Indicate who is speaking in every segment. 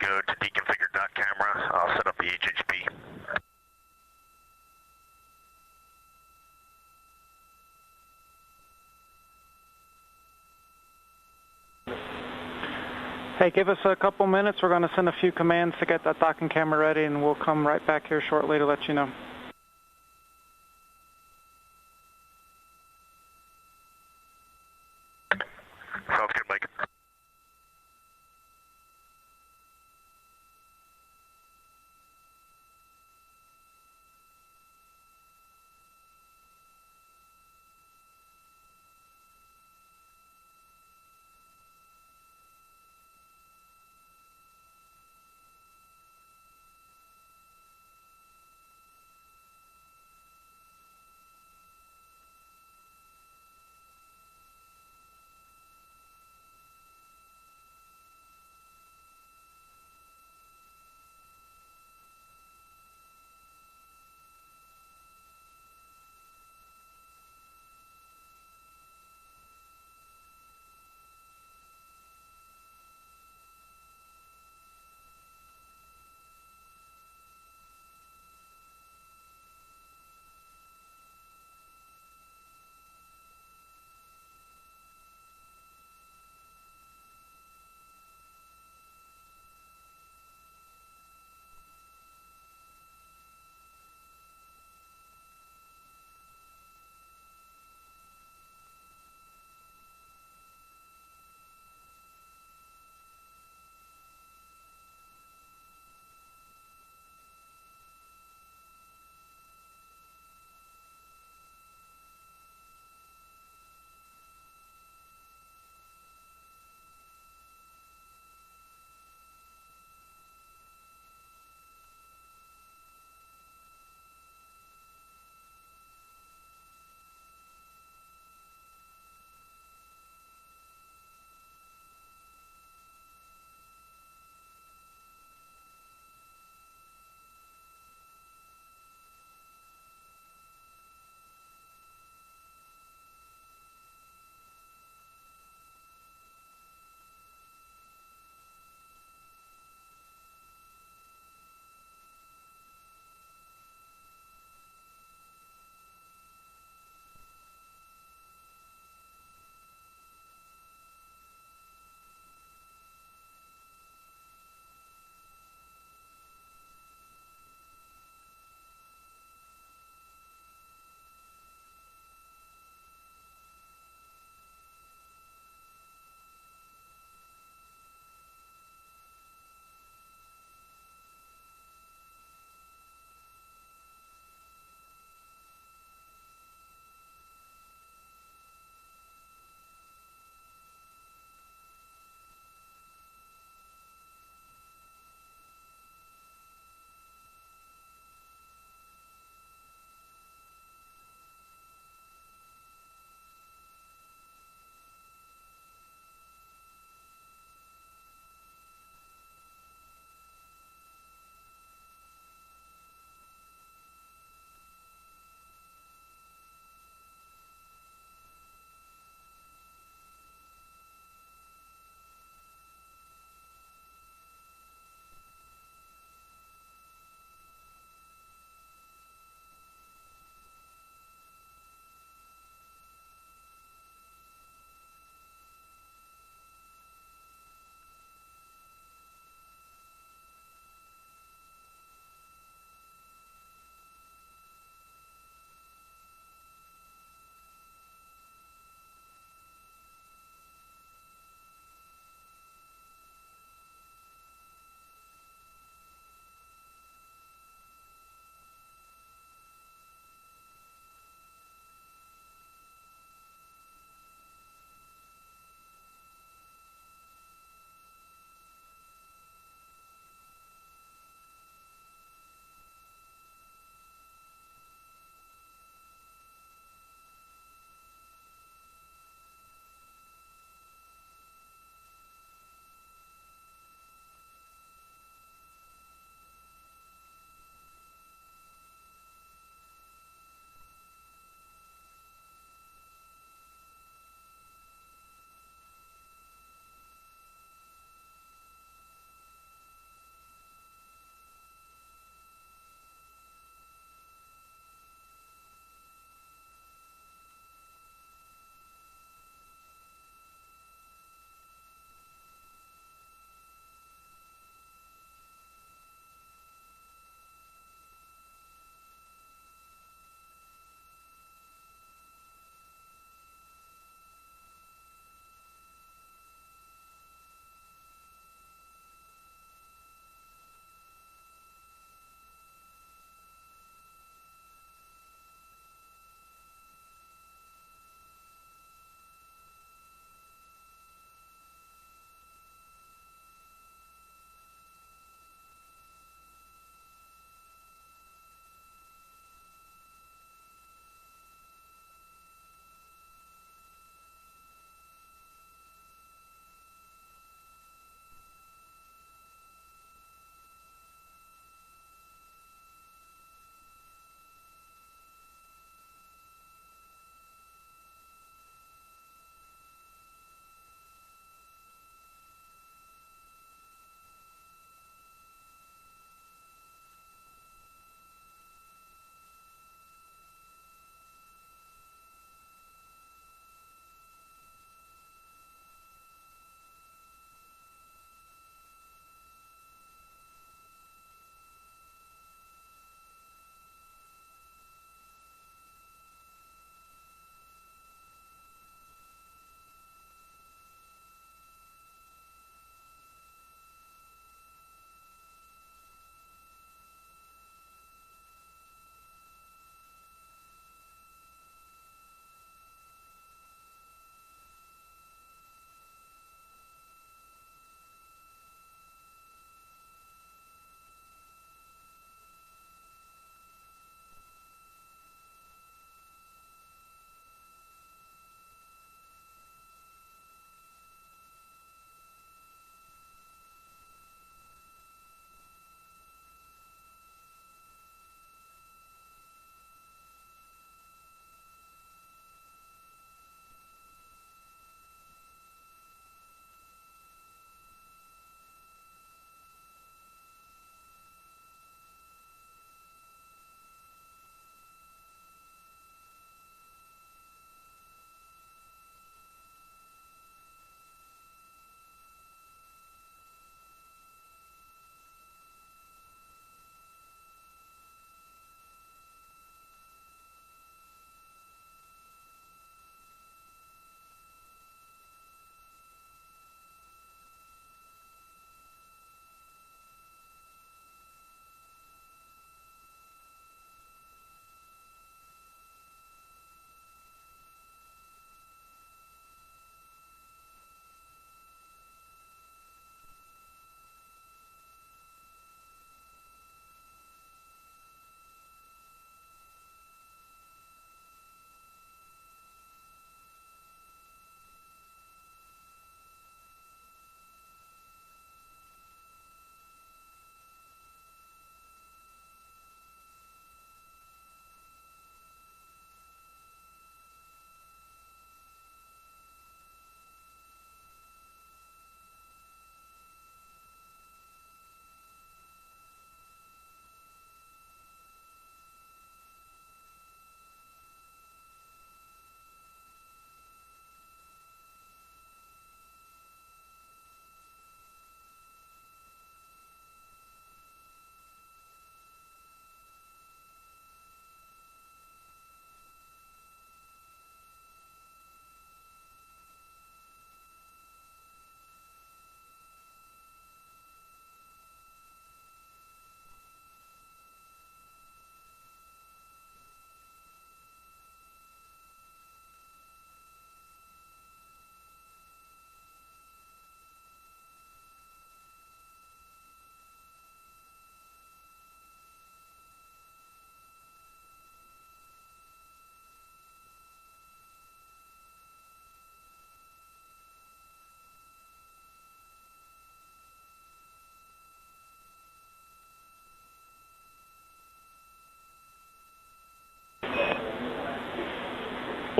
Speaker 1: go to deconfigure dot camera. I'll set up the HHP.
Speaker 2: Hey, give us a couple minutes. We're going to send a few commands to get that docking camera ready, and we'll come right back here shortly to let you know.
Speaker 1: Sounds good, Mike.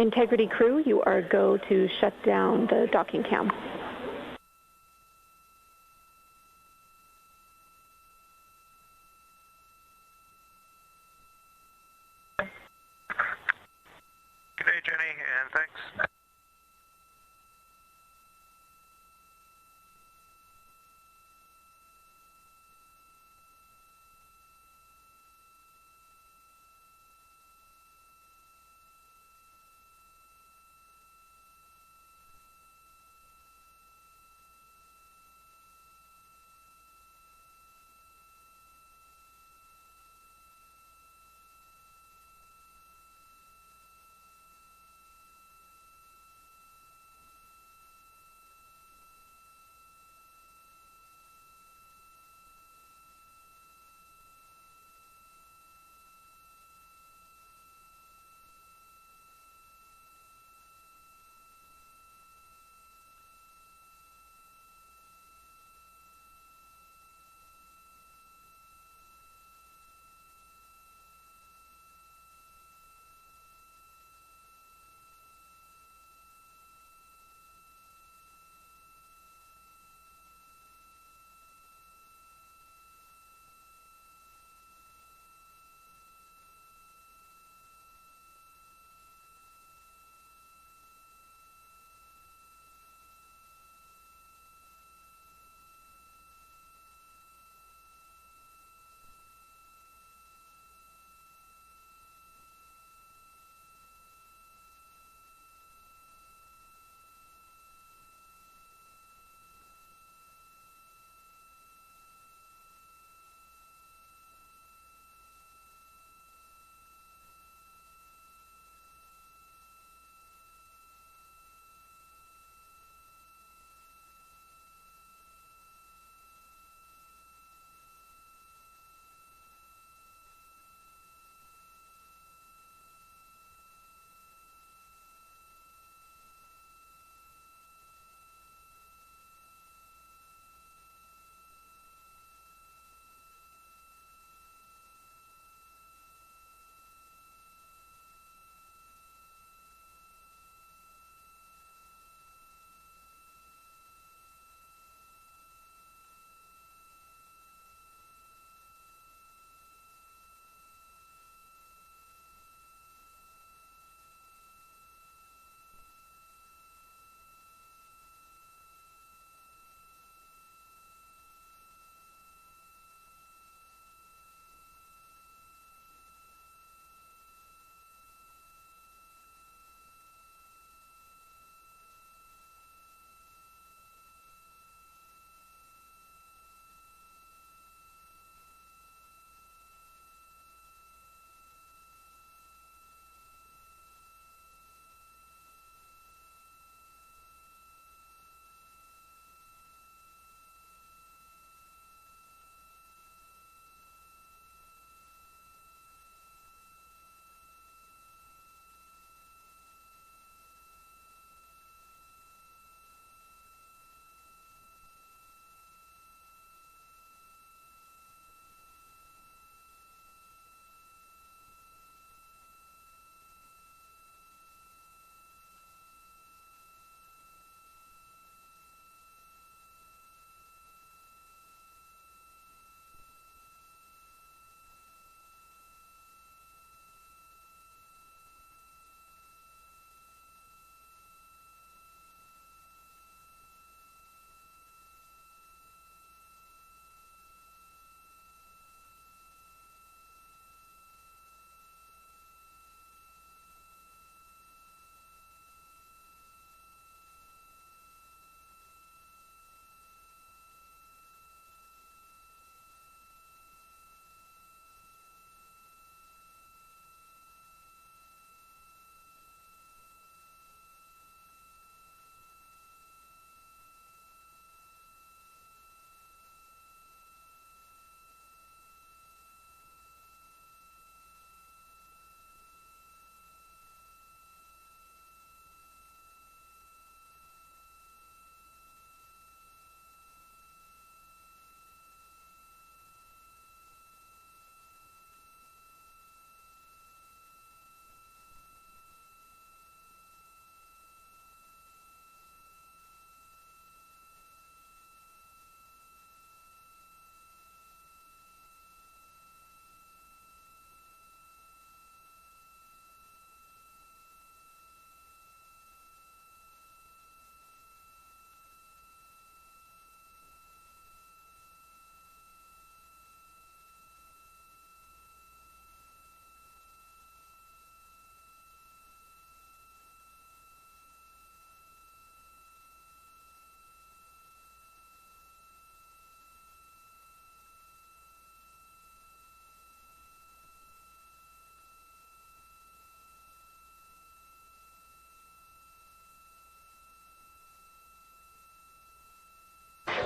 Speaker 3: Integrity crew, you are go to shut down the docking cam.
Speaker 1: Good day, Jenny, and thanks.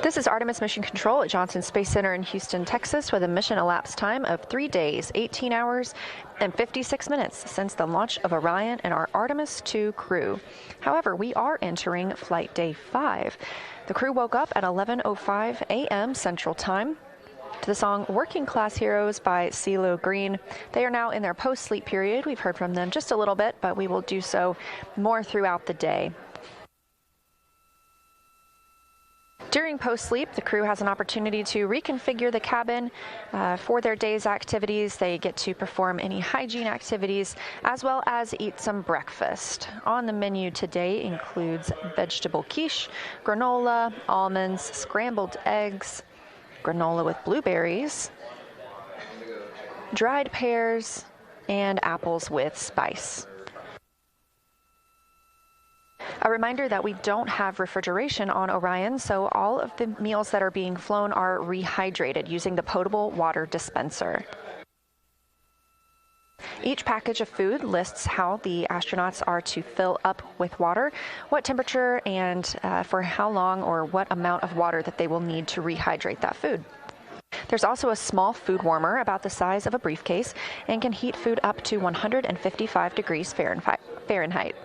Speaker 4: This is Artemis Mission Control at Johnson Space Center in Houston, Texas, with a mission elapsed time of 3 days, 18 hours, and 56 minutes since the launch of Orion and our Artemis II crew. However, we are entering Flight Day 5. The crew woke up at 11:05 a.m. Central Time to the song Working Class Heroes by CeeLo Green. They are now in their post-sleep period. We've heard from them just a little bit, but we will do so more throughout the day. During post-sleep, the crew has an opportunity to reconfigure the cabin for their day's activities. They get to perform any hygiene activities, as well as eat some breakfast. On the menu today includes vegetable quiche, granola, almonds, scrambled eggs, granola with blueberries, dried pears, and apples with spice. A reminder that we don't have refrigeration on Orion, so all of the meals that are being flown are rehydrated using the potable water dispenser. Each package of food lists how the astronauts are to fill up with water, what temperature, and for how long or what amount of water that they will need to rehydrate that food. There's also a small food warmer about the size of a briefcase and can heat food up to 155 degrees Fahrenheit.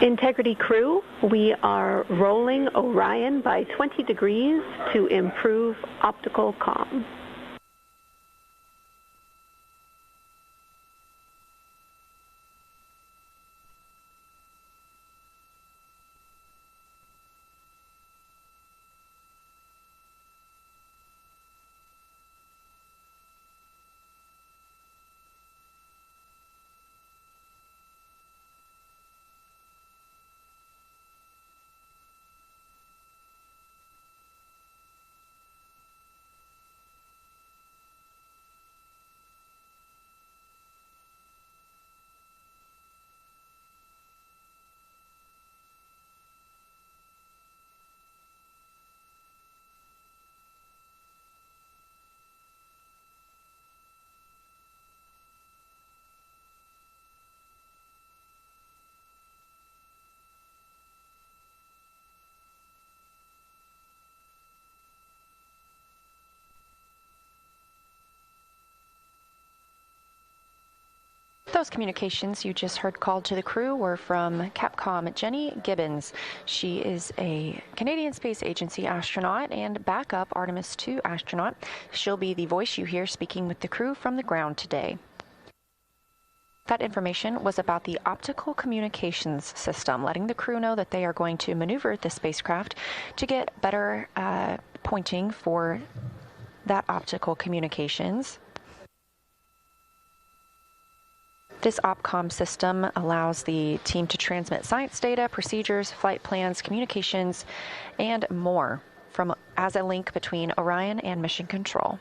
Speaker 3: Integrity crew, we are rolling Orion by 20 degrees to improve optical comm.
Speaker 4: Those communications you just heard called to the crew were from Capcom Jenny Gibbons. She is a Canadian Space Agency astronaut and backup Artemis II astronaut. She'll be the voice you hear speaking with the crew from the ground today. That information was about the optical communications system, letting the crew know that they are going to maneuver the spacecraft to get better pointing for that optical communications. This OPCOM system allows the team to transmit science data, procedures, flight plans, communications, and more as a link between Orion and Mission Control.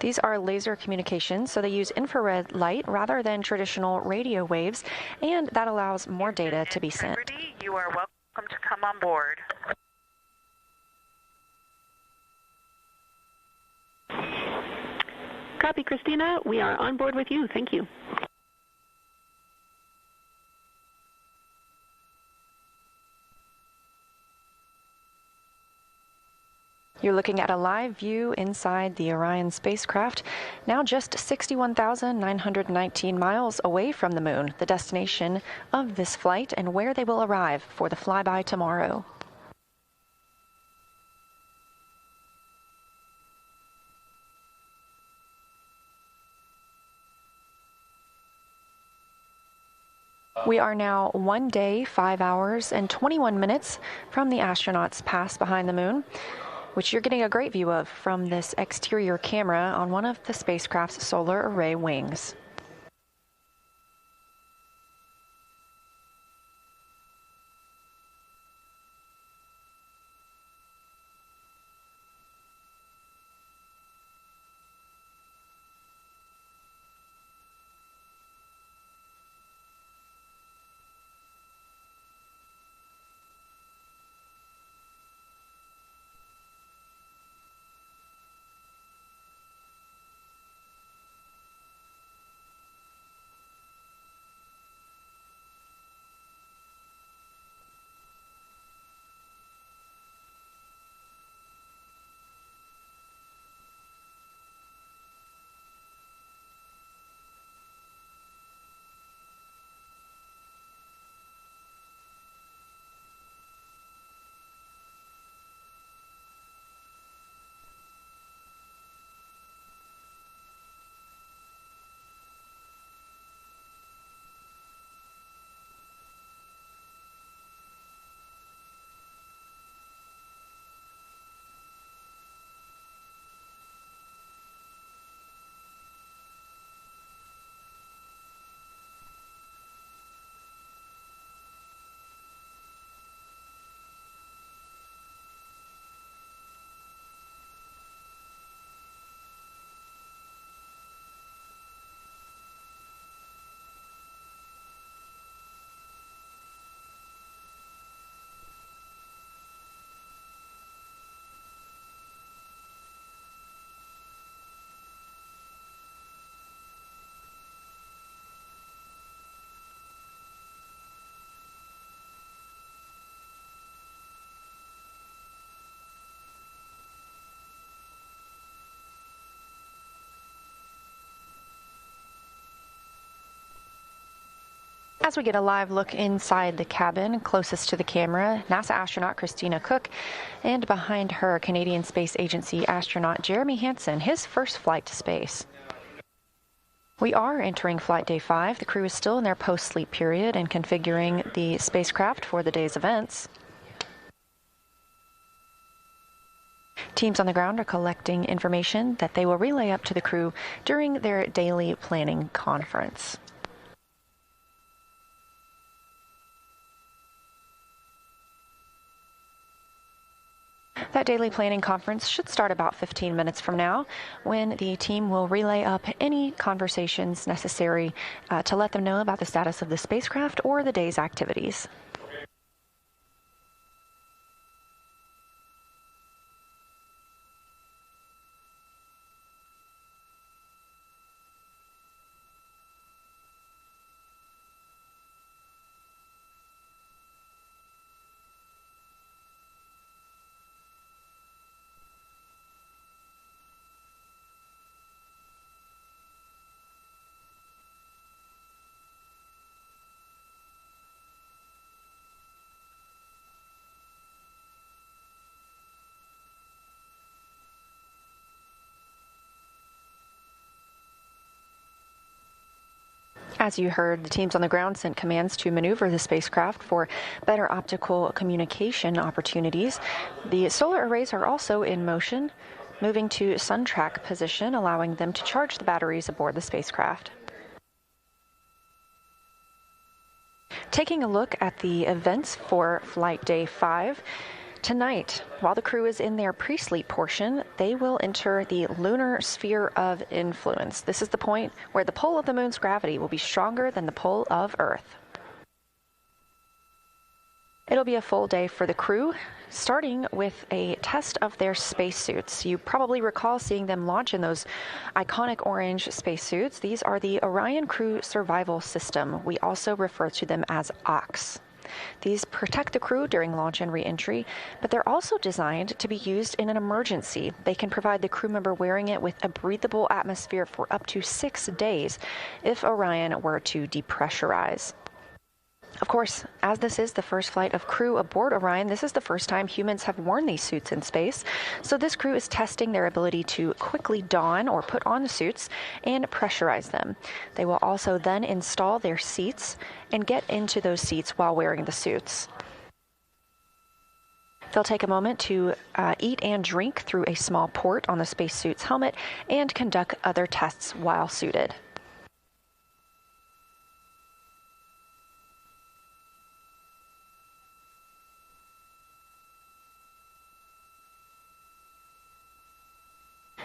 Speaker 4: These are laser communications, so they use infrared light rather than traditional radio waves, and that allows more data to be sent.
Speaker 1: You are welcome to come on board.
Speaker 3: Copy, Christina. We are on board with you. Thank you.
Speaker 4: You're looking at a live view inside the Orion spacecraft, now just 61,919 miles away from the moon, the destination of this flight and where they will arrive for the flyby tomorrow. We are now 1 day, 5 hours, and 21 minutes from the astronauts' pass behind the moon, which you're getting a great view of from this exterior camera on one of the spacecraft's solar array wings. As we get a live look inside the cabin, closest to the camera, NASA astronaut Christina Cook, and behind her, Canadian Space Agency astronaut Jeremy Hansen, his first flight to space. We are entering flight day 5. The crew is still in their post-sleep period and configuring the spacecraft for the day's events. Teams on the ground are collecting information that they will relay up to the crew during their daily planning conference. That daily planning conference should start about 15 minutes from now, when the team will relay up any conversations necessary to let them know about the status of the spacecraft or the day's activities. As you heard, the teams on the ground sent commands to maneuver the spacecraft for better optical communication opportunities. The solar arrays are also in motion, moving to sun track position, allowing them to charge the batteries aboard the spacecraft. Taking a look at the events for Flight Day 5, tonight, while the crew is in their pre-sleep portion, they will enter the lunar sphere of influence. This is the point where the pull of the moon's gravity will be stronger than the pull of Earth. It'll be a full day for the crew, starting with a test of their spacesuits. You probably recall seeing them launch in those iconic orange spacesuits. These are the Orion Crew Survival System. We also refer to them as OCS. These protect the crew during launch and re-entry, but they're also designed to be used in an emergency. They can provide the crew member wearing it with a breathable atmosphere for up to 6 days if Orion were to depressurize. Of course, as this is the first flight of crew aboard Orion, this is the first time humans have worn these suits in space. So this crew is testing their ability to quickly don or put on the suits and pressurize them. They will also then install their seats and get into those seats while wearing the suits. They'll take a moment to eat and drink through a small port on the spacesuit's helmet and conduct other tests while suited.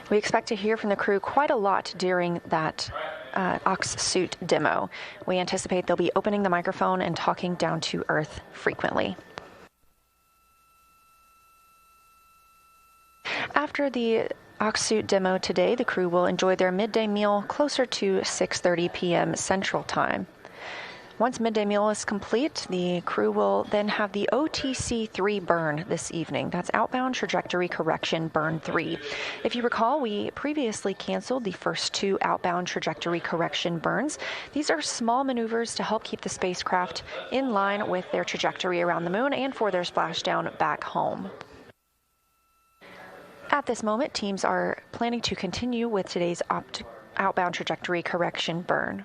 Speaker 4: We expect to hear from the crew quite a lot during that OCS suit demo. We anticipate they'll be opening the microphone and talking down to Earth frequently. After the OCS suit demo today, the crew will enjoy their midday meal closer to 6:30 p.m. Central Time. Once midday meal is complete, the crew will then have the OTC-3 burn this evening. That's Outbound Trajectory Correction Burn 3. If you recall, we previously canceled the first 2 outbound trajectory correction burns. These are small maneuvers to help keep the spacecraft in line with their trajectory around the moon and for their splashdown back home. At this moment, teams are planning to continue with today's outbound trajectory correction burn.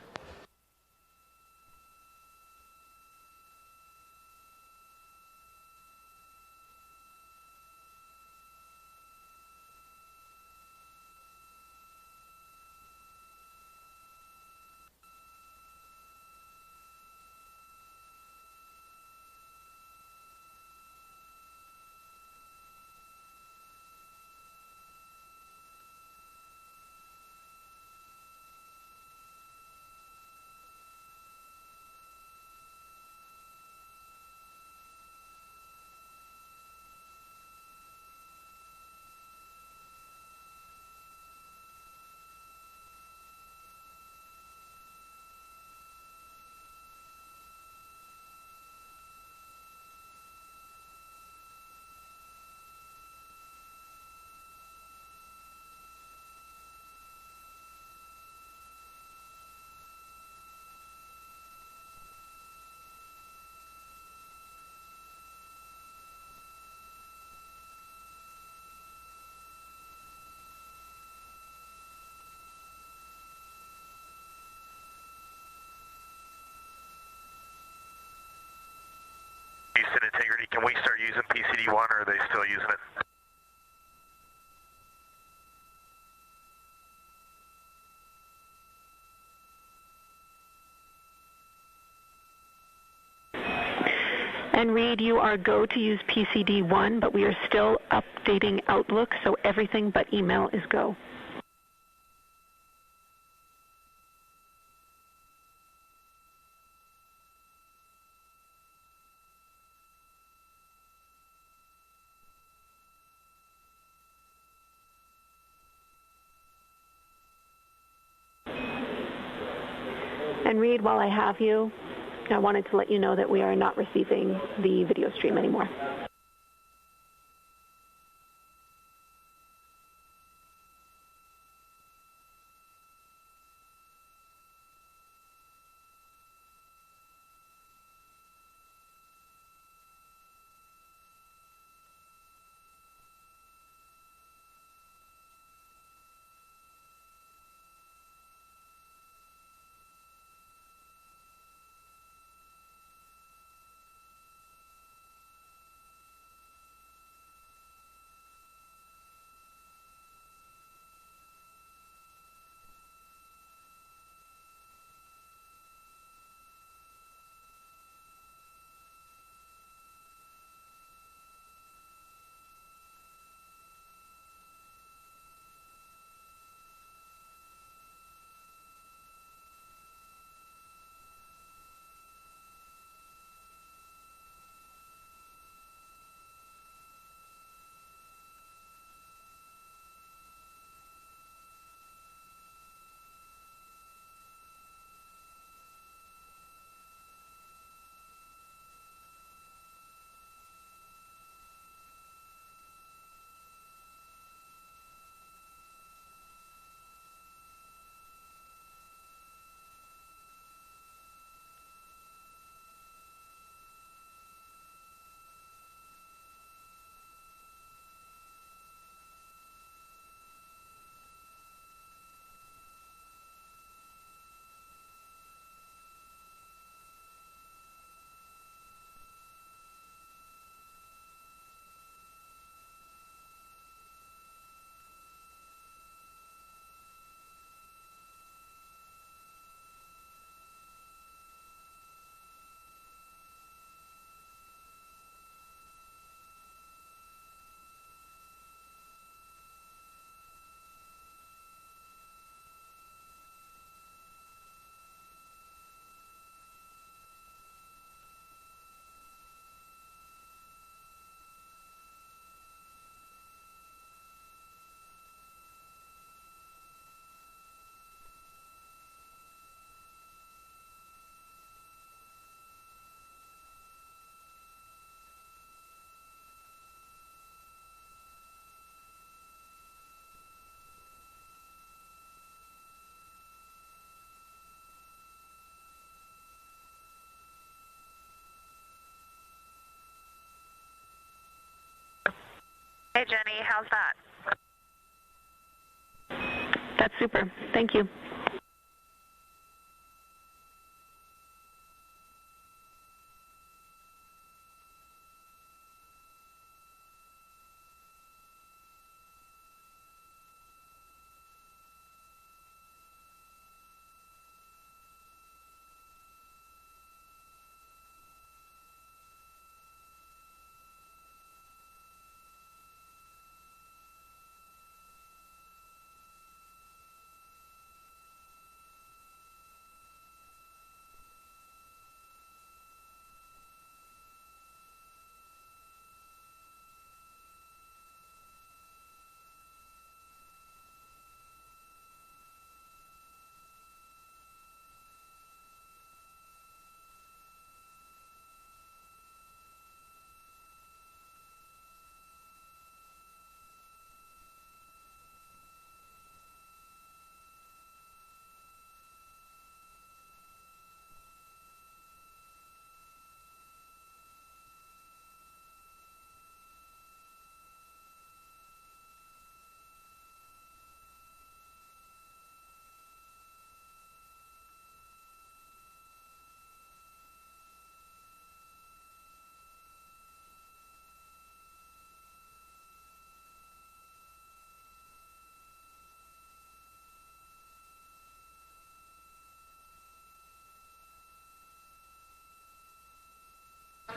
Speaker 5: and integrity. Can we start using PCD-1, or are they still using it?
Speaker 3: And Reed, you are go to use PCD-1, but we are still updating Outlook, so everything but email is go. And Reed, while I have you, I wanted to let you know that we are not receiving the video stream anymore.
Speaker 1: Hey, Jenny, how's that?
Speaker 3: That's super. Thank you.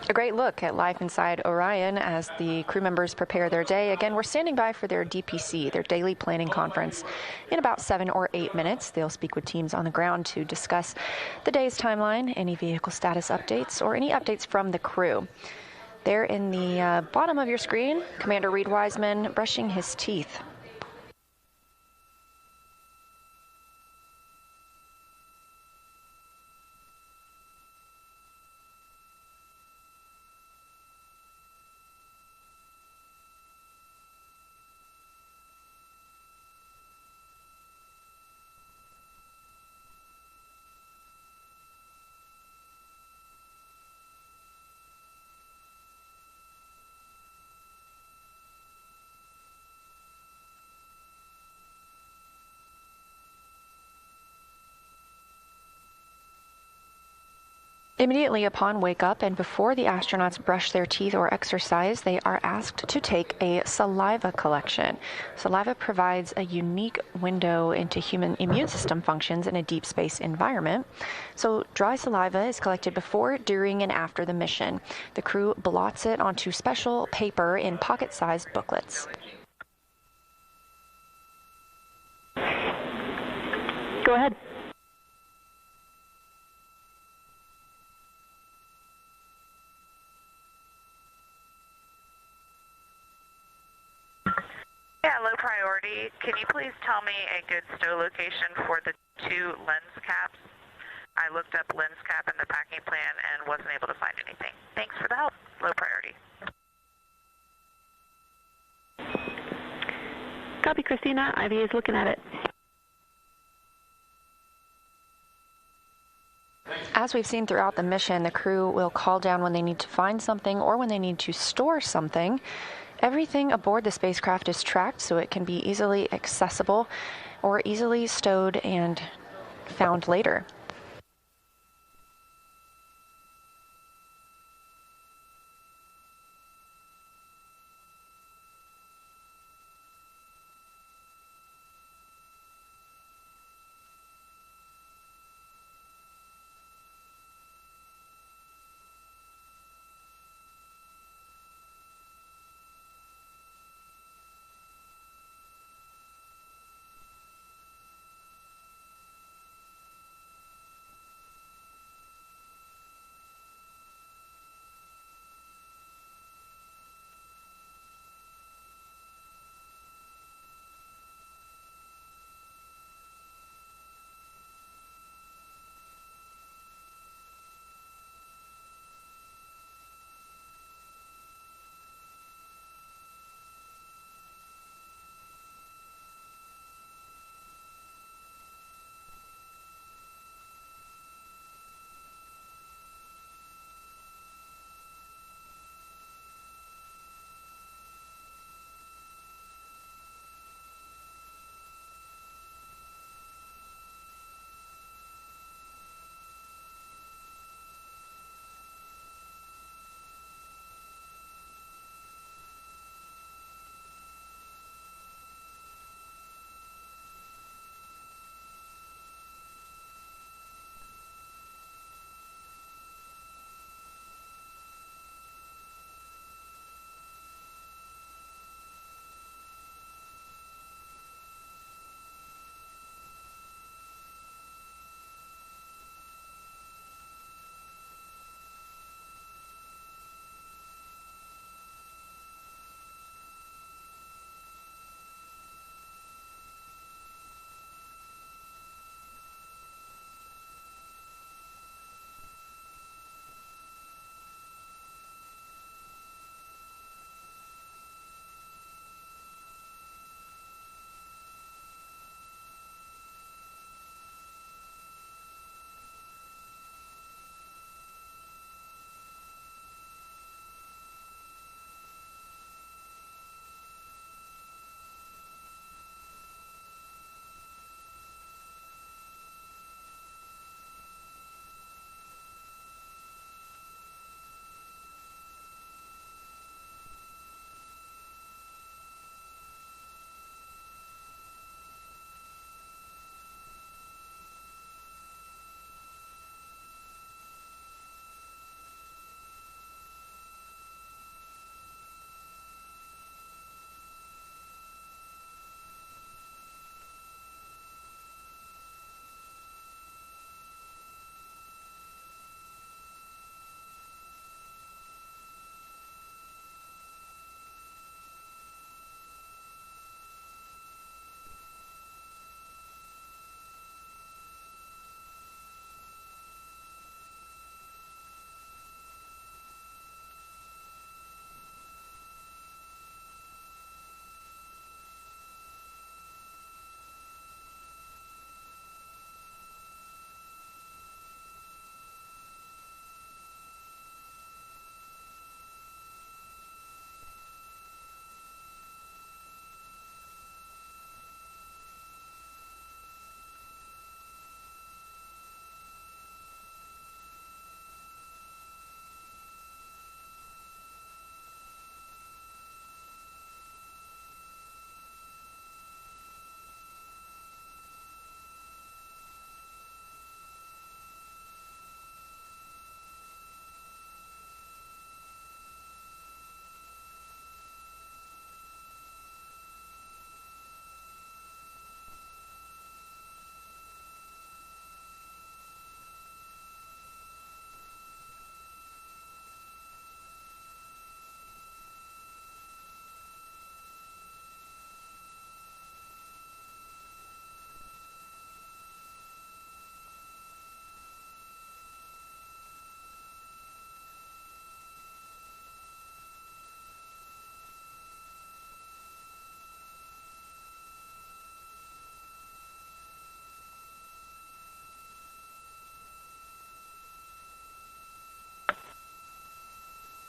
Speaker 4: A great look at life inside Orion as the crew members prepare their day. Again, we're standing by for their DPC, their daily planning conference. In about 7 or 8 minutes, they'll speak with teams on the ground to discuss the day's timeline, any vehicle status updates, or any updates from the crew. There in the bottom of your screen, Commander Reed Wiseman brushing his teeth. Immediately upon wake up and before the astronauts brush their teeth or exercise, they are asked to take a saliva collection. Saliva provides a unique window into human immune system functions in a deep space environment. So dry saliva is collected before, during, and after the mission. The crew blots it onto special paper in pocket-sized booklets.
Speaker 3: Go ahead.
Speaker 1: Yeah, low priority. Can you please tell me a good stow location for the 2 lens caps? I looked up lens cap in the packing plan and wasn't able to find anything. Thanks for the help. Low priority.
Speaker 3: Copy, Christina. IVA is looking at it.
Speaker 4: As we've seen throughout the mission, the crew will call down when they need to find something or when they need to store something. Everything aboard the spacecraft is tracked so it can be easily accessible or easily stowed and found later.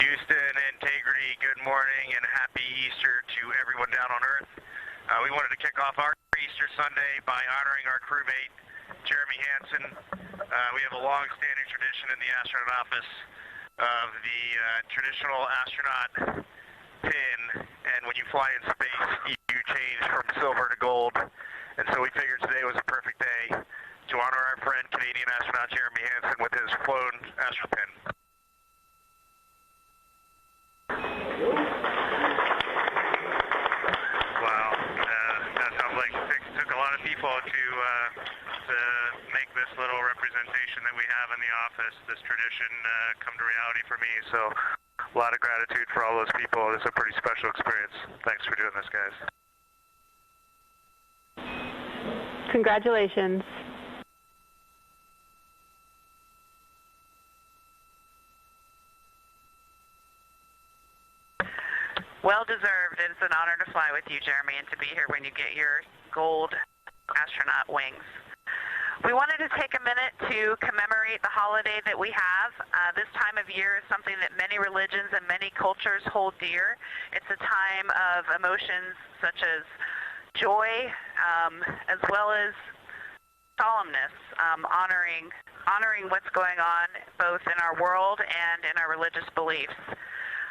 Speaker 5: Houston, Integrity, good morning and happy Easter to everyone down on Earth. We wanted to kick off our Easter Sunday by honoring our crewmate, Jeremy Hansen. We have a long-standing tradition in the astronaut office of the traditional astronaut pin, and when you fly in space, you change from silver to gold. And so we figured today was a perfect day to honor our friend, Canadian astronaut Jeremy Hansen, with his flown astro pin. Wow, that sounds like it took a lot of people to make this little representation that we have in the office, this tradition, come to reality for me. So a lot of gratitude for all those people. It's a pretty special experience. Thanks for doing this, guys.
Speaker 3: Congratulations.
Speaker 1: Well deserved. It's an honor to fly with you, Jeremy, and to be here when you get your gold astronaut wings. We wanted to take a minute to commemorate the holiday that we have. This time of year is something that many religions and many cultures hold dear. It's a time of emotions such as joy, as well as solemnness, honoring what's going on both in our world and in our religious beliefs.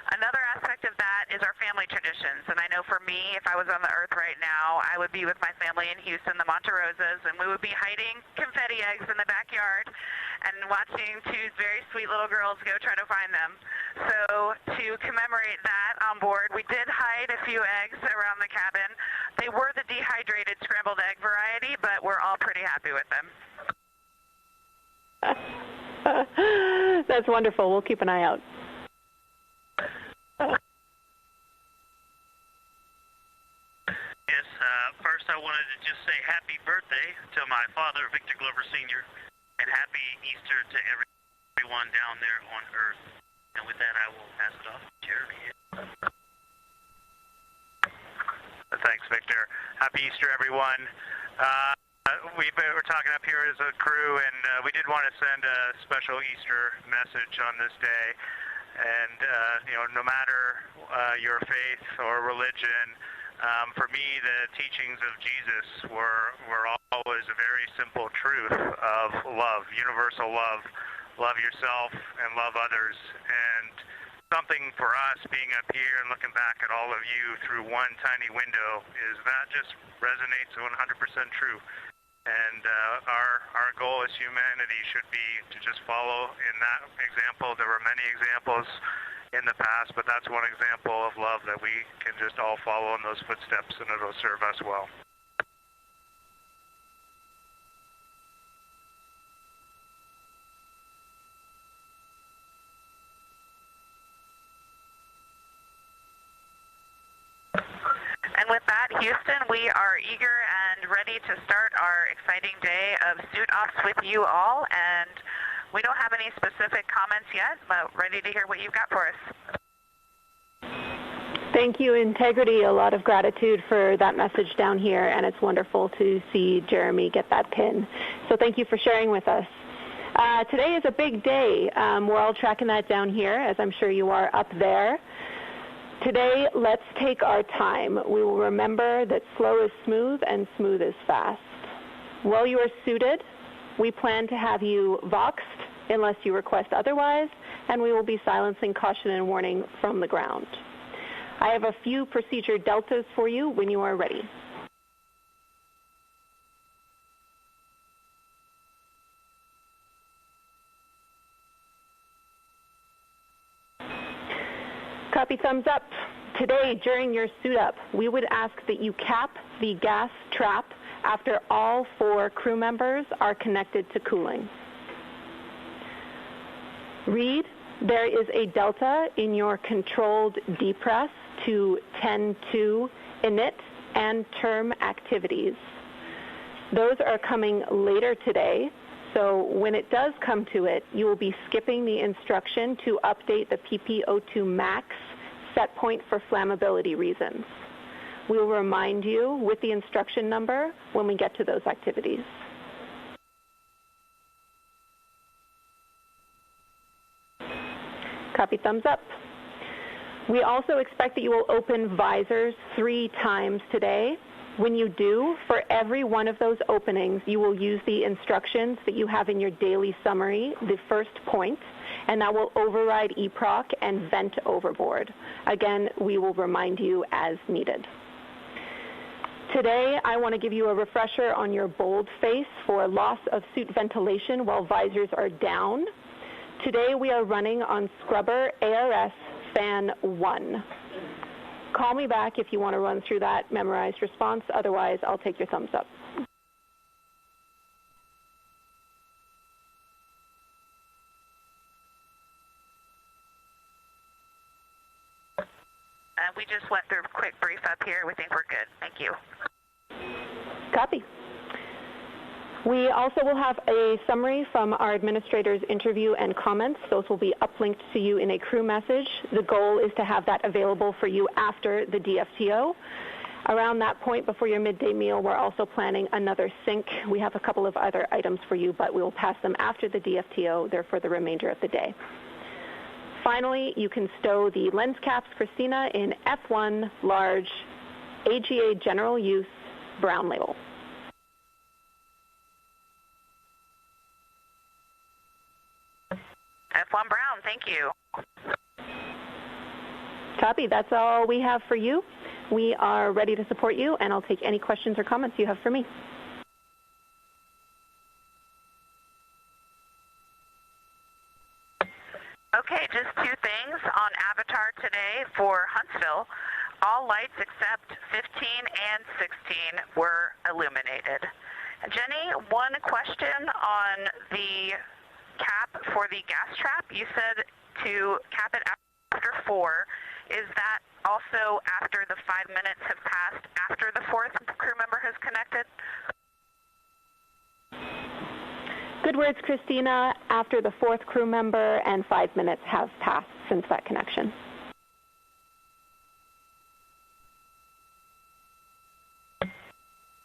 Speaker 1: Another aspect of that is our family traditions, and I know for me, if I was on the Earth right now, I would be with my family in Houston, the Monte Rosas, and we would be hiding confetti eggs in the backyard and watching two very sweet little girls go try to find them. So to commemorate that on board, we did hide a few eggs around the cabin. They were the dehydrated scrambled egg variety, but we're all pretty happy with them.
Speaker 3: That's wonderful. We'll keep an eye out.
Speaker 6: Yes, first I wanted to just say happy birthday to my father, Victor Glover Sr., and happy Easter to everyone down there on Earth. And with that, I will pass it off to Jeremy.
Speaker 5: Thanks, Victor. Happy Easter, everyone. We're talking up here as a crew, and we did want to send a special Easter message on this day. And, no matter your faith or religion, for me, the teachings of Jesus were always a very simple truth of love, universal love. Love yourself and love others. And something for us being up here and looking back at all of you through one tiny window is that just resonates 100% true. And our goal as humanity should be to just follow in that example. There were many examples in the past, but that's one example of love that we can just all follow in those footsteps, and it'll serve us well.
Speaker 1: And with that, Houston, we are eager and ready to start our exciting day of suit offs with you all. And we don't have any specific comments yet, but ready to hear what you've got for us.
Speaker 3: Thank you, Integrity. A lot of gratitude for that message down here, and it's wonderful to see Jeremy get that pin. So thank you for sharing with us. Today is a big day. We're all tracking that down here, as I'm sure you are up there. Today, let's take our time. We will remember that slow is smooth and smooth is fast. While you are suited, we plan to have you voxed unless you request otherwise, and we will be silencing caution and warning from the ground. I have a few procedure deltas for you when you are ready. Copy, thumbs up. Today, during your suit up, we would ask that you cap the gas trap after all 4 crew members are connected to cooling. Read, there is a delta in your controlled depress to 10-2 init and term activities. Those are coming later today, so when it does come to it, you will be skipping the instruction to update the PPO2 max set point for flammability reasons. We will remind you with the instruction number when we get to those activities. Copy, thumbs up. We also expect that you will open visors 3 times today. When you do, for every one of those openings, you will use the instructions that you have in your daily summary, the first point, and that will override EPROC and vent overboard. Again, we will remind you as needed. Today, I want to give you a refresher on your bold face for loss of suit ventilation while visors are down. Today, we are running on scrubber ARS fan 1. Call me back if you want to run through that memorized response. Otherwise, I'll take your thumbs up.
Speaker 1: We just went through a quick brief up here. We think we're good. Thank you.
Speaker 3: Copy. We also will have a summary from our administrator's interview and comments. Those will be uplinked to you in a crew message. The goal is to have that available for you after the DFTO. Around that point before your midday meal, we're also planning another sync. We have a couple of other items for you, but we will pass them after the DFTO. They're for the remainder of the day. Finally, you can stow the lens caps, Christina, in F1 large AGA general use brown label.
Speaker 1: F1 Brown, thank you.
Speaker 3: Copy. That's all we have for you. We are ready to support you, and I'll take any questions or comments you have for me.
Speaker 1: Okay, just 2 things on Avatar today for Huntsville. All lights except 15 and 16 were illuminated. Jenny, one question on the cap for the gas trap. You said to cap it after 4. Is that also after the 5 minutes have passed after the 4th crew member has connected?
Speaker 3: Good words, Christina. After the 4th crew member and 5 minutes have passed since that connection.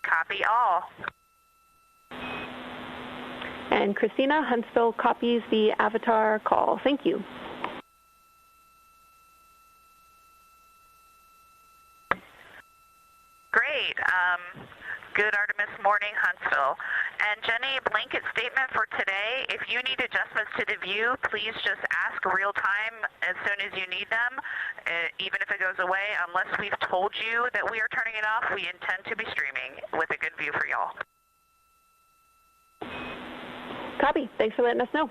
Speaker 1: Copy all.
Speaker 3: And Christina, Huntsville copies the Avatar call. Thank you.
Speaker 1: Great. Good Artemis morning, Huntsville. And Jenny, blanket statement for today. If you need adjustments to the view, please just ask real time as soon as you need them, even if it goes away. Unless we've told you that we are turning it off, we intend to be streaming with a good view for y'all.
Speaker 3: Copy. Thanks for letting us know.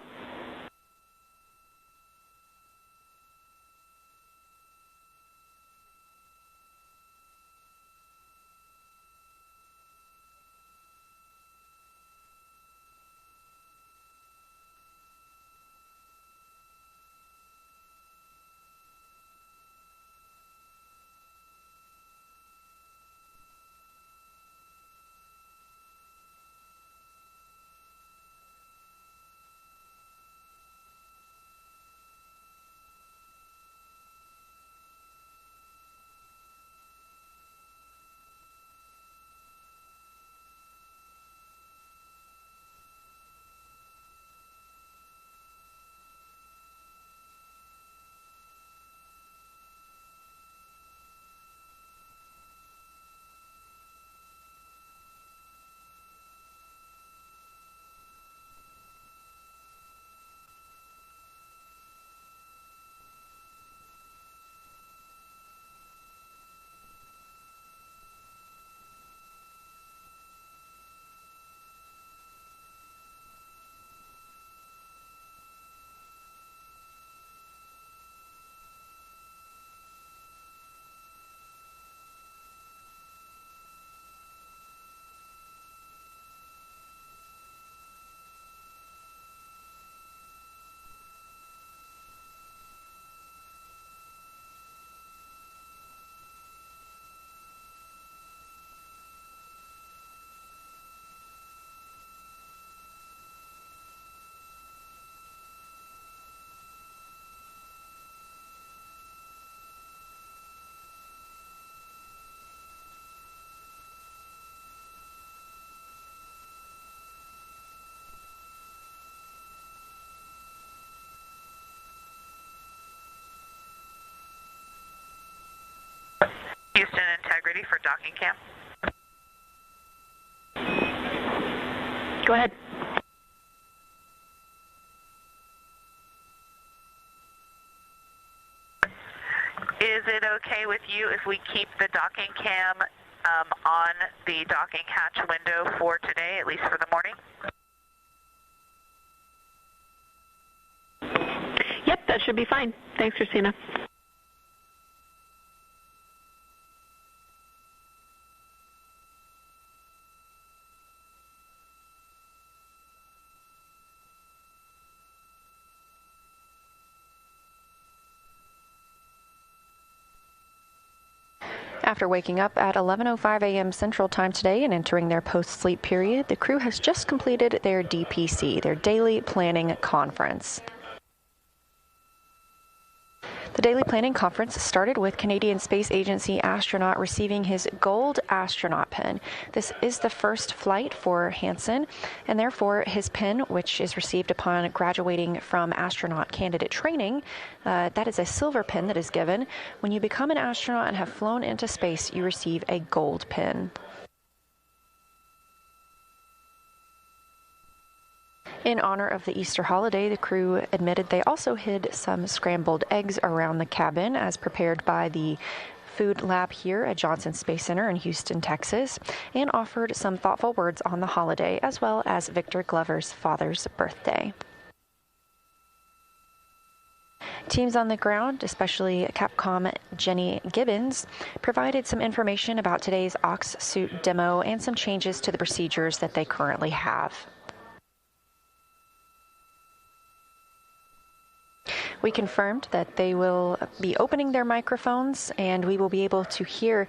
Speaker 1: integrity for docking cam.
Speaker 3: Go ahead.
Speaker 1: Is it okay with you if we keep the docking cam on the docking hatch window for today, at least for the morning?
Speaker 3: Yep, that should be fine. Thanks, Christina.
Speaker 4: After waking up at 11:05 a.m. Central Time today and entering their post-sleep period, the crew has just completed their DPC, their Daily Planning Conference. The Daily Planning Conference started with Canadian Space Agency astronaut receiving his gold astronaut pin. This is the first flight for Hansen, and therefore his pin, which is received upon graduating from astronaut candidate training, that is a silver pin that is given. When you become an astronaut and have flown into space, you receive a gold pin. In honor of the Easter holiday, the crew admitted they also hid some scrambled eggs around the cabin as prepared by the food lab here at Johnson Space Center in Houston, Texas, and offered some thoughtful words on the holiday as well as Victor Glover's father's birthday. Teams on the ground, especially Capcom Jenny Gibbons, provided some information about today's Ox suit demo and some changes to the procedures that they currently have. We confirmed that they will be opening their microphones and we will be able to hear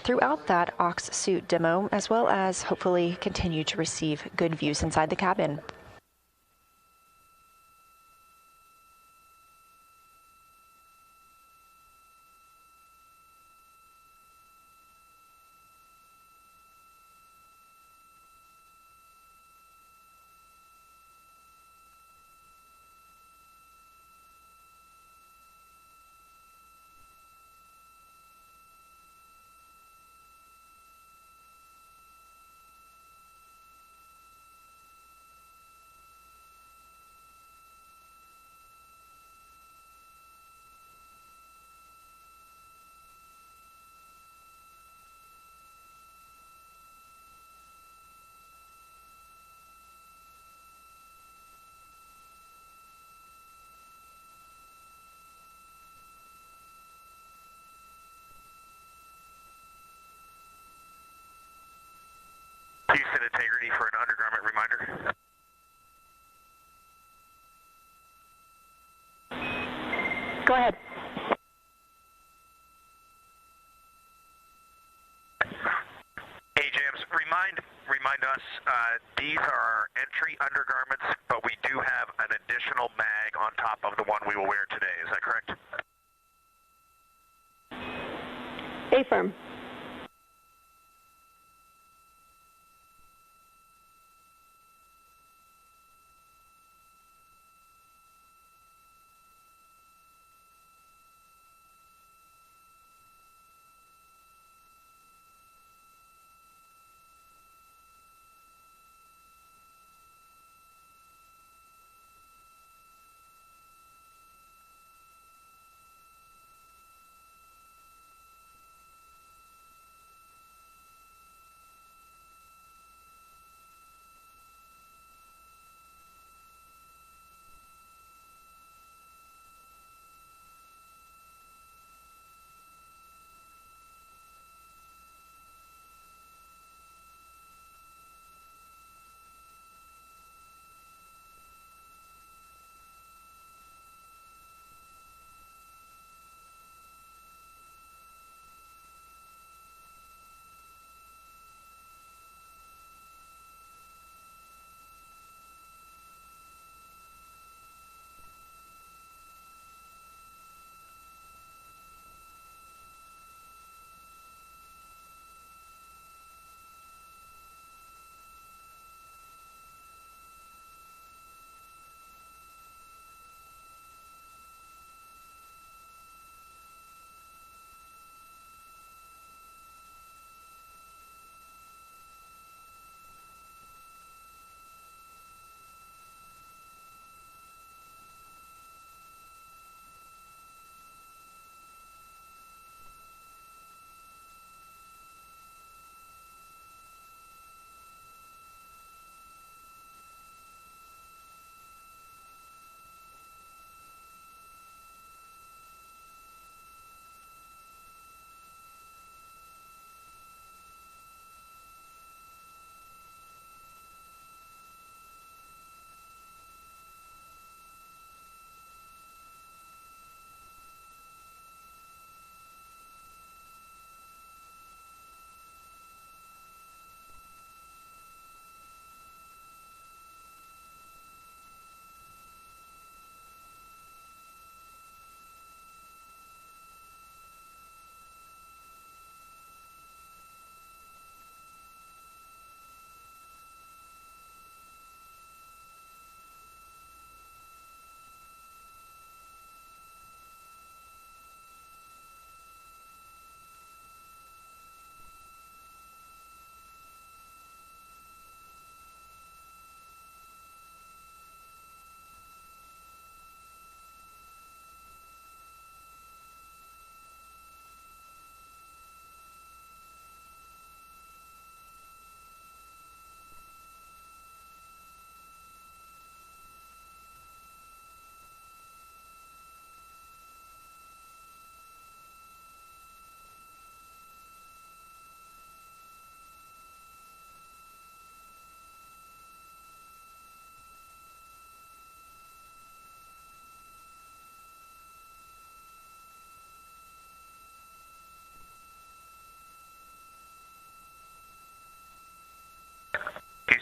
Speaker 4: throughout that Ox suit demo, as well as hopefully continue to receive good views inside the cabin.
Speaker 5: Houston integrity for an undergarment reminder.
Speaker 3: Go ahead.
Speaker 5: Hey, James, remind us, these are our entry undergarments, but we do have an additional mag on top of the one we will wear today. Is that correct?
Speaker 3: Affirm.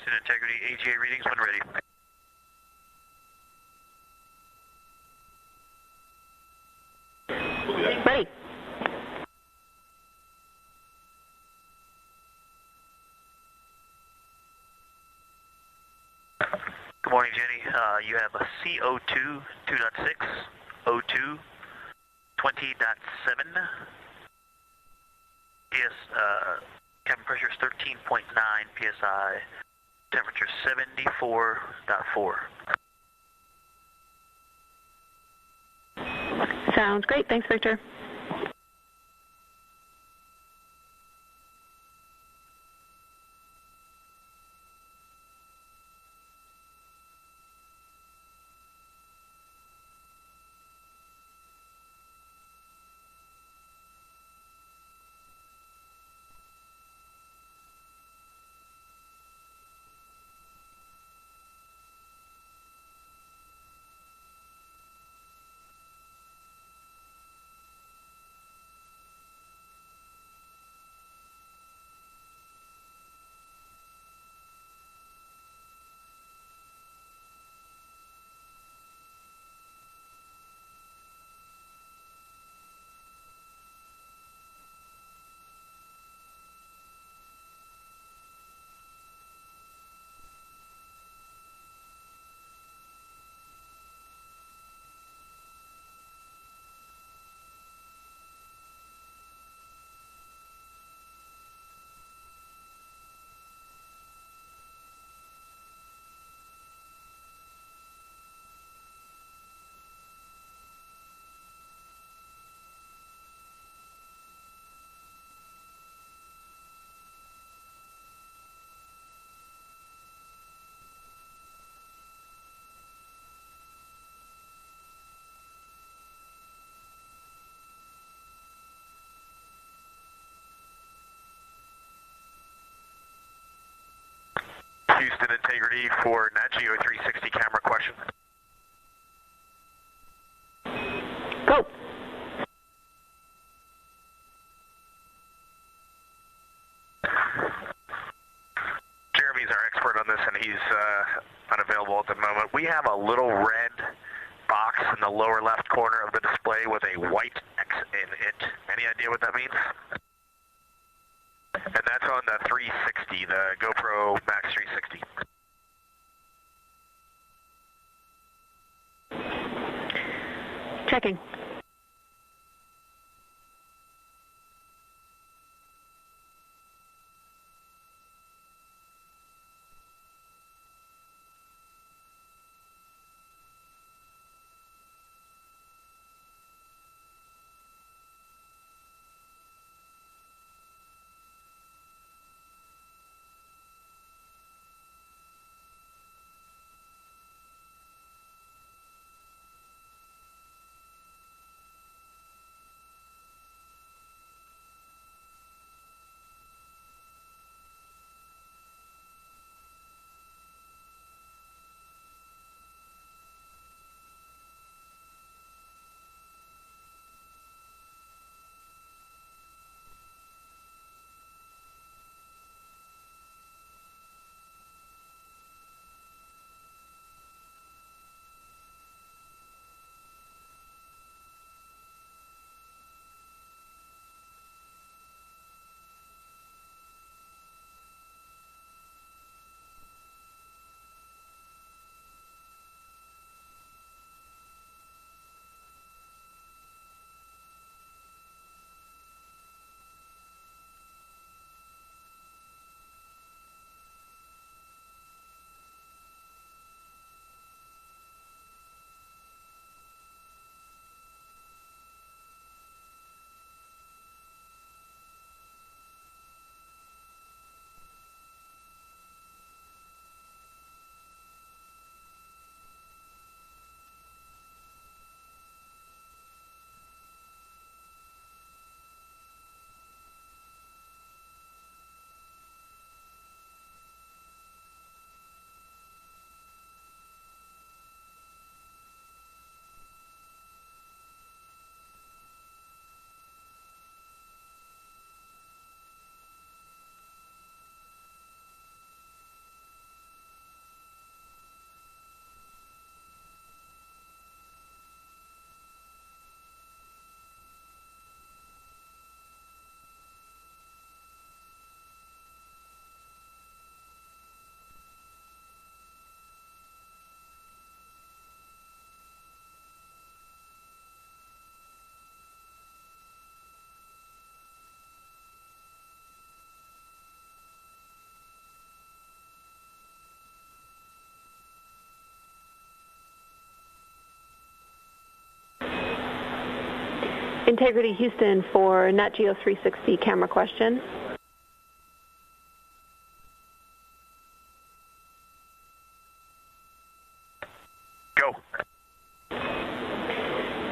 Speaker 6: Houston Integrity, AGA readings when ready.
Speaker 3: Ready.
Speaker 6: Good morning, Jenny. You have a CO2 2.6, O2 20.7. Cabin pressure is 13.9 psi. Temperature 74.4.
Speaker 3: Sounds great. Thanks, Victor.
Speaker 5: Houston Integrity for Nat Geo 360 camera question.
Speaker 3: Go.
Speaker 5: Jeremy's our expert on this, and he's unavailable at the moment. We have a little red box in the lower left corner of the display with a white X in it. Any idea what that means? And that's on the 360, the GoPro Max 360.
Speaker 3: Checking. Integrity Houston for Nat Geo 360 camera question.
Speaker 5: Go.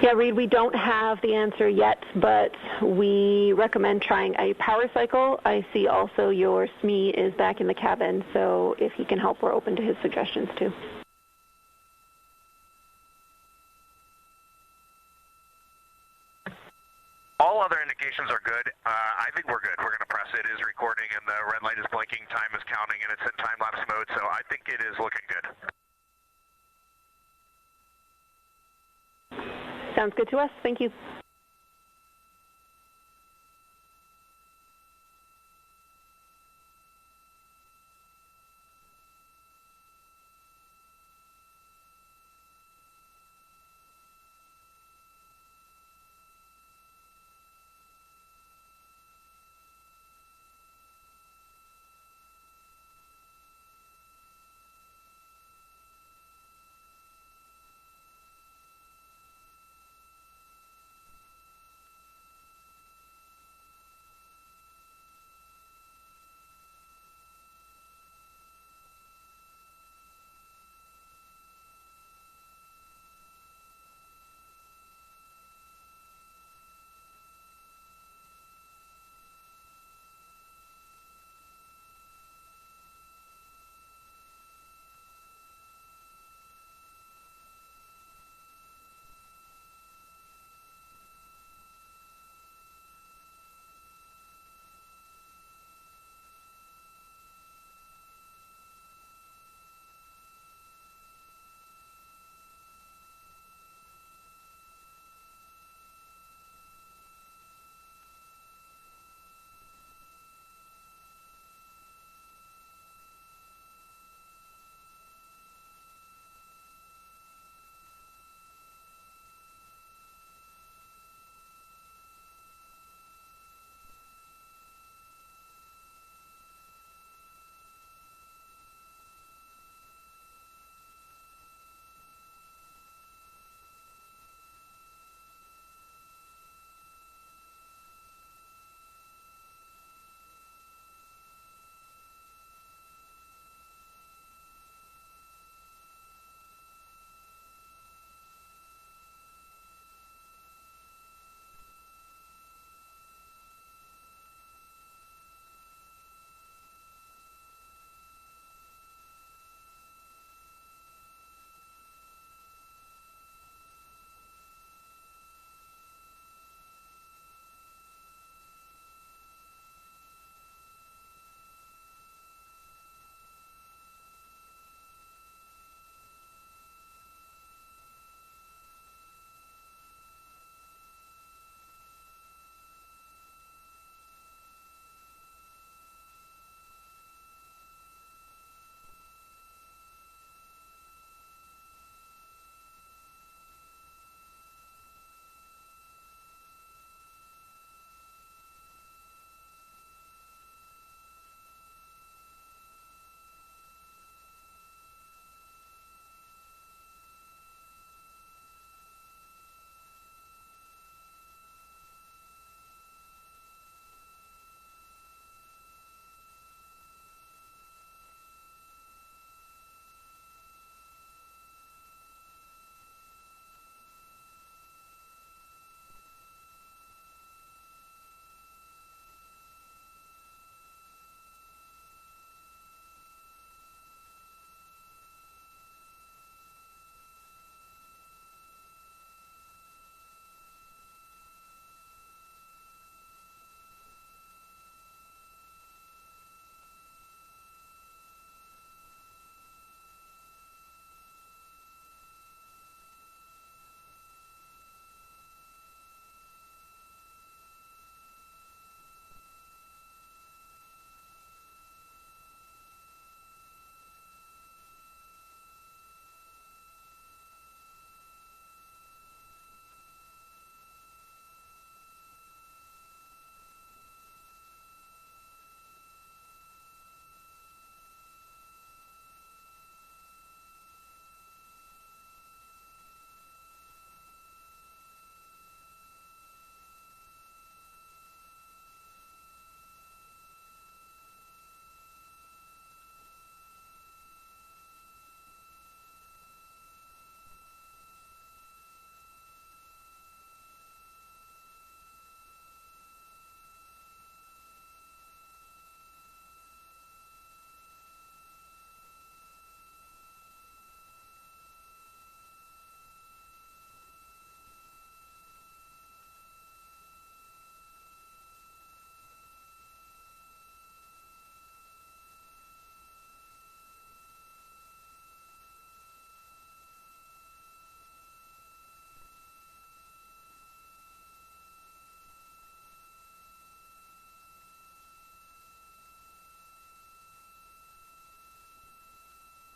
Speaker 3: Yeah, Reed, we don't have the answer yet, but we recommend trying a power cycle. I see also your SME is back in the cabin, so if he can help, we're open to his suggestions too.
Speaker 5: All other indications are good. I think we're good. We're going to press it. It is recording, and the red light is blinking. Time is counting, and it's in time-lapse mode, so I think it is looking good.
Speaker 3: Sounds good to us. Thank you.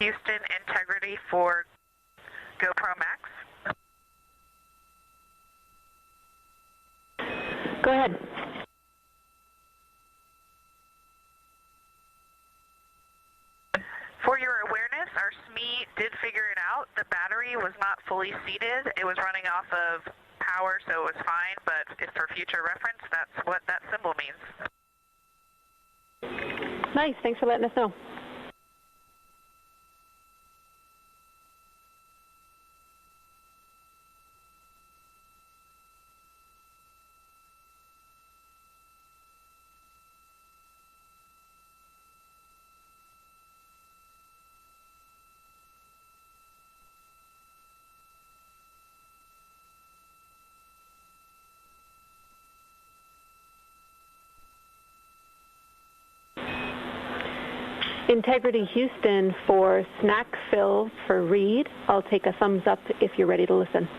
Speaker 1: Houston, integrity for GoPro Max.
Speaker 3: Go ahead.
Speaker 1: For your awareness, our SME did figure it out. The battery was not fully seated. It was running off of power, so it was fine, but if for future reference, that's what that symbol means.
Speaker 3: Nice. Thanks for letting us know. Integrity Houston for snack fill for Reed. I'll take a thumbs up if you're ready to listen.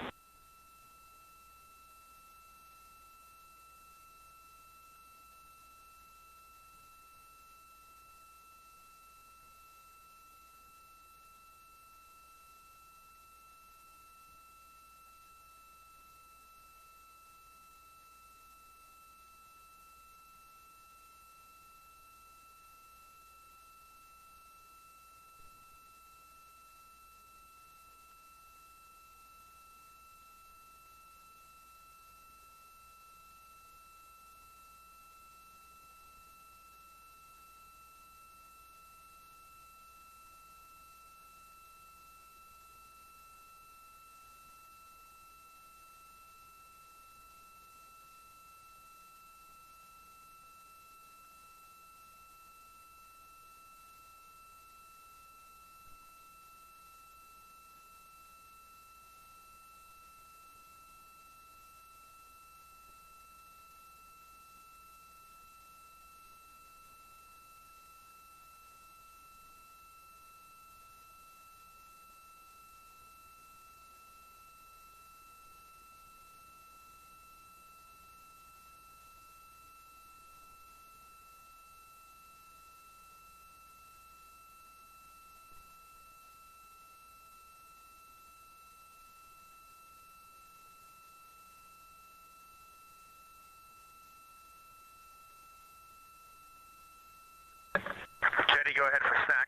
Speaker 5: Go ahead for snack.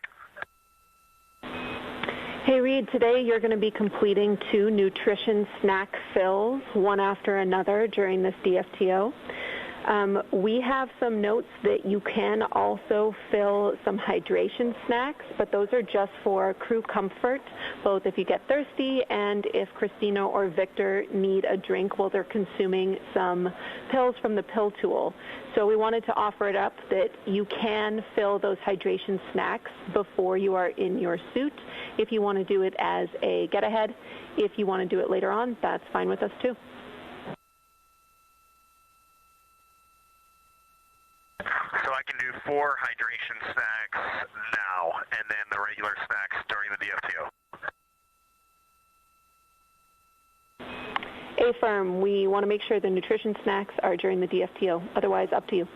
Speaker 3: Hey Reed, today you're going to be completing 2 nutrition snack fills, one after another during this DFTO. We have some notes that you can also fill some hydration snacks, but those are just for crew comfort, both if you get thirsty and if Christina or Victor need a drink while they're consuming some pills from the pill tool. So we wanted to offer it up that you can fill those hydration snacks before you are in your suit. If you want to do it as a get-ahead, if you want to do it later on, that's fine with us too.
Speaker 5: So I can do 4 hydration snacks now, and then the regular snacks during the DFTO.
Speaker 3: Affirm, we want to make sure the nutrition snacks are during the DFTO. Otherwise, up to you.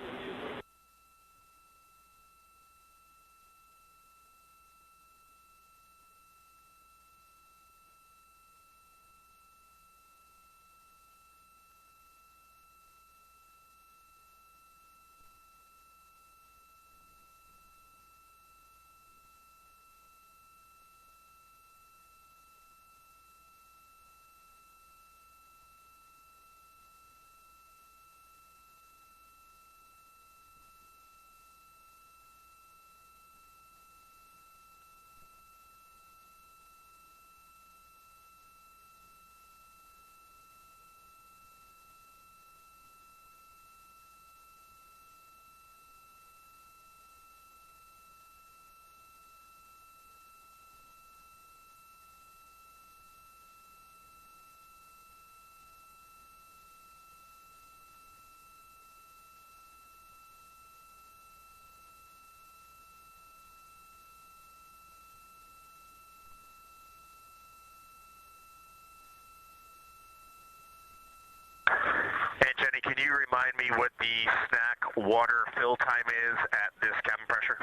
Speaker 5: Can you remind me what the snack water fill time is at this cabin pressure?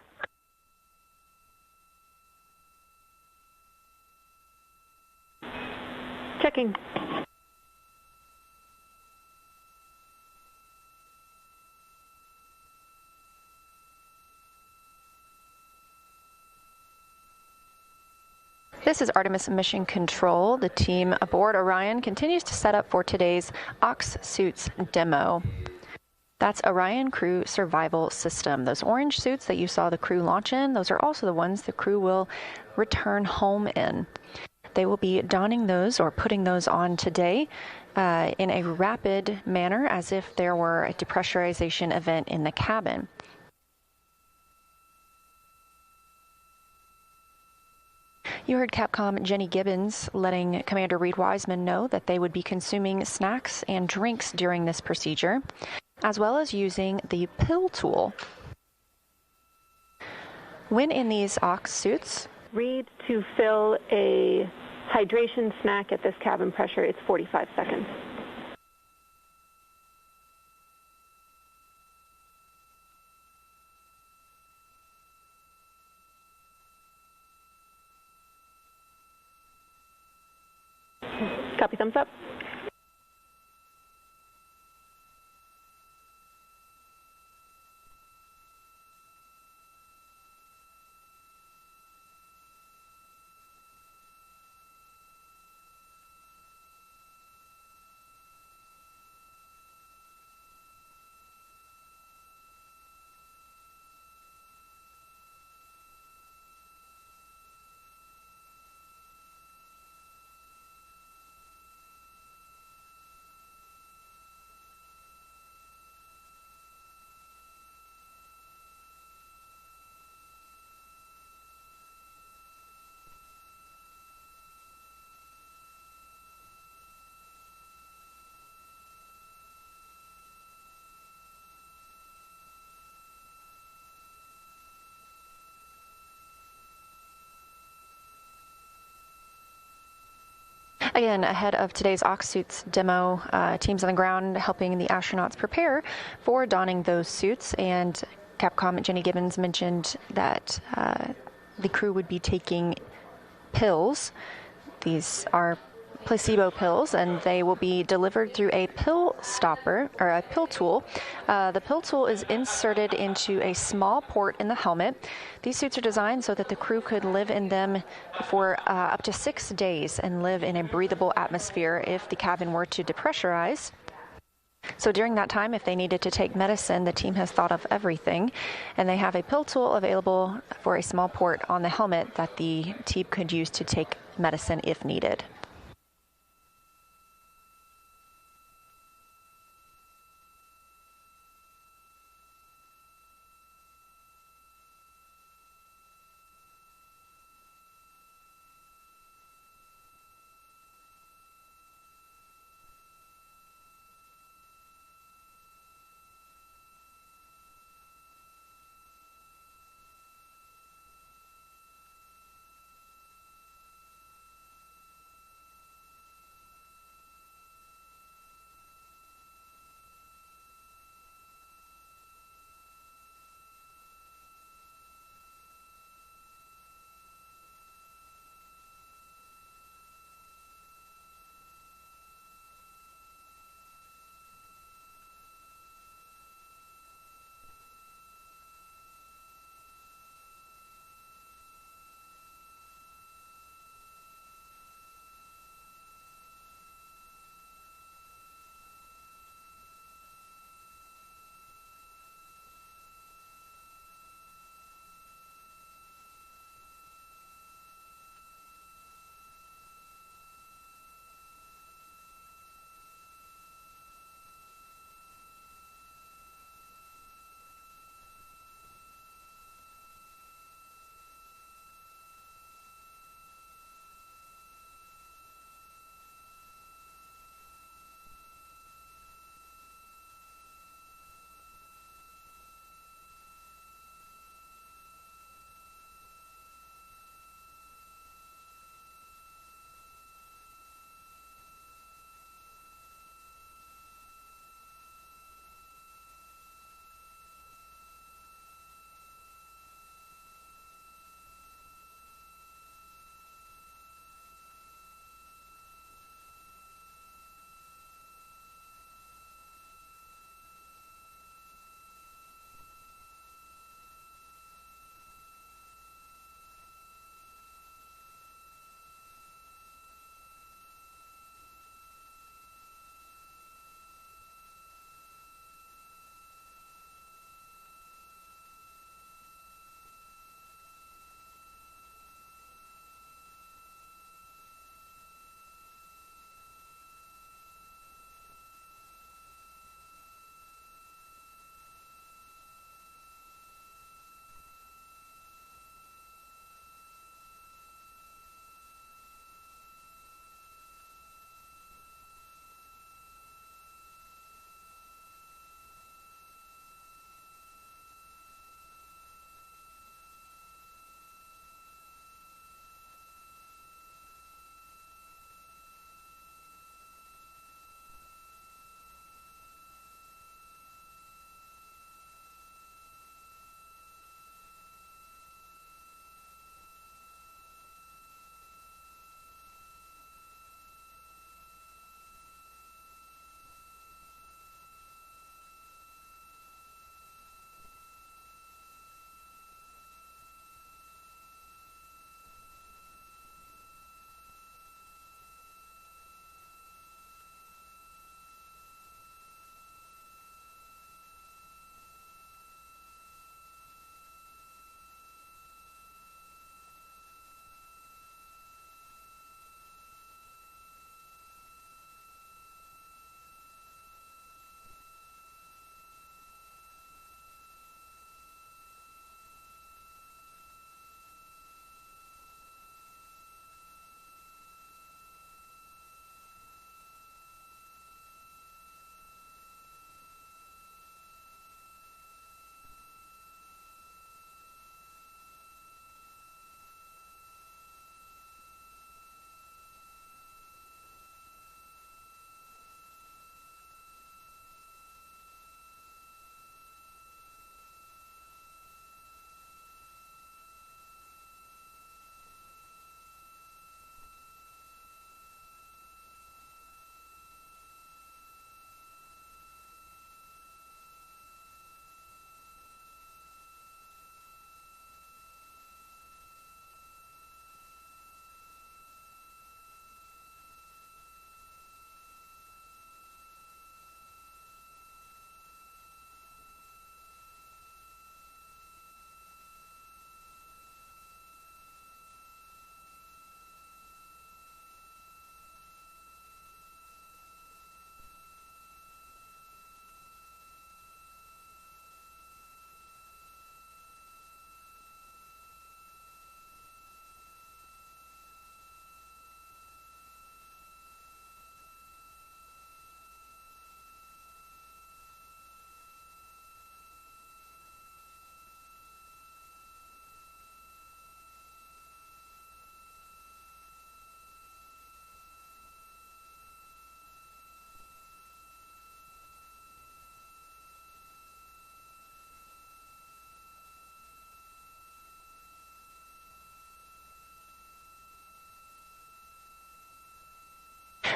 Speaker 3: Checking.
Speaker 4: This is Artemis Mission Control. The team aboard Orion continues to set up for today's Ox Suits demo. That's Orion Crew Survival System. Those orange suits that you saw the crew launch in, those are also the ones the crew will return home in. They will be donning those or putting those on today in a rapid manner as if there were a depressurization event in the cabin. You heard Capcom Jenny Gibbons letting Commander Reed Wiseman know that they would be consuming snacks and drinks during this procedure, as well as using the pill tool. When in these Ox suits,
Speaker 3: Reed to fill a hydration snack at this cabin pressure. It's 45 seconds. Copy, thumbs up.
Speaker 4: Again, ahead of today's Ox Suits demo, teams on the ground helping the astronauts prepare for donning those suits. And Capcom Jenny Gibbons mentioned that the crew would be taking pills. These are placebo pills, and they will be delivered through a pill stopper or a pill tool. The pill tool is inserted into a small port in the helmet. These suits are designed so that the crew could live in them for up to 6 days and live in a breathable atmosphere if the cabin were to depressurize. So during that time, if they needed to take medicine, the team has thought of everything, and they have a pill tool available for a small port on the helmet that the team could use to take medicine if needed.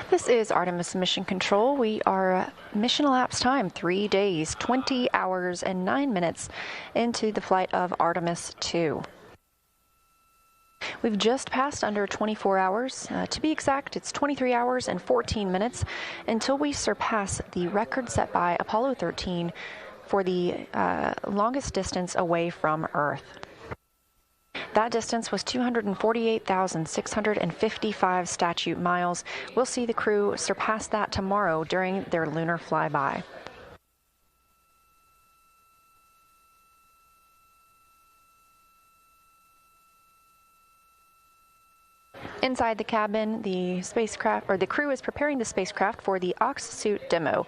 Speaker 4: This is Artemis Mission Control. We are mission elapsed time 3 days, 20 hours, and 9 minutes into the flight of Artemis II. We've just passed under 24 hours. To be exact, it's 23 hours and 14 minutes until we surpass the record set by Apollo 13 for the longest distance away from Earth. That distance was 248,655 statute miles. We'll see the crew surpass that tomorrow during their lunar flyby. Inside the cabin, the crew is preparing the spacecraft for the OX suit demo.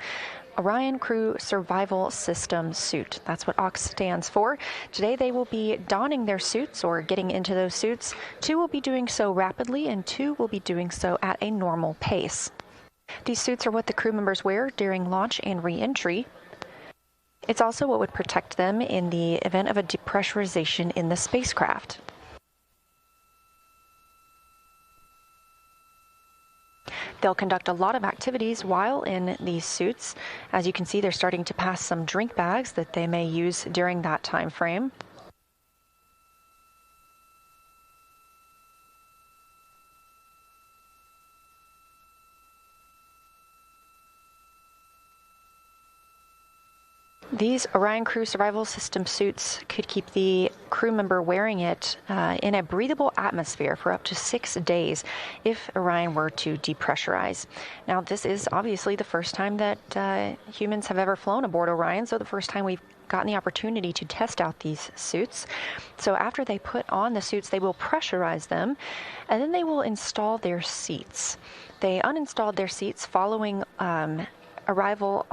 Speaker 4: Orion Crew Survival System Suit. That's what OX stands for. Today they will be donning their suits or getting into those suits. 2 will be doing so rapidly and 2 will be doing so at a normal pace. These suits are what the crew members wear during launch and re-entry. It's also what would protect them in the event of a depressurization in the spacecraft. They'll conduct a lot of activities while in these suits. As you can see, they're starting to pass some drink bags that they may use during that time frame. These Orion Crew Survival System suits could keep the crew member wearing it in a breathable atmosphere for up to 6 days if Orion were to depressurize. Now, this is obviously the first time that humans have ever flown aboard Orion, so the first time we've gotten the opportunity to test out these suits. So after they put on the suits, they will pressurize them, and then they will install their seats. They uninstalled their seats following arrival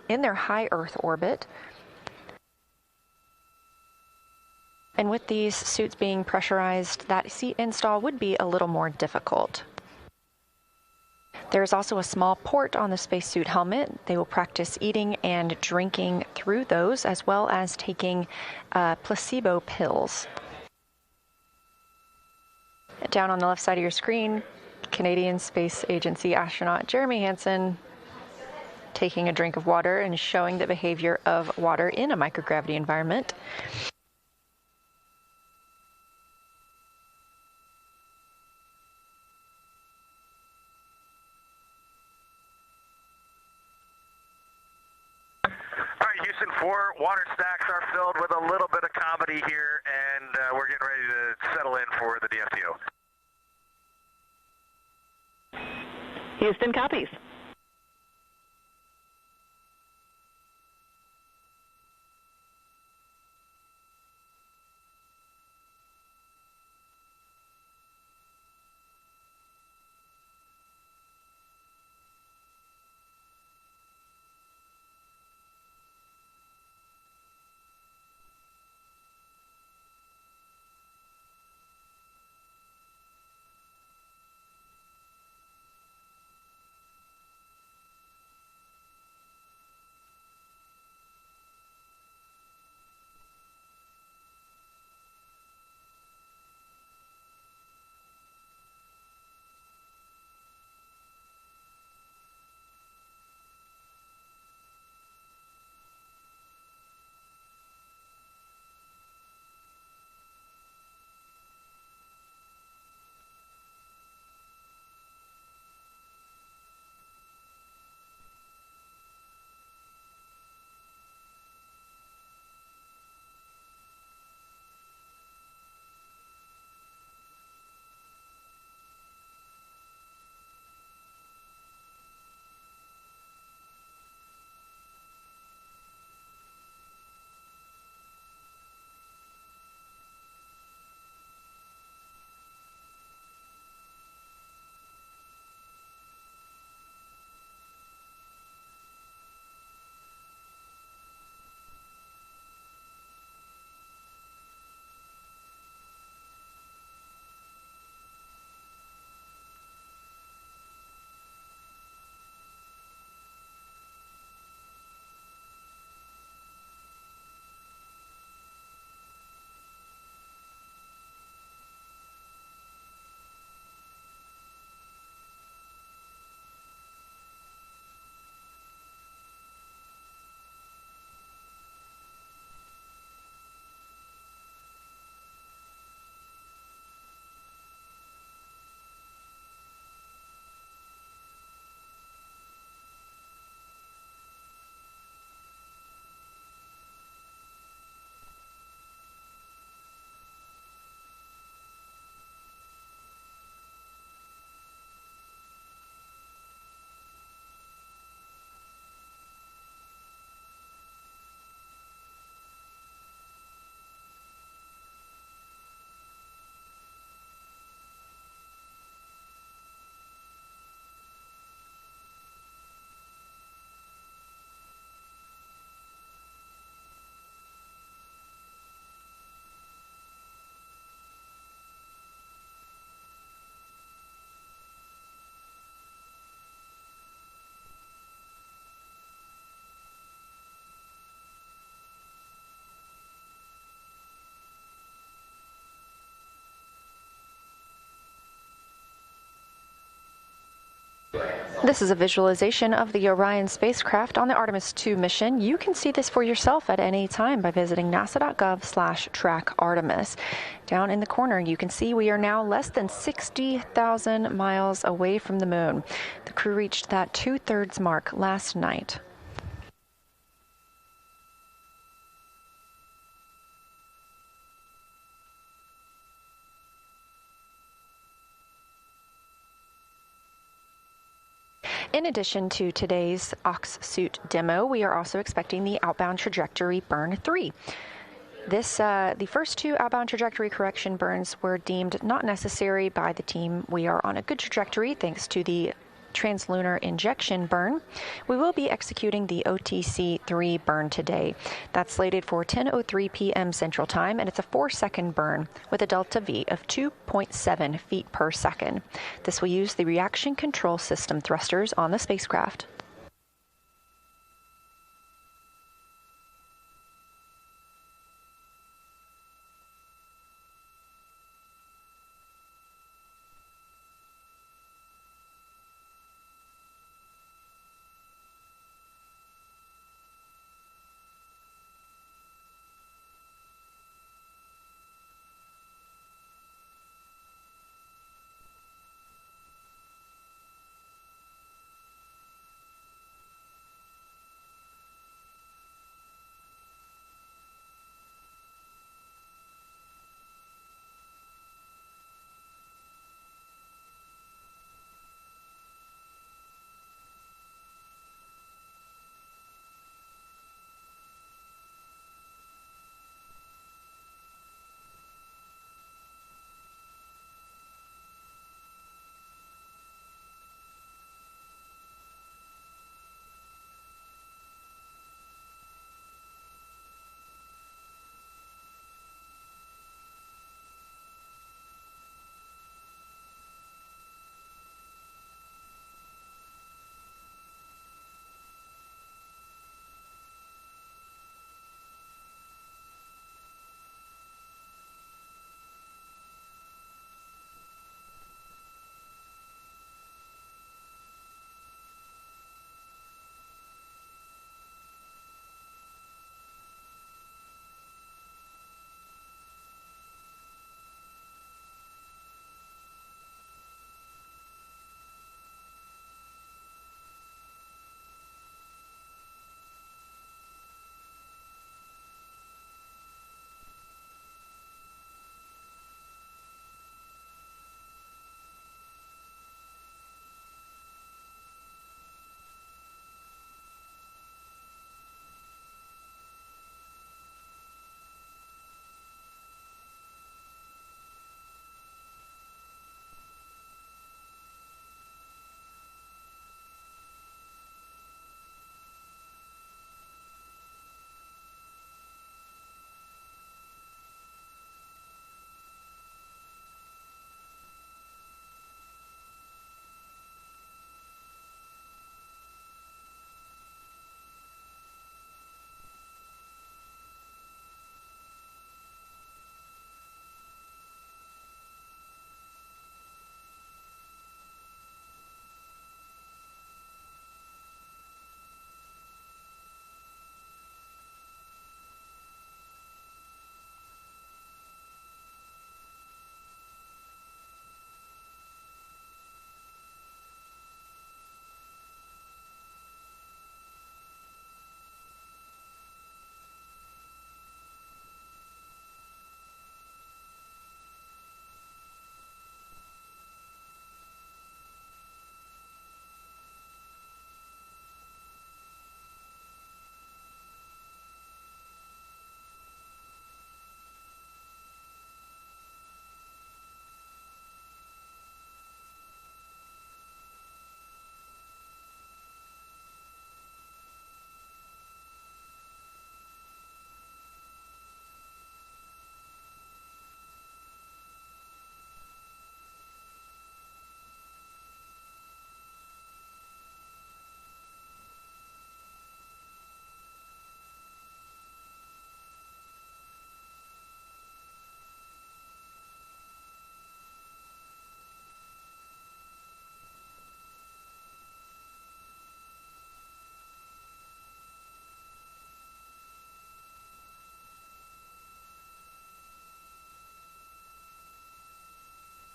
Speaker 4: in their high Earth orbit. And with these suits being pressurized, that seat install would be a little more difficult. There is also a small port on the spacesuit helmet. They will practice eating and drinking through those, as well as taking placebo pills. Down on the left side of your screen, Canadian Space Agency astronaut Jeremy Hansen taking a drink of water and showing the behavior of water in a microgravity environment.
Speaker 7: All right, Houston 4, water stacks are filled with a little bit of comedy here, and we're getting ready to settle in for the DFTO.
Speaker 8: Houston copies.
Speaker 4: This is a visualization of the Orion spacecraft on the Artemis II mission. You can see this for yourself at any time by visiting nasa.gov/trackartemis. Down in the corner, you can see we are now less than 60,000 miles away from the moon. The crew reached that 2/3 mark last night. In addition to today's Ox suit demo, we are also expecting the outbound trajectory burn 3. The first 2 outbound trajectory correction burns were deemed not necessary by the team. We are on a good trajectory thanks to the translunar injection burn. We will be executing the OTC-3 burn today. That's slated for 10:03 p.m. Central Time, and it's a 4-second burn with a delta V of 2.7 feet per second. This will use the reaction control system thrusters on the spacecraft.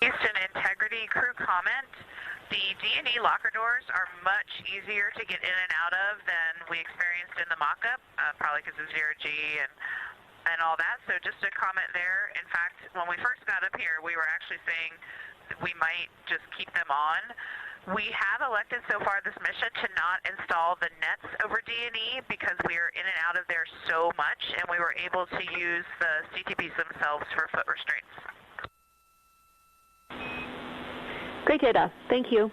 Speaker 1: Houston Integrity crew comment. The D&E locker doors are much easier to get in and out of than we experienced in the mock-up, probably because of zero-G and all that. So just a comment there. In fact, when we first got up here, we were actually saying that we might just keep them on. We have elected so far this mission to not install the nets over D&E because we are in and out of there so much, and we were able to use the CTBs themselves for foot restraints.
Speaker 3: Great data. Thank you.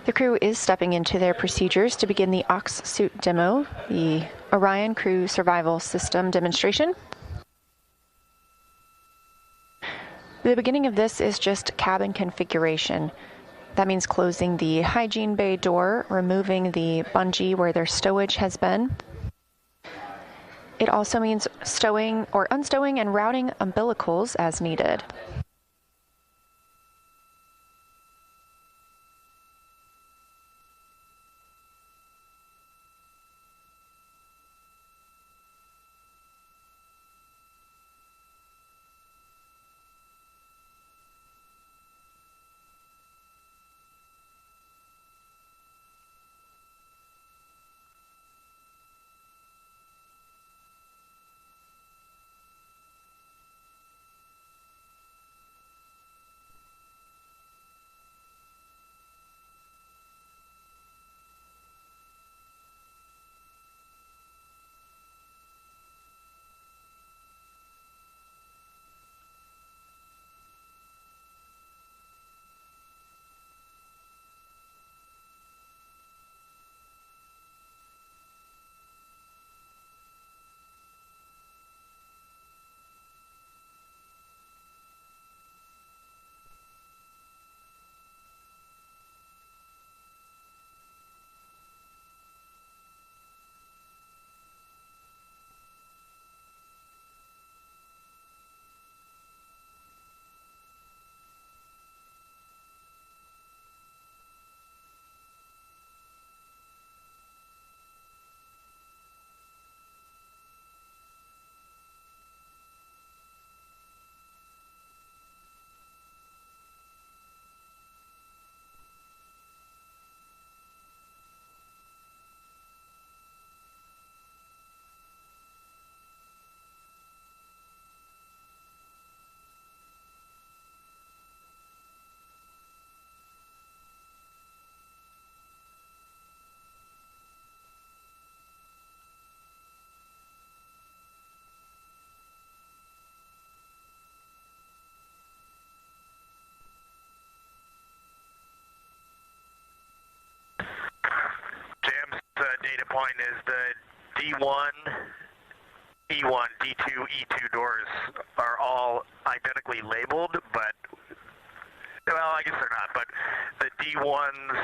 Speaker 4: The crew is stepping into their procedures to begin the Ox suit demo, the Orion Crew Survival System demonstration. The beginning of this is just cabin configuration. That means closing the hygiene bay door, removing the bungee where their stowage has been. It also means stowing or unstowing and routing umbilicals as needed.
Speaker 7: Data point is the D1, E1, D2, E2 doors are all identically labeled, but, well, I guess they're not, but the D1s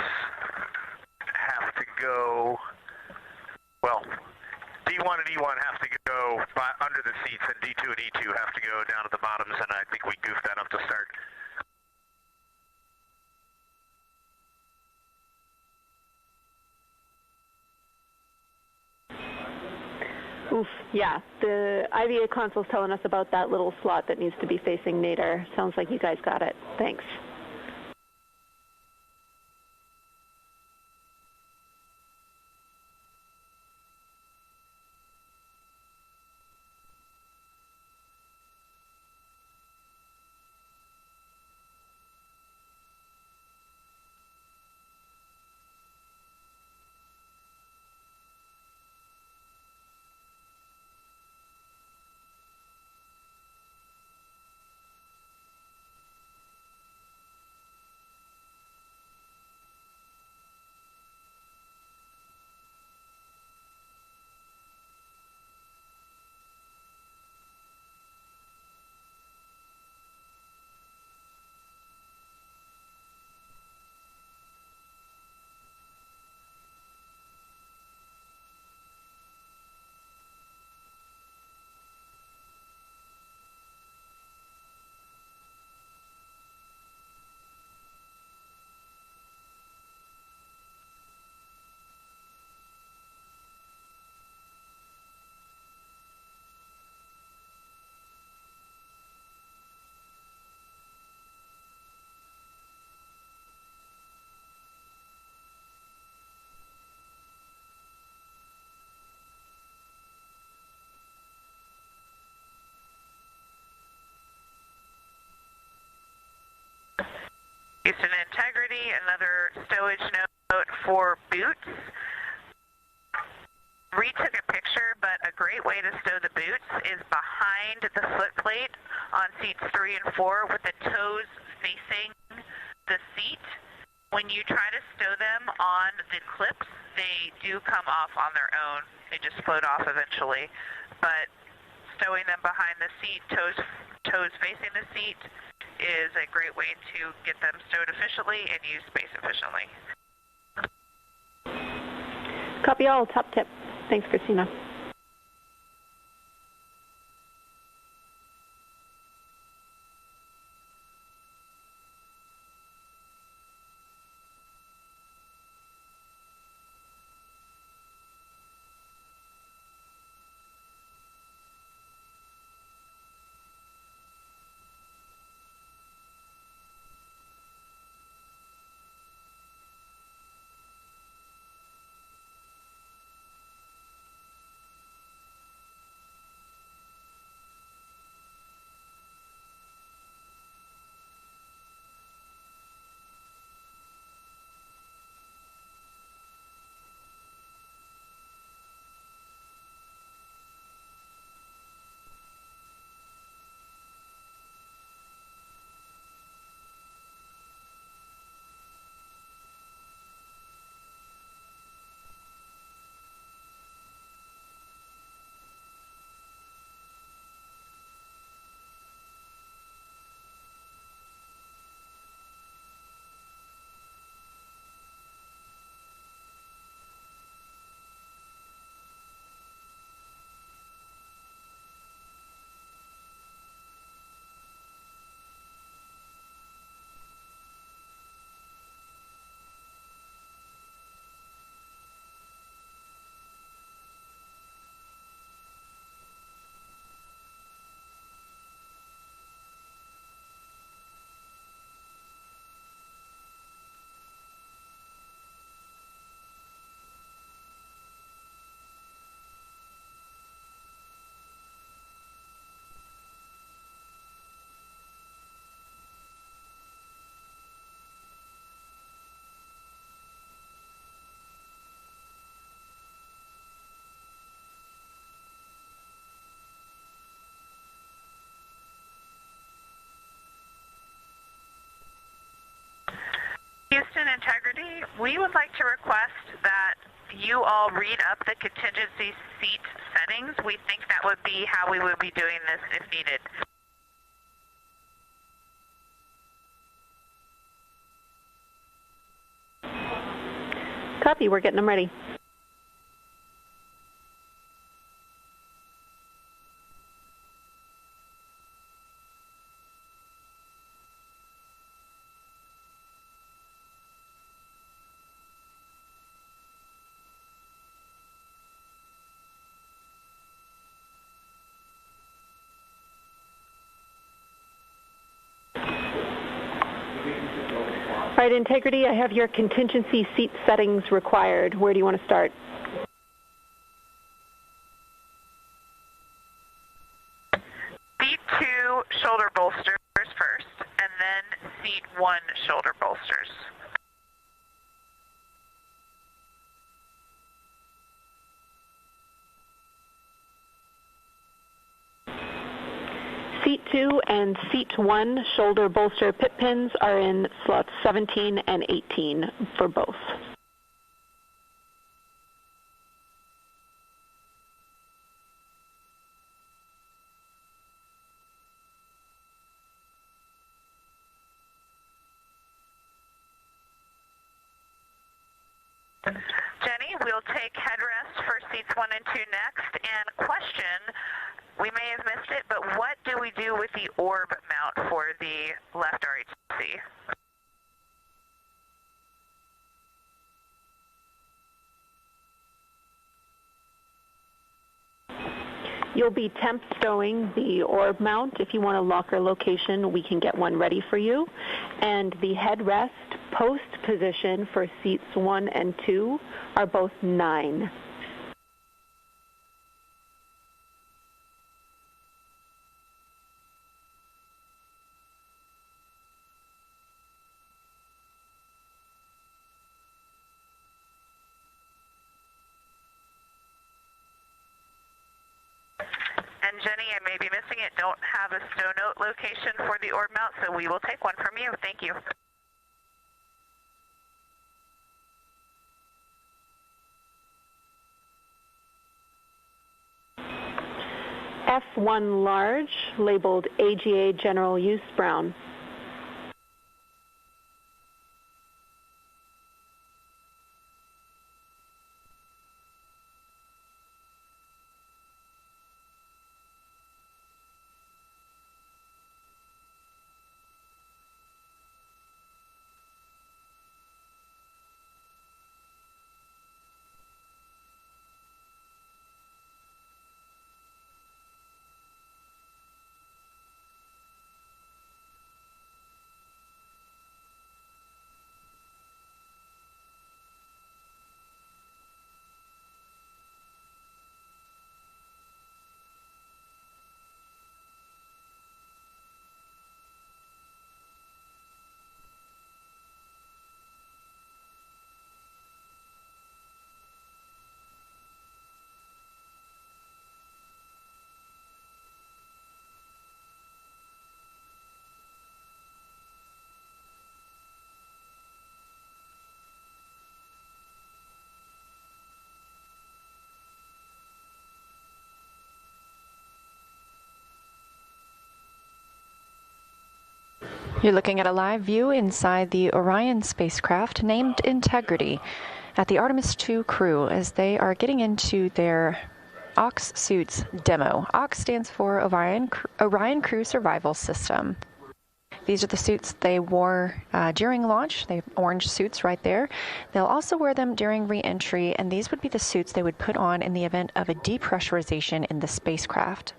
Speaker 7: have to go, well, D1 and E1 have to go under the seats, and D2 and E2 have to go down at the bottoms, and I think we goofed that up to start.
Speaker 3: Oof, yeah. The IVA console's telling us about that little slot that needs to be facing Nader. Sounds like you guys got it. Thanks.
Speaker 1: Houston Integrity, another stowage note for boots. Retook a picture, but a great way to stow the boots is behind the foot plate on seats 3 and 4 with the toes facing the seat. When you try to stow them on the clips, they do come off on their own. They just float off eventually. But stowing them behind the seat, toes facing the seat, is a great way to get them stowed efficiently and use space efficiently.
Speaker 3: Copy all, top tip. Thanks, Christina.
Speaker 1: Houston Integrity, we would like to request that you all read up the contingency seat settings. We think that would be how we would be doing this if needed.
Speaker 3: Copy, we're getting them ready. All right, Integrity, I have your contingency seat settings required. Where do you want to start?
Speaker 1: Seat 2 shoulder bolsters first, and then seat 1 shoulder bolsters.
Speaker 3: Seat 2 and Seat 1 shoulder bolster pit pins are in slots 17 and 18 for both.
Speaker 1: Jenny, we'll take headrest for seats 1 and 2 next. And question, we may have missed it, but what do we do with the orb mount for the left RHC?
Speaker 3: You'll be temp stowing the orb mount. If you want a locker location, we can get one ready for you. And the headrest post position for seats 1 and 2 are both 9.
Speaker 1: Jenny, I may be missing it, don't have a stow note location for the orb mount, so we will take one from you. Thank you.
Speaker 3: F1 large, labeled AGA General Use Brown.
Speaker 4: You're looking at a live view inside the Orion spacecraft named Integrity at the Artemis II crew as they are getting into their OX suits demo. OX stands for Orion Crew Survival System. These are the suits they wore during launch. They have orange suits right there. They'll also wear them during re-entry, and these would be the suits they would put on in the event of a depressurization in the spacecraft.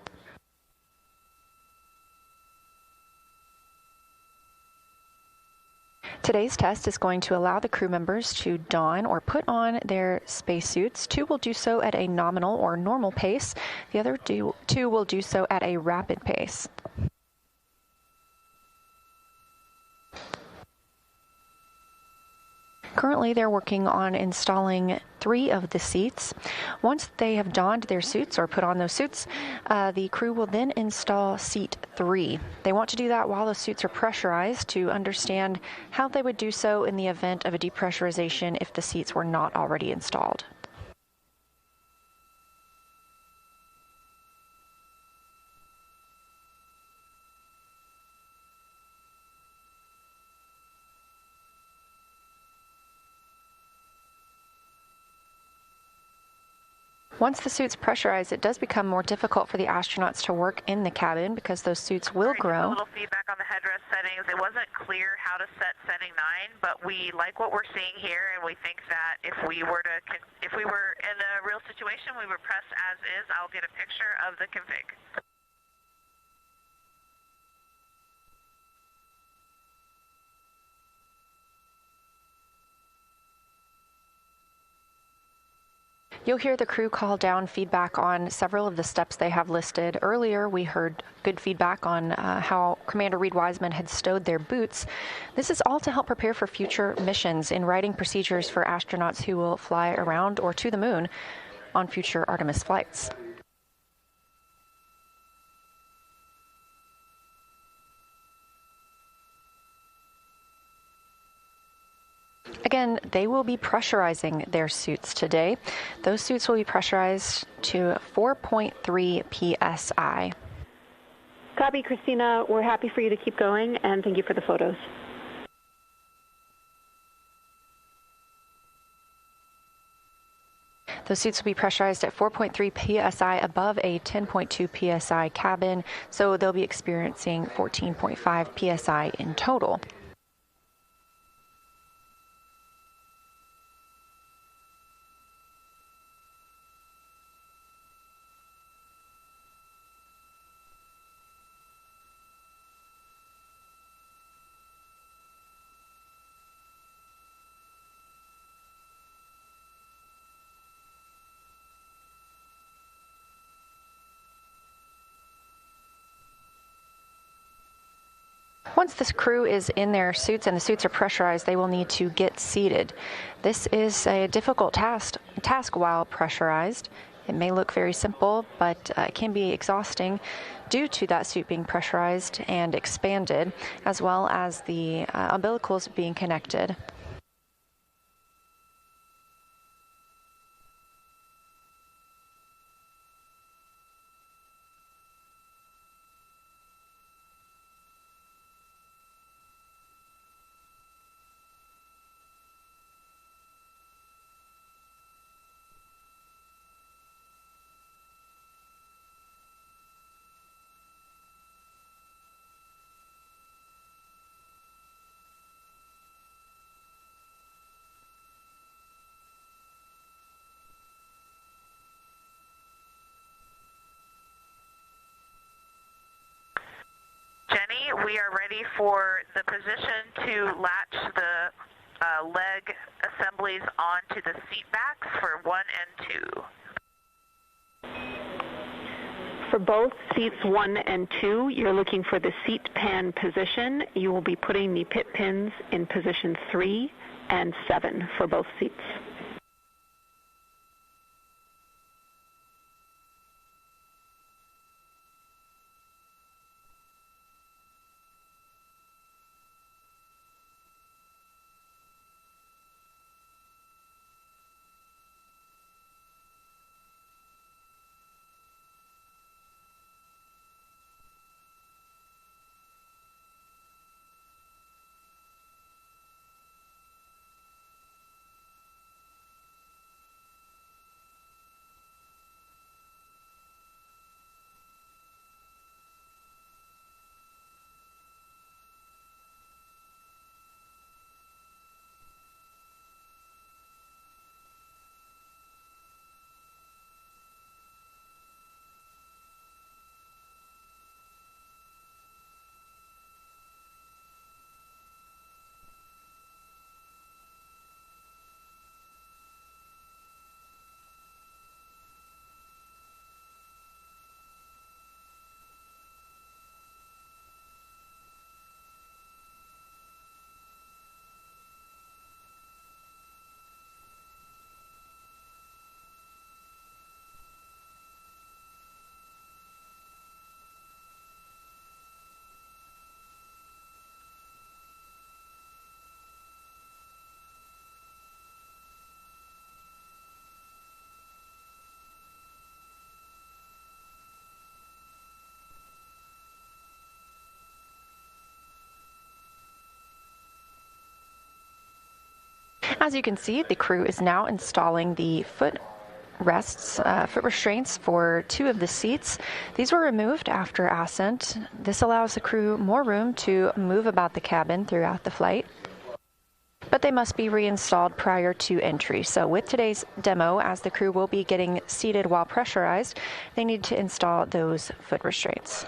Speaker 4: Today's test is going to allow the crew members to don or put on their spacesuits. 2 will do so at a nominal or normal pace. The other 2 will do so at a rapid pace. Currently, they're working on installing 3 of the seats. Once they have donned their suits or put on those suits, the crew will then install seat 3. They want to do that while the suits are pressurized to understand how they would do so in the event of a depressurization if the seats were not already installed. Once the suit's pressurized, it does become more difficult for the astronauts to work in the cabin because those suits will grow.
Speaker 1: A little feedback on the headrest settings. It wasn't clear how to set setting 9, but we like what we're seeing here, and we think that if we were in a real situation, we would press as is. I'll get a picture of the config.
Speaker 4: You'll hear the crew call down feedback on several of the steps they have listed. Earlier, we heard good feedback on how Commander Reed-Wiseman had stowed their boots. This is all to help prepare for future missions in writing procedures for astronauts who will fly around or to the moon on future Artemis flights. Again, they will be pressurizing their suits today. Those suits will be pressurized to 4.3 psi.
Speaker 3: Copy, Christina. We're happy for you to keep going, and thank you for the photos.
Speaker 4: Those suits will be pressurized at 4.3 psi above a 10.2 psi cabin, so they'll be experiencing 14.5 psi in total. Once this crew is in their suits and the suits are pressurized, they will need to get seated. This is a difficult task while pressurized. It may look very simple, but it can be exhausting due to that suit being pressurized and expanded, as well as the umbilicals being connected.
Speaker 1: Jenny, we are ready for the position to latch the leg assemblies onto the seat backs for 1 and 2.
Speaker 3: For both seats 1 and 2, you're looking for the seat pan position. You will be putting the pit pins in position 3 and 7 for both seats.
Speaker 4: As you can see, the crew is now installing the foot restraints for 2 of the seats. These were removed after ascent. This allows the crew more room to move about the cabin throughout the flight, but they must be reinstalled prior to entry. So with today's demo, as the crew will be getting seated while pressurized, they need to install those foot restraints.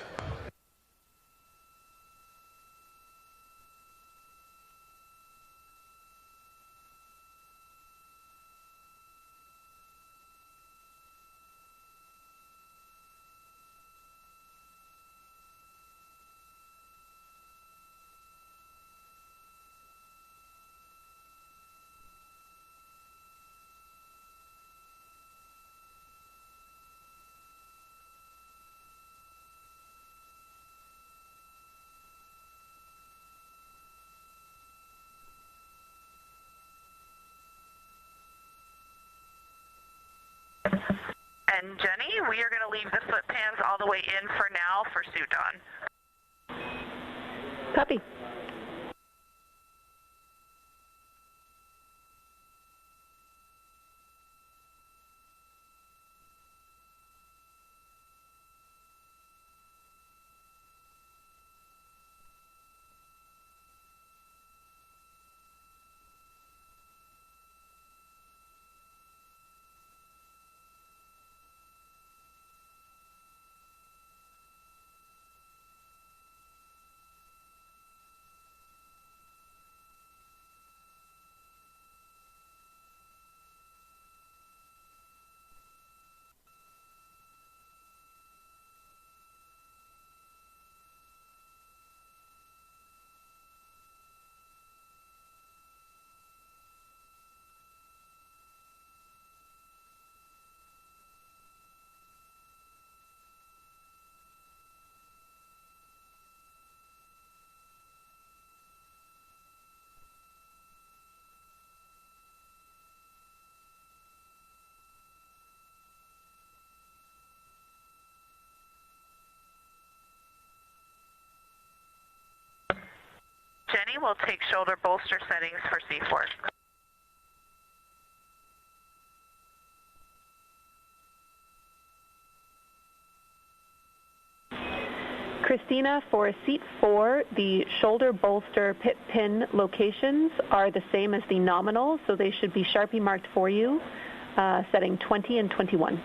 Speaker 1: And Jenny, we are going to leave the foot pans all the way in for now for suit on.
Speaker 3: Copy.
Speaker 1: Jenny, we'll take shoulder bolster settings for C4.
Speaker 3: Christina, for seat 4, the shoulder bolster pit pin locations are the same as the nominal, so they should be Sharpie marked for you, setting 20 and 21.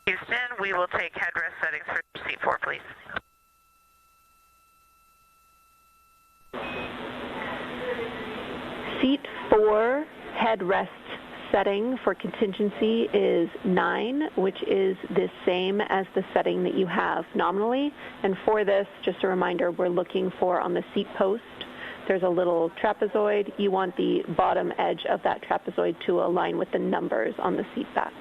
Speaker 1: Houston, we will take headrest settings for C4, please.
Speaker 3: Seat 4 headrest setting for contingency is 9, which is the same as the setting that you have nominally. And for this, just a reminder, we're looking for on the seat post, there's a little trapezoid. You want the bottom edge of that trapezoid to align with the numbers on the seat back.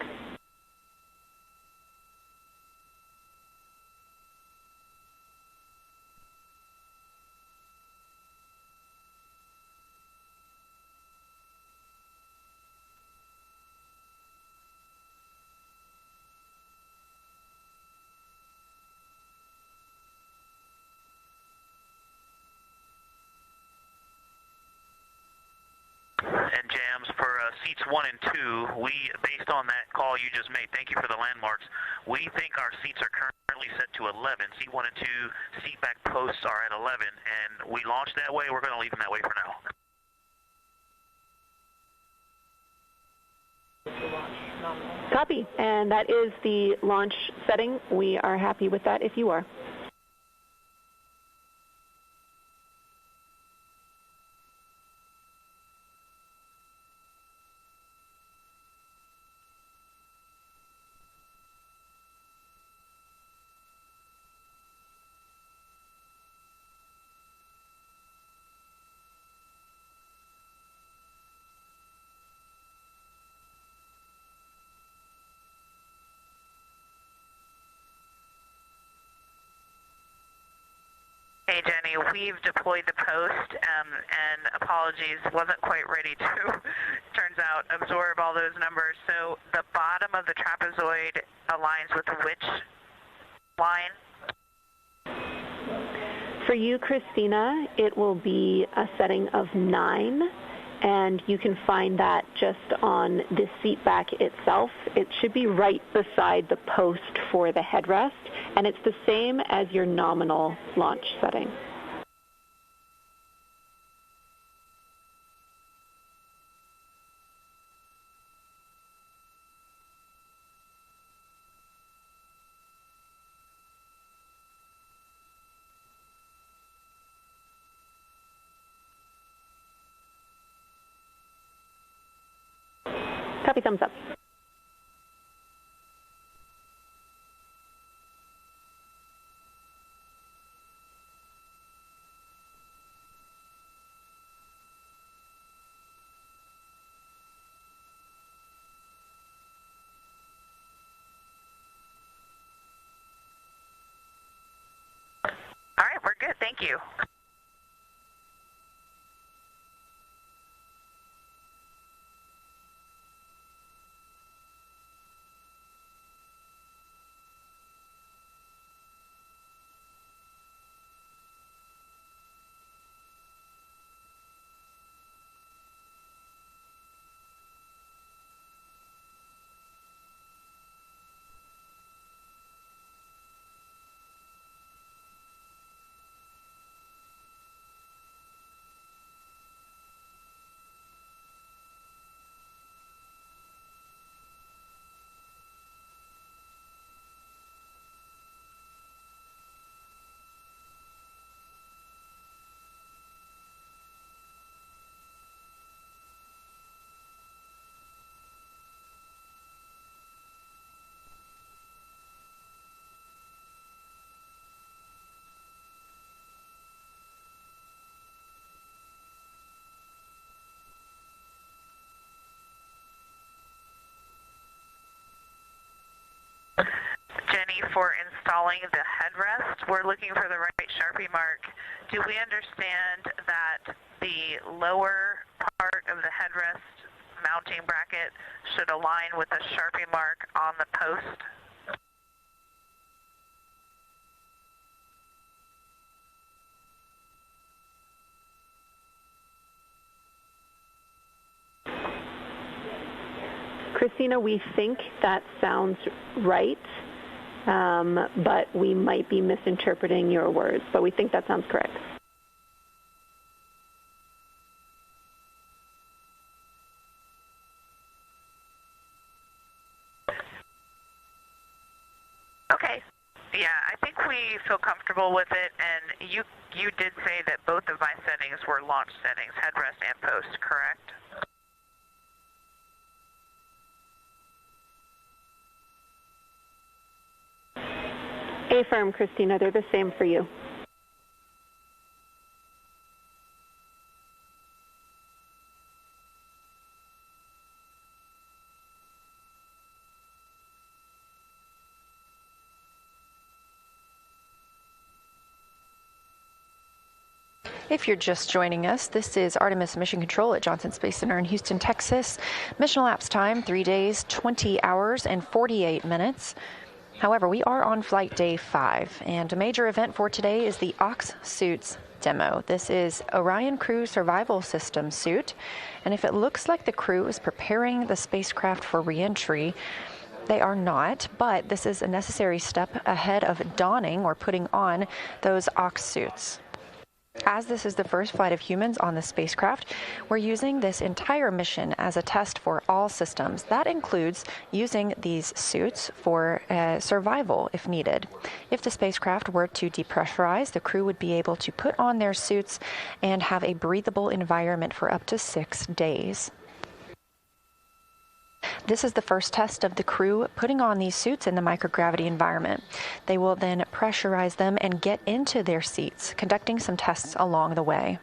Speaker 6: And Jams, for seats 1 and 2, we, based on that call you just made, thank you for the landmarks, we think our seats are currently set to 11. Seat 1 and 2 seat back posts are at 11, and we launched that way. We're going to leave them that way for now.
Speaker 3: Copy, and that is the launch setting. We are happy with that if you are.
Speaker 1: Hey Jenny, we've deployed the post, and apologies, wasn't quite ready to, turns out, absorb all those numbers. So the bottom of the trapezoid aligns with which line?
Speaker 3: For you, Christina, it will be a setting of 9, and you can find that just on the seat back itself. It should be right beside the post for the headrest, and it's the same as your nominal launch setting. Copy, thumbs up.
Speaker 1: All right, we're good. Thank you. for installing the headrest. We're looking for the right Sharpie mark. Do we understand that the lower part of the headrest mounting bracket should align with a Sharpie mark on the post?
Speaker 3: Christina, we think that sounds right, but we might be misinterpreting your words, but we think that sounds correct.
Speaker 1: Okay. Yeah, I think we feel comfortable with it, and you did say that both of my settings were launch settings, headrest and post, correct?
Speaker 3: Affirm, Christina, they're the same for you.
Speaker 4: If you're just joining us, this is Artemis Mission Control at Johnson Space Center in Houston, Texas. Mission elapsed time, 3 days, 20 hours, and 48 minutes. However, we are on flight day 5, and a major event for today is the Ox Suits demo. This is Orion Crew Survival System suit, and if it looks like the crew is preparing the spacecraft for re-entry, they are not, but this is a necessary step ahead of donning or putting on those Ox suits. As this is the first flight of humans on the spacecraft, we're using this entire mission as a test for all systems. That includes using these suits for survival if needed. If the spacecraft were to depressurize, the crew would be able to put on their suits and have a breathable environment for up to 6 days. This is the first test of the crew putting on these suits in the microgravity environment. They will then pressurize them and get into their seats, conducting some tests along the way.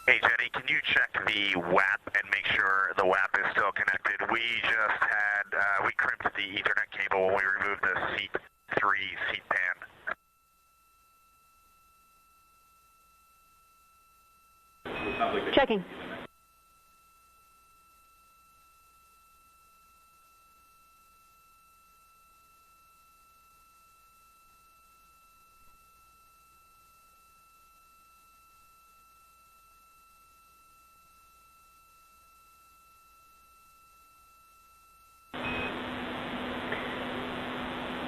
Speaker 7: Hey Jenny, can you check the WAP and make sure the WAP is still connected? We just had, we crimped the Ethernet cable when we removed the seat 3 seat pan.
Speaker 3: Checking.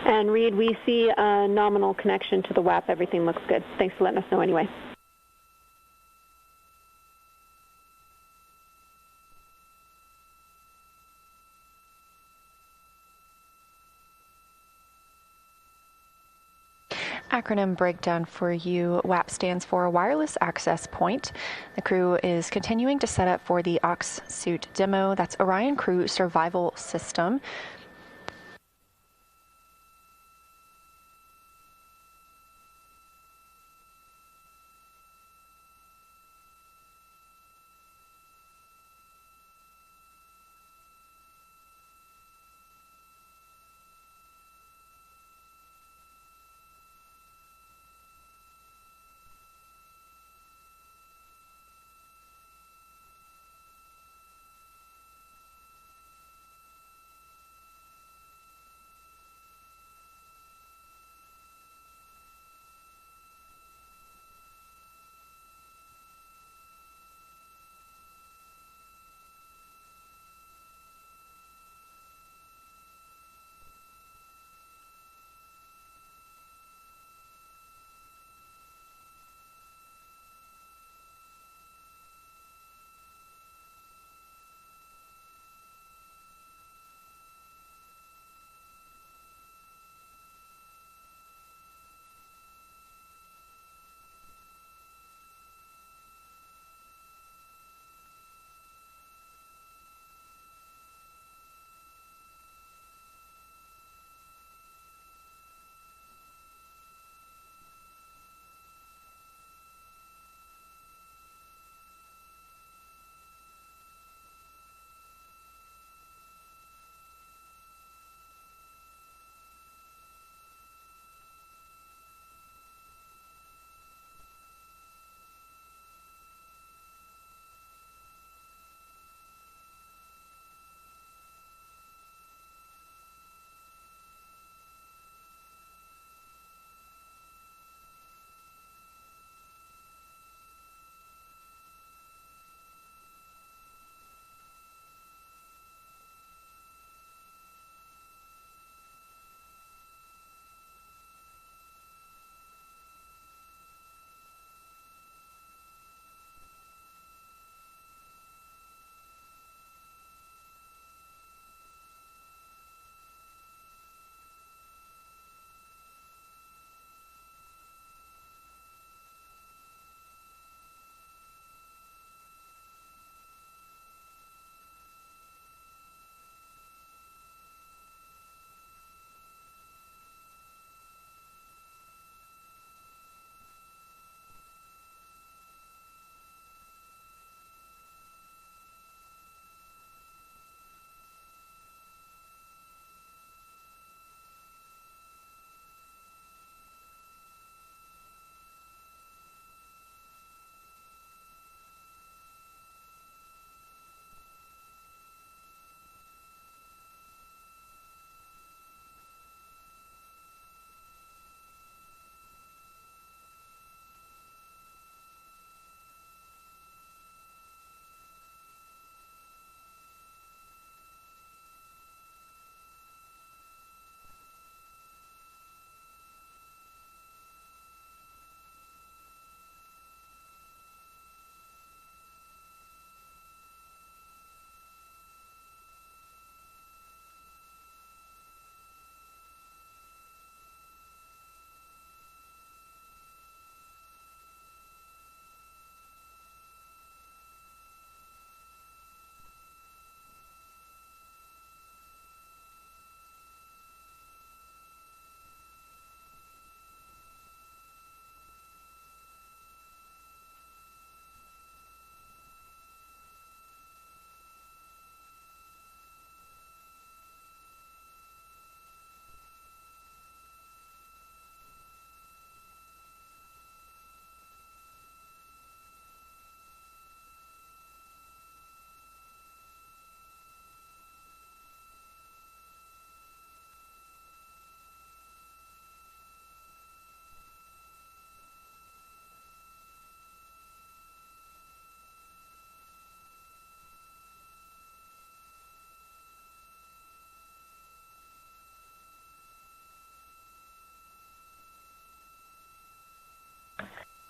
Speaker 3: And Reed, we see a nominal connection to the WAP. Everything looks good. Thanks for letting us know anyway.
Speaker 4: Acronym breakdown for you. WAP stands for Wireless Access Point. The crew is continuing to set up for the Ox Suit demo. That's Orion Crew Survival System.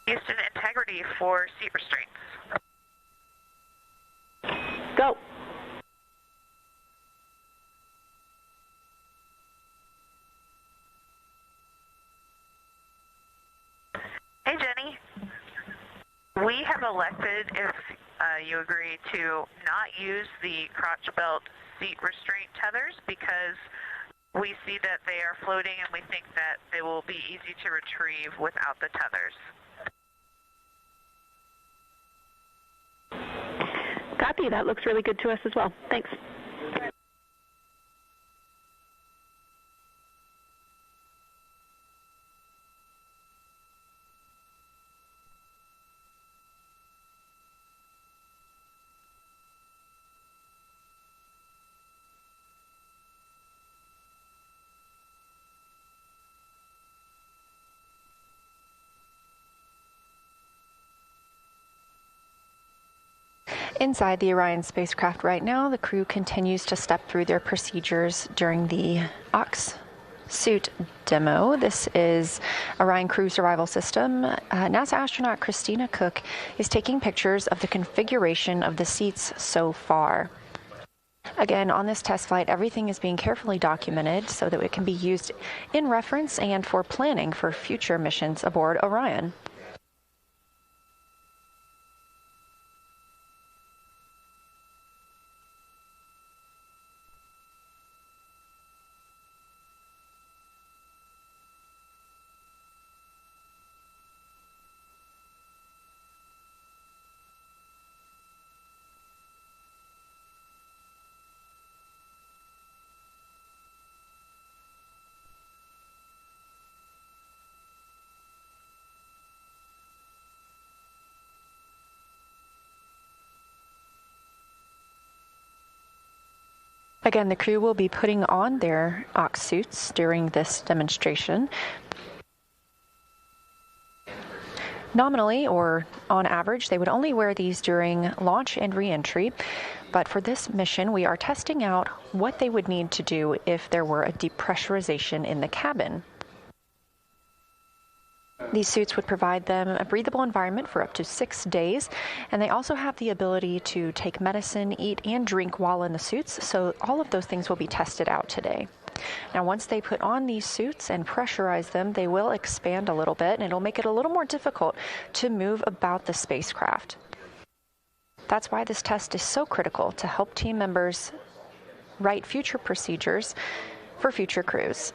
Speaker 1: Houston, integrity for seat restraints.
Speaker 3: Go.
Speaker 1: Hey, Jenny. We have elected, if you agree, to not use the crotch belt seat restraint tethers because we see that they are floating and we think that they will be easy to retrieve without the tethers.
Speaker 3: Copy. That looks really good to us as well. Thanks.
Speaker 4: Inside the Orion spacecraft right now, the crew continues to step through their procedures during the Ox suit demo. This is Orion Crew Survival System. NASA astronaut Christina Cook is taking pictures of the configuration of the seats so far. Again, on this test flight, everything is being carefully documented so that it can be used in reference and for planning for future missions aboard Orion. Again, the crew will be putting on their Ox suits during this demonstration. Nominally, or on average, they would only wear these during launch and re-entry. But for this mission, we are testing out what they would need to do if there were a depressurization in the cabin. These suits would provide them a breathable environment for up to 6 days, and they also have the ability to take medicine, eat, and drink while in the suits, so all of those things will be tested out today. Now, once they put on these suits and pressurize them, they will expand a little bit, and it'll make it a little more difficult to move about the spacecraft. That's why this test is so critical to help team members write future procedures for future crews.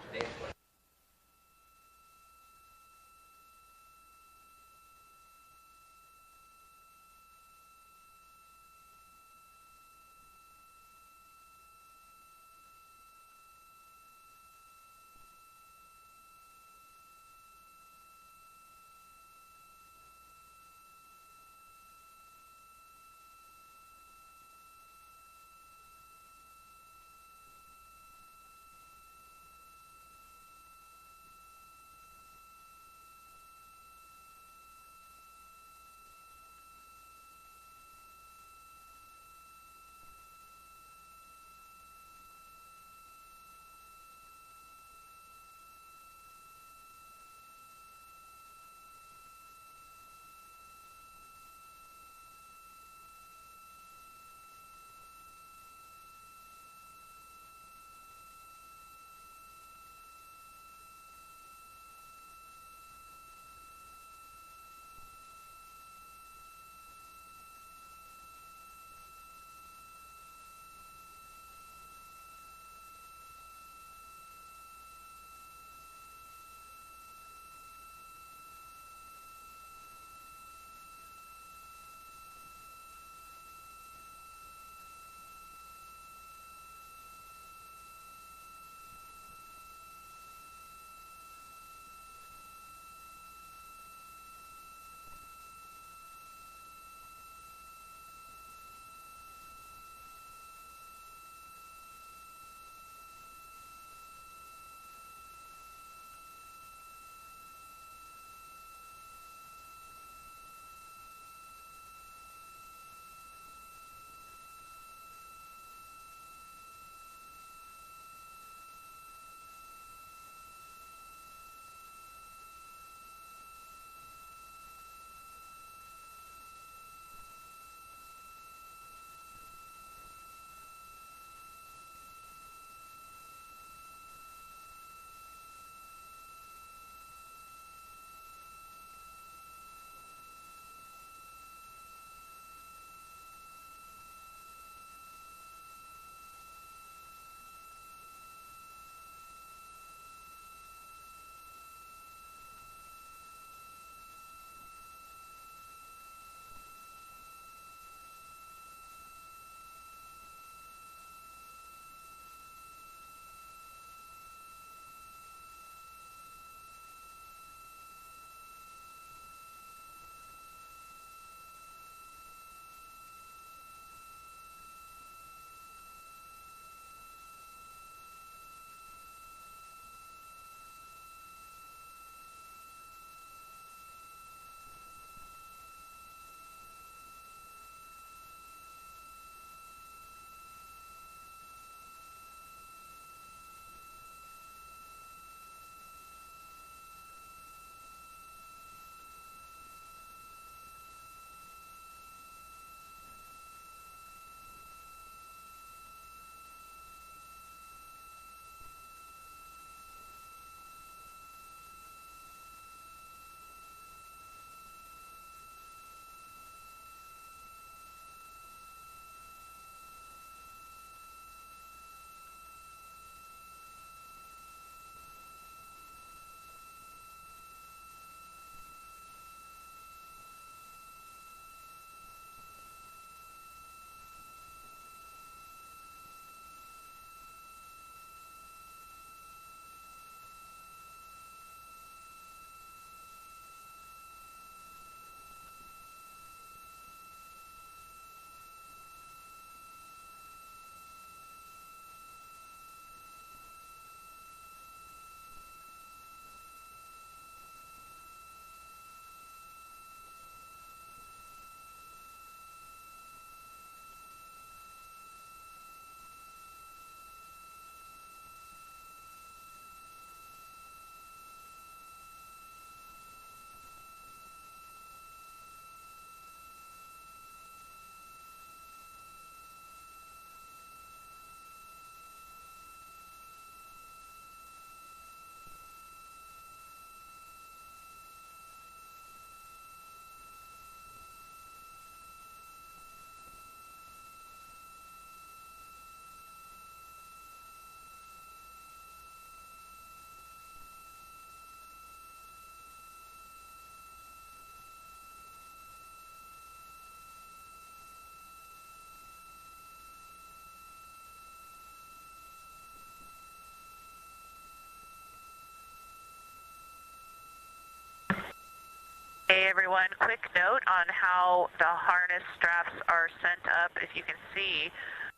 Speaker 1: Hey everyone, quick note on how the harness straps are sent up. If you can see,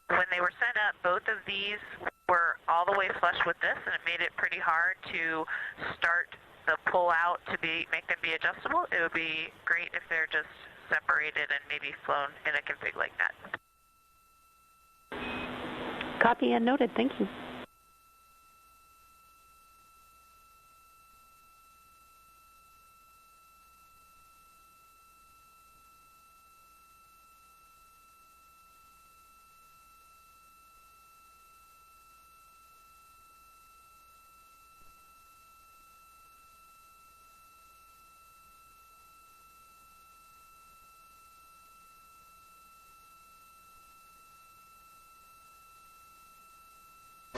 Speaker 1: when they were sent up, both of these were all the way flush with this, and it made it pretty hard to start the pull out to make them be adjustable. It would be great if they're just separated and maybe flown in a config like that.
Speaker 3: Copy and noted. Thank you.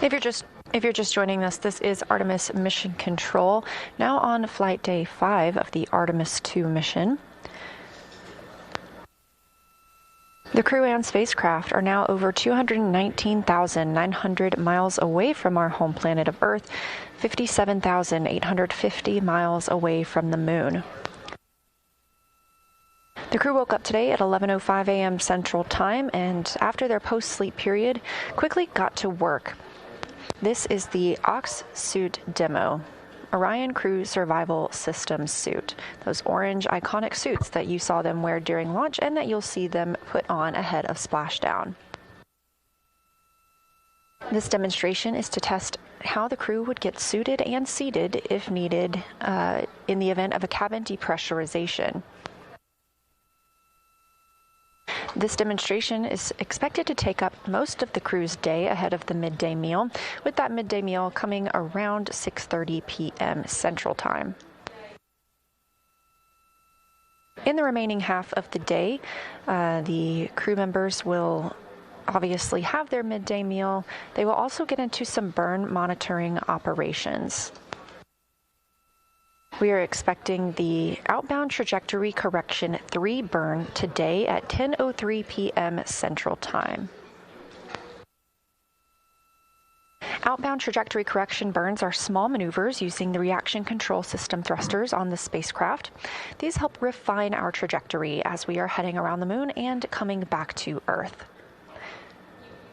Speaker 4: If you're just joining us, this is Artemis Mission Control, now on flight day 5 of the Artemis II mission. The crew and spacecraft are now over 219,900 miles away from our home planet of Earth, 57,850 miles away from the Moon. The crew woke up today at 11:05 a.m. Central Time, and after their post-sleep period, quickly got to work. This is the Ox suit demo, Orion Crew Survival System suit. Those orange iconic suits that you saw them wear during launch and that you'll see them put on ahead of splashdown. This demonstration is to test how the crew would get suited and seated if needed in the event of a cabin depressurization. This demonstration is expected to take up most of the crew's day ahead of the midday meal, with that midday meal coming around 6:30 p.m. Central Time. In the remaining half of the day, the crew members will obviously have their midday meal. They will also get into some burn monitoring operations. We are expecting the outbound trajectory correction 3 burn today at 10:03 p.m. Central Time. Outbound trajectory correction burns are small maneuvers using the reaction control system thrusters on the spacecraft. These help refine our trajectory as we are heading around the Moon and coming back to Earth.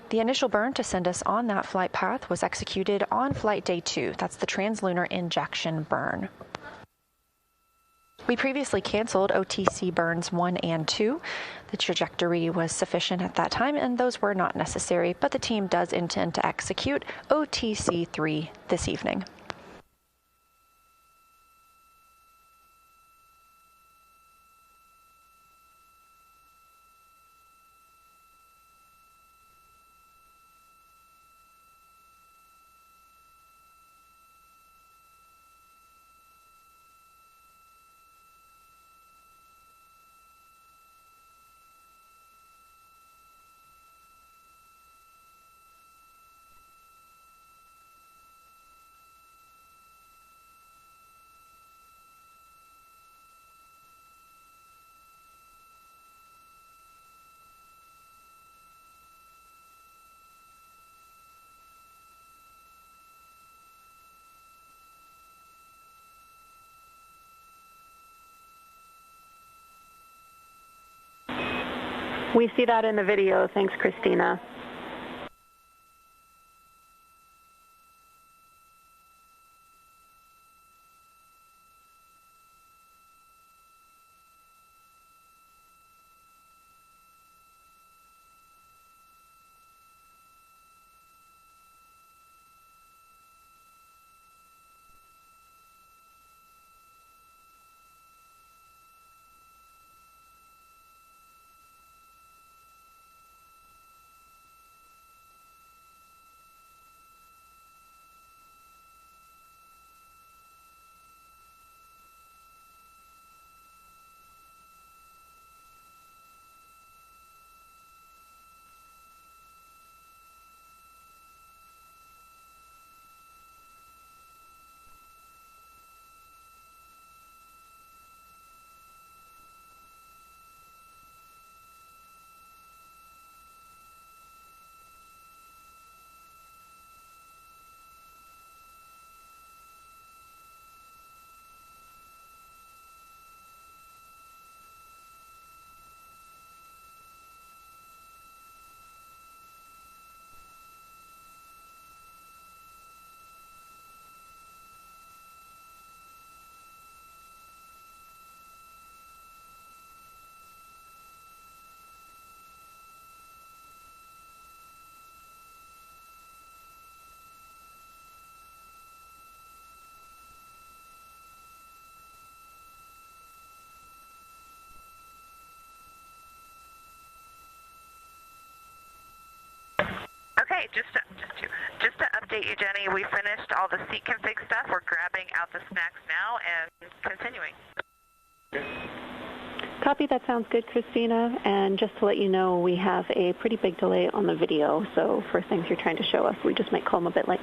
Speaker 4: The initial burn to send us on that flight path was executed on flight day 2. That's the translunar injection burn. We previously canceled OTC burns 1 and 2. The trajectory was sufficient at that time, and those were not necessary, but the team does intend to execute OTC 3 this evening.
Speaker 3: We see that in the video. Thanks, Christina.
Speaker 1: Okay, just to update you, Jenny, we finished all the seat config stuff. We're grabbing out the snacks now and continuing.
Speaker 3: Copy, that sounds good, Christina. And just to let you know, we have a pretty big delay on the video, so for things you're trying to show us, we just might call them a bit late.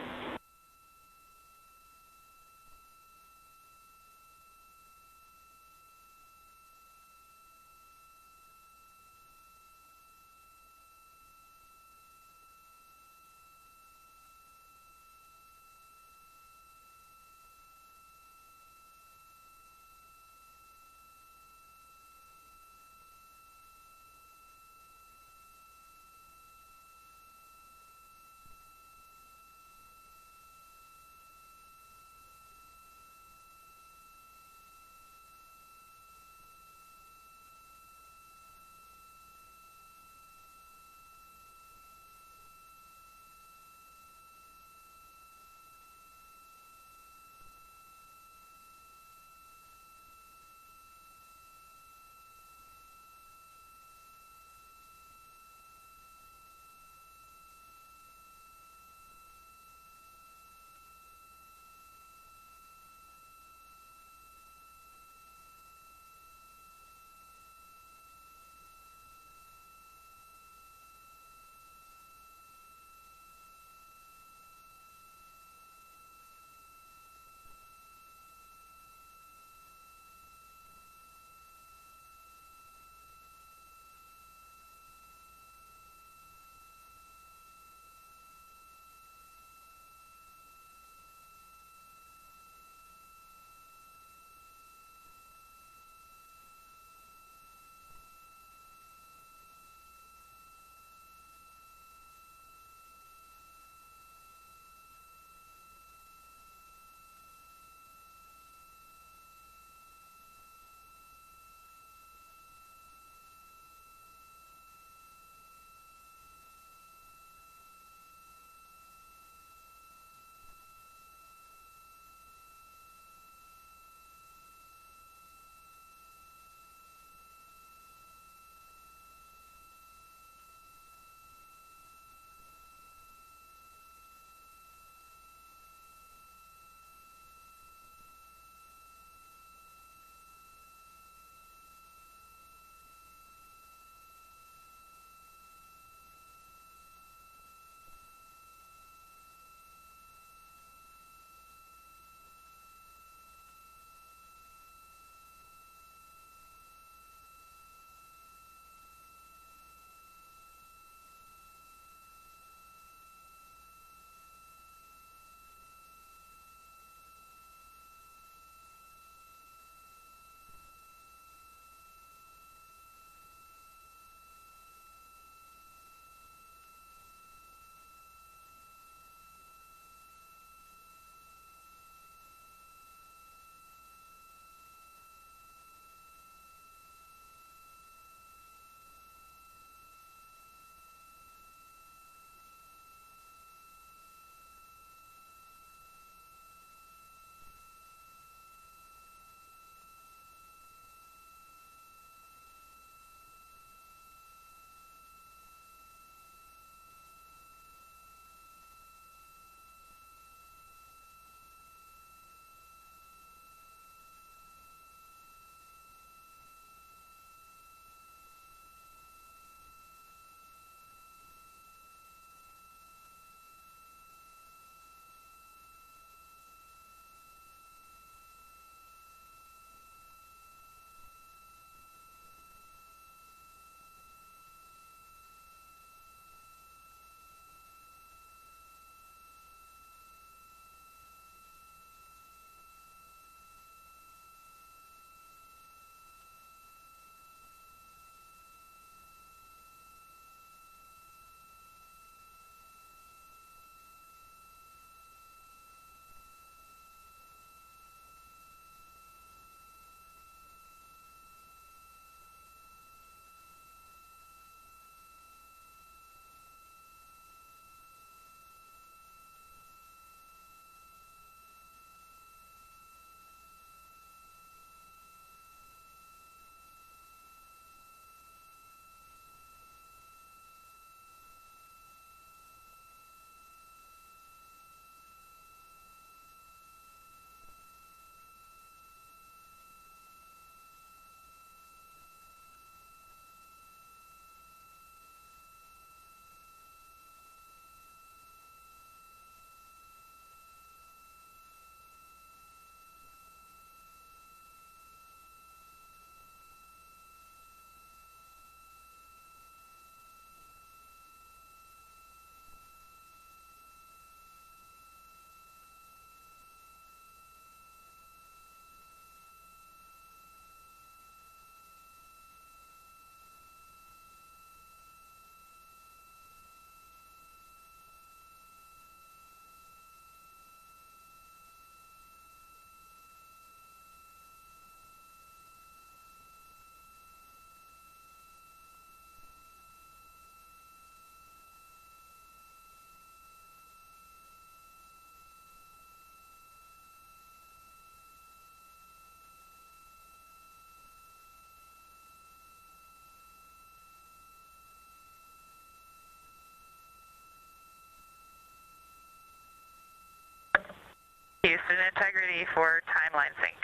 Speaker 1: integrity for timeline sync.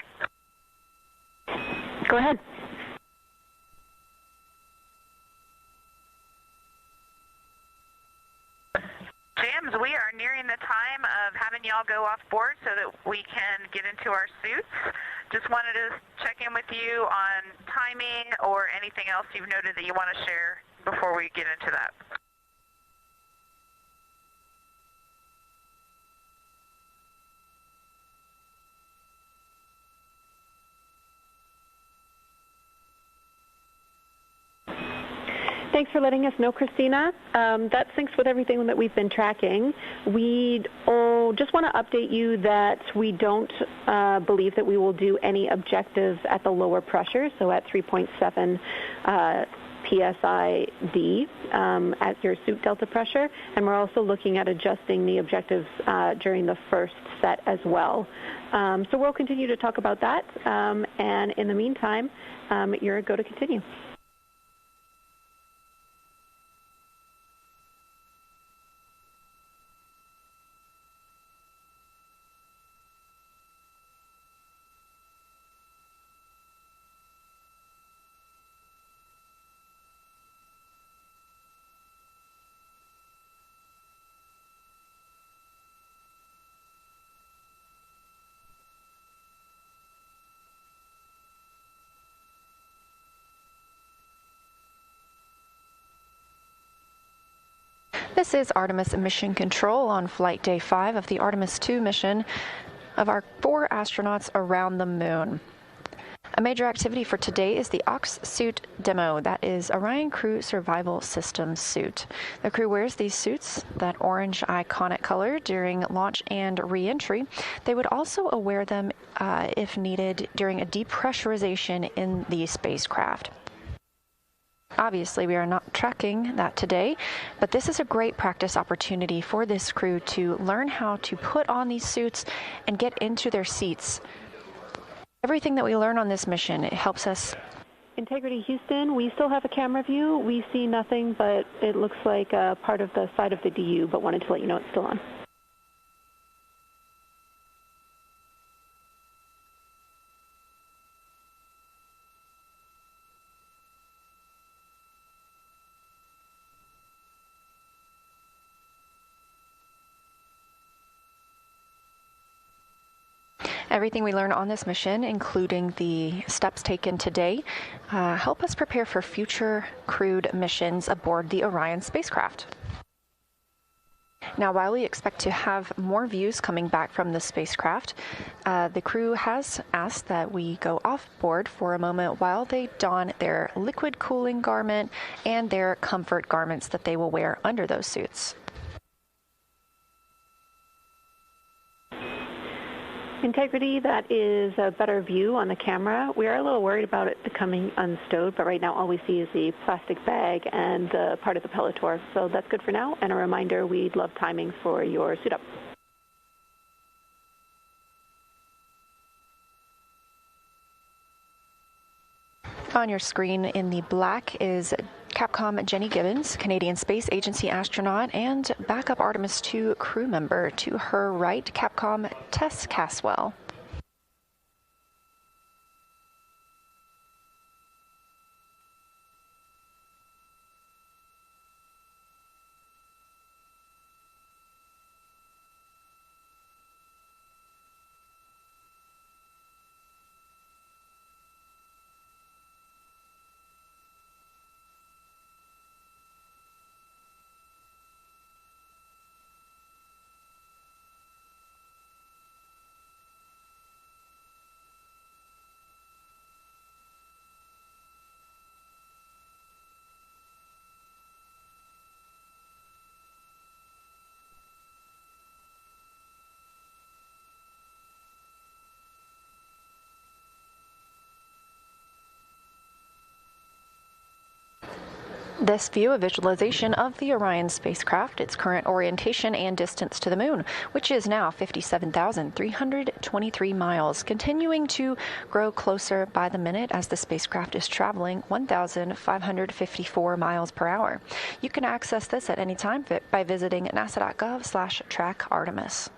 Speaker 3: Go ahead.
Speaker 1: James, we are nearing the time of having y'all go off board so that we can get into our suits. Just wanted to check in with you on timing or anything else you've noted that you want to share before we get into that.
Speaker 3: Thanks for letting us know, Christina. That syncs with everything that we've been tracking. We just want to update you that we don't believe that we will do any objectives at the lower pressure, so at 3.7 PSID at your suit delta pressure, and we're also looking at adjusting the objectives during the first set as well. So we'll continue to talk about that, and in the meantime, you're go to continue.
Speaker 4: This is Artemis Mission Control on Flight Day 5 of the Artemis II mission of our 4 astronauts around the moon. A major activity for today is the Ox suit demo. That is Orion Crew Survival System suit. The crew wears these suits, that orange iconic color, during launch and re-entry. They would also wear them if needed during a depressurization in the spacecraft. Obviously, we are not tracking that today, but this is a great practice opportunity for this crew to learn how to put on these suits and get into their seats. Everything that we learn on this mission, it helps us.
Speaker 3: Integrity Houston, we still have a camera view. We see nothing, but it looks like part of the side of the DU, but wanted to let you know it's still on.
Speaker 4: Everything we learn on this mission, including the steps taken today, help us prepare for future crewed missions aboard the Orion spacecraft. Now, while we expect to have more views coming back from the spacecraft, the crew has asked that we go off board for a moment while they don their liquid cooling garment and their comfort garments that they will wear under those suits.
Speaker 3: Integrity, that is a better view on the camera. We are a little worried about it becoming unstowed, but right now all we see is the plastic bag and part of the Pelotor. So that's good for now, and a reminder, we'd love timing for your suit up.
Speaker 4: On your screen in the black is Capcom Jenny Gibbons, Canadian Space Agency astronaut and backup Artemis II crew member. To her right, Capcom Tess Caswell. This view, a visualization of the Orion spacecraft, its current orientation and distance to the moon, which is now 57,323 miles, continuing to grow closer by the minute as the spacecraft is traveling 1,554 miles per hour. You can access this at any time by visiting nasa.gov/track Artemis.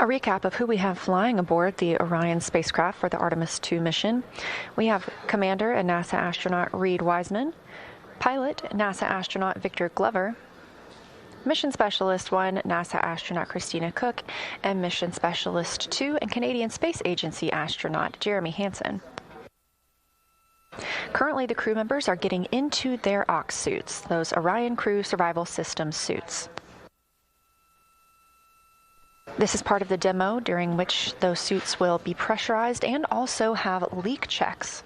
Speaker 4: A recap of who we have flying aboard the Orion spacecraft for the Artemis II mission. We have Commander and NASA astronaut Reed Wiseman, pilot NASA astronaut Victor Glover, Mission Specialist 1 NASA astronaut Christina Cook, and Mission Specialist 2 and Canadian Space Agency astronaut Jeremy Hansen. Currently, the crew members are getting into their OX suits, those Orion Crew Survival System suits. This is part of the demo during which those suits will be pressurized and also have leak checks.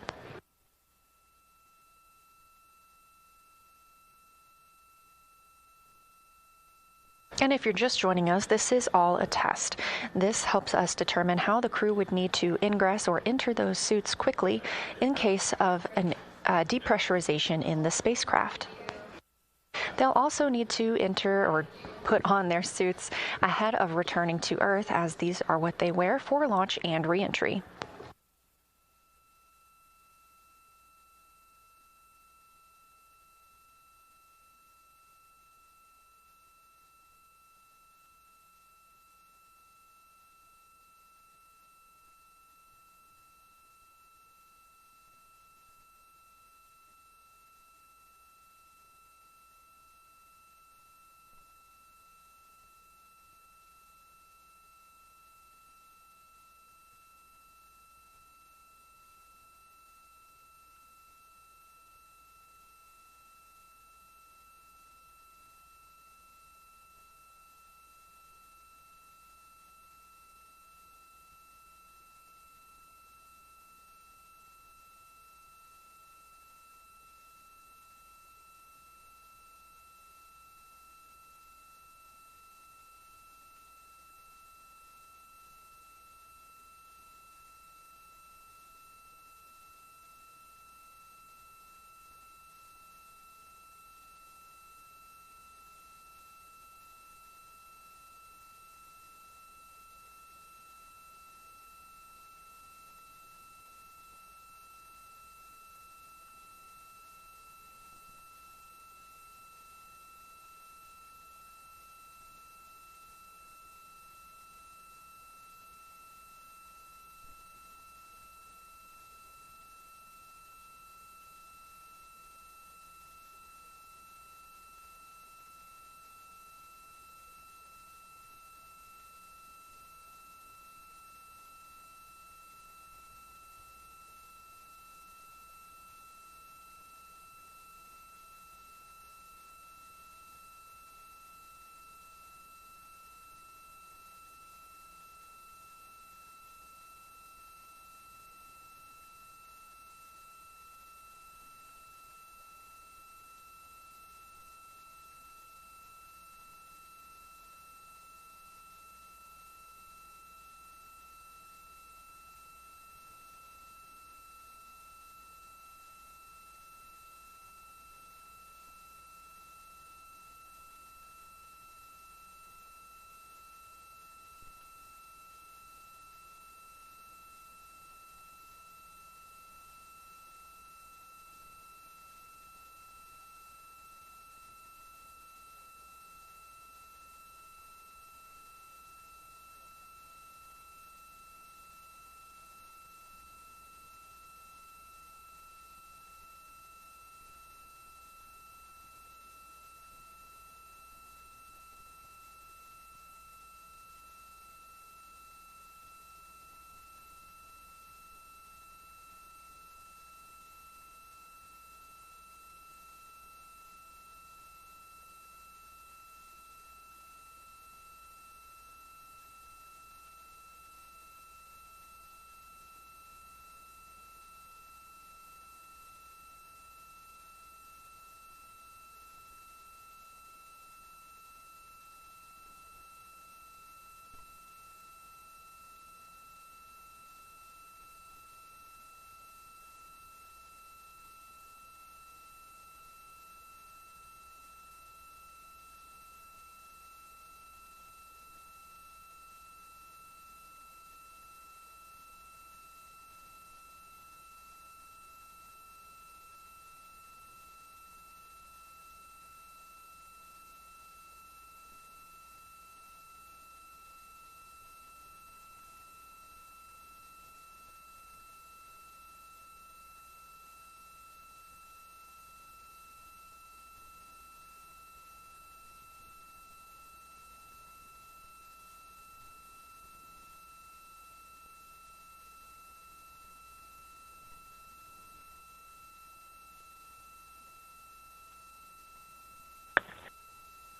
Speaker 4: And if you're just joining us, this is all a test. This helps us determine how the crew would need to ingress or enter those suits quickly in case of a depressurization in the spacecraft. They'll also need to enter or put on their suits ahead of returning to Earth, as these are what they wear for launch and re-entry.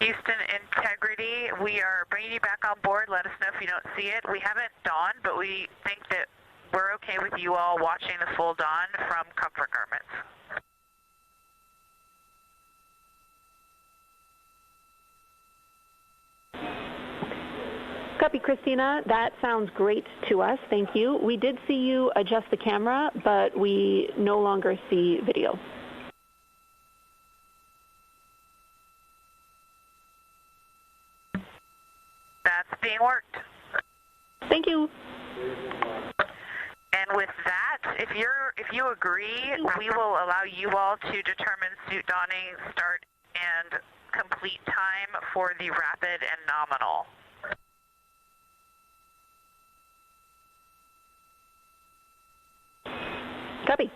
Speaker 1: Houston Integrity, we are bringing you back on board. Let us know if you don't see it. We haven't dawned, but we think that we're okay with you all watching the full dawn from comfort garments.
Speaker 3: Copy, Christina. That sounds great to us. Thank you. We did see you adjust the camera, but we no longer see video.
Speaker 1: That's being worked.
Speaker 3: Thank you.
Speaker 1: And with that, if you agree, we will allow you all to determine suit donning start and complete time for the rapid and nominal.
Speaker 3: Copy.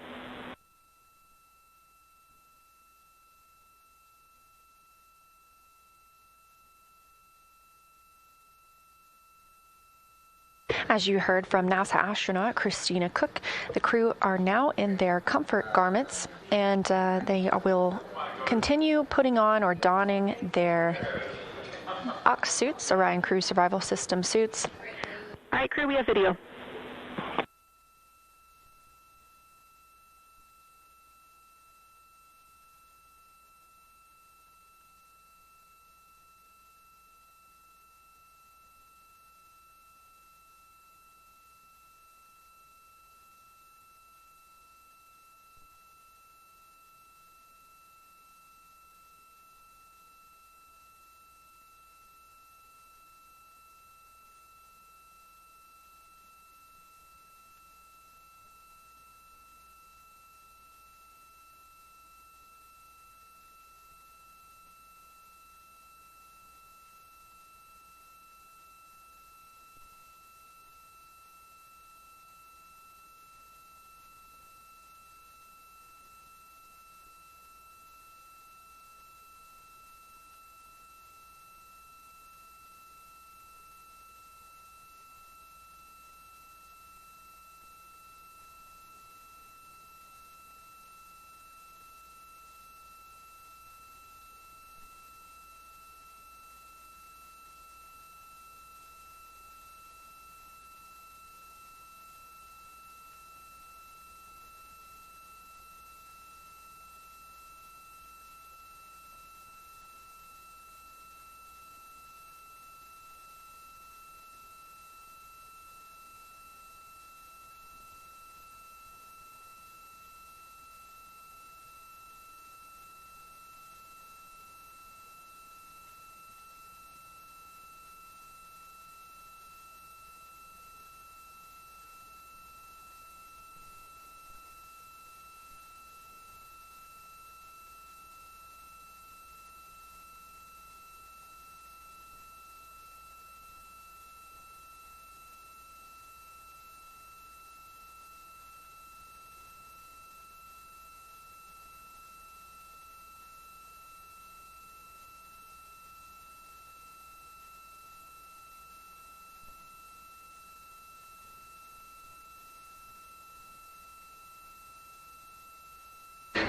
Speaker 4: As you heard from NASA astronaut Christina Cook, the crew are now in their comfort garments, and they will continue putting on or donning their OX suits, Orion Crew Survival System suits.
Speaker 3: All right, crew, we have video.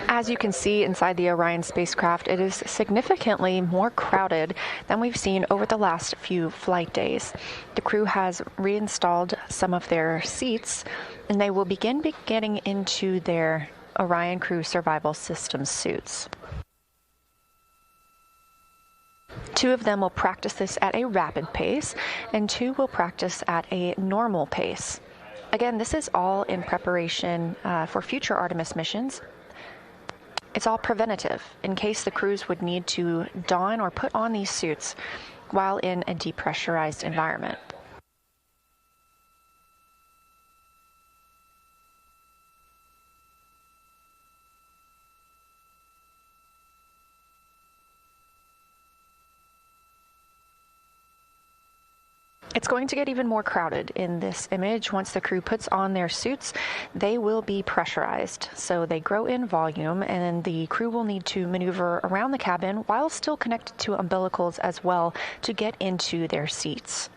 Speaker 4: As you can see inside the Orion spacecraft, it is significantly more crowded than we've seen over the last few flight days. The crew has reinstalled some of their seats, and they will begin getting into their Orion Crew Survival System suits. 2 of them will practice this at a rapid pace, and 2 will practice at a normal pace. Again, this is all in preparation for future Artemis missions. It's all preventative in case the crews would need to don or put on these suits while in a depressurized environment. It's going to get even more crowded in this image. Once the crew puts on their suits, they will be pressurized. So they grow in volume, and the crew will need to maneuver around the cabin while still connected to umbilicals as well to get into their seats.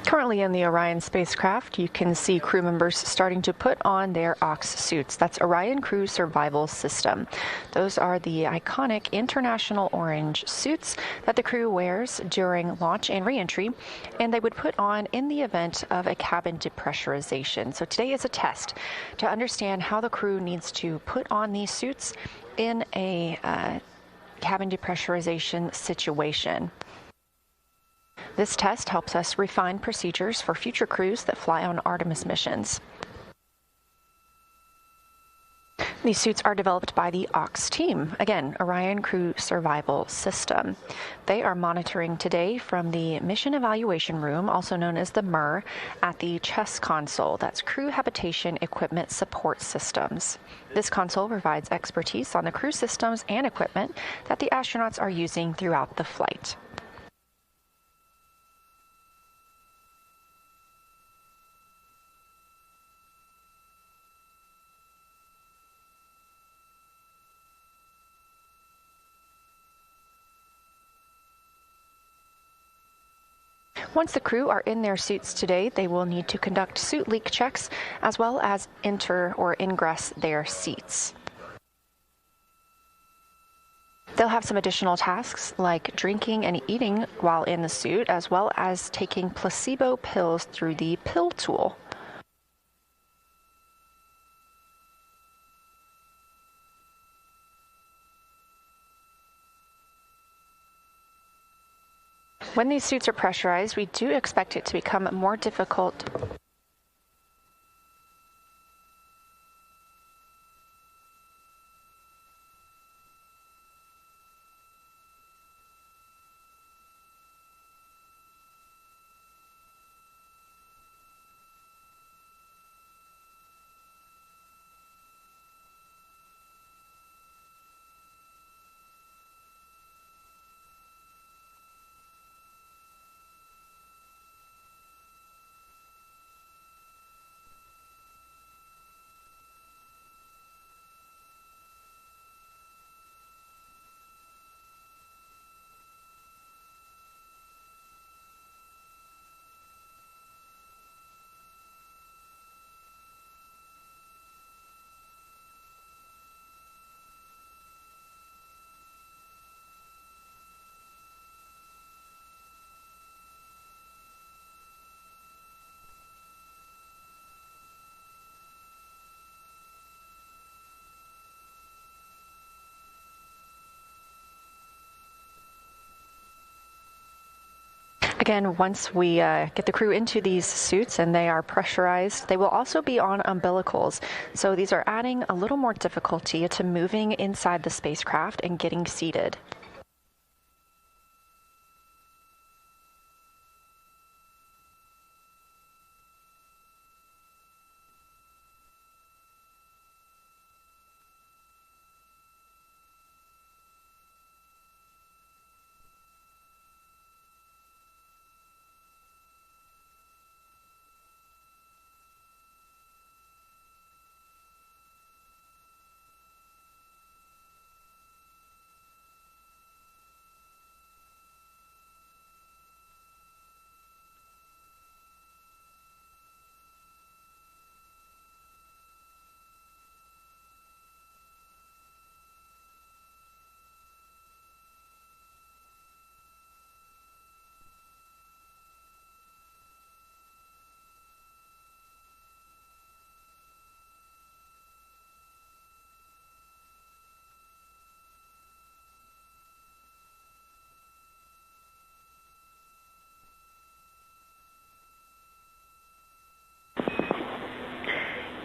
Speaker 4: Currently in the Orion spacecraft, you can see crew members starting to put on their OX suits. That's Orion Crew Survival System. Those are the iconic international orange suits that the crew wears during launch and reentry, and they would put on in the event of a cabin depressurization. So today is a test to understand how the crew needs to put on these suits in a cabin depressurization situation. This test helps us refine procedures for future crews that fly on Artemis missions. These suits are developed by the OX team, again, Orion Crew Survival System. They are monitoring today from the Mission Evaluation Room, also known as the MIR, at the chess console. That's Crew Habitation Equipment Support Systems. This console provides expertise on the crew systems and equipment that the astronauts are using throughout the flight. Once the crew are in their suits today, they will need to conduct suit leak checks as well as enter or ingress their seats. They'll have some additional tasks like drinking and eating while in the suit, as well as taking placebo pills through the pill tool. When these suits are pressurized, we do expect it to become more difficult. Again, once we get the crew into these suits and they are pressurized, they will also be on umbilicals. So these are adding a little more difficulty to moving inside the spacecraft and getting seated.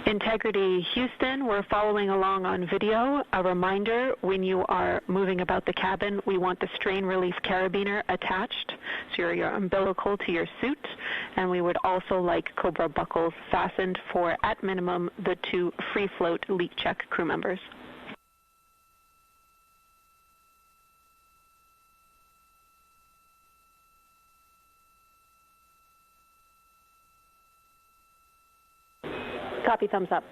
Speaker 3: Integrity Houston, we're following along on video. A reminder, when you are moving about the cabin, we want the strain relief carabiner attached, so your umbilical to your suit, and we would also like Cobra buckles fastened for, at minimum, the 2 free float leak check crew members. Copy, thumbs up.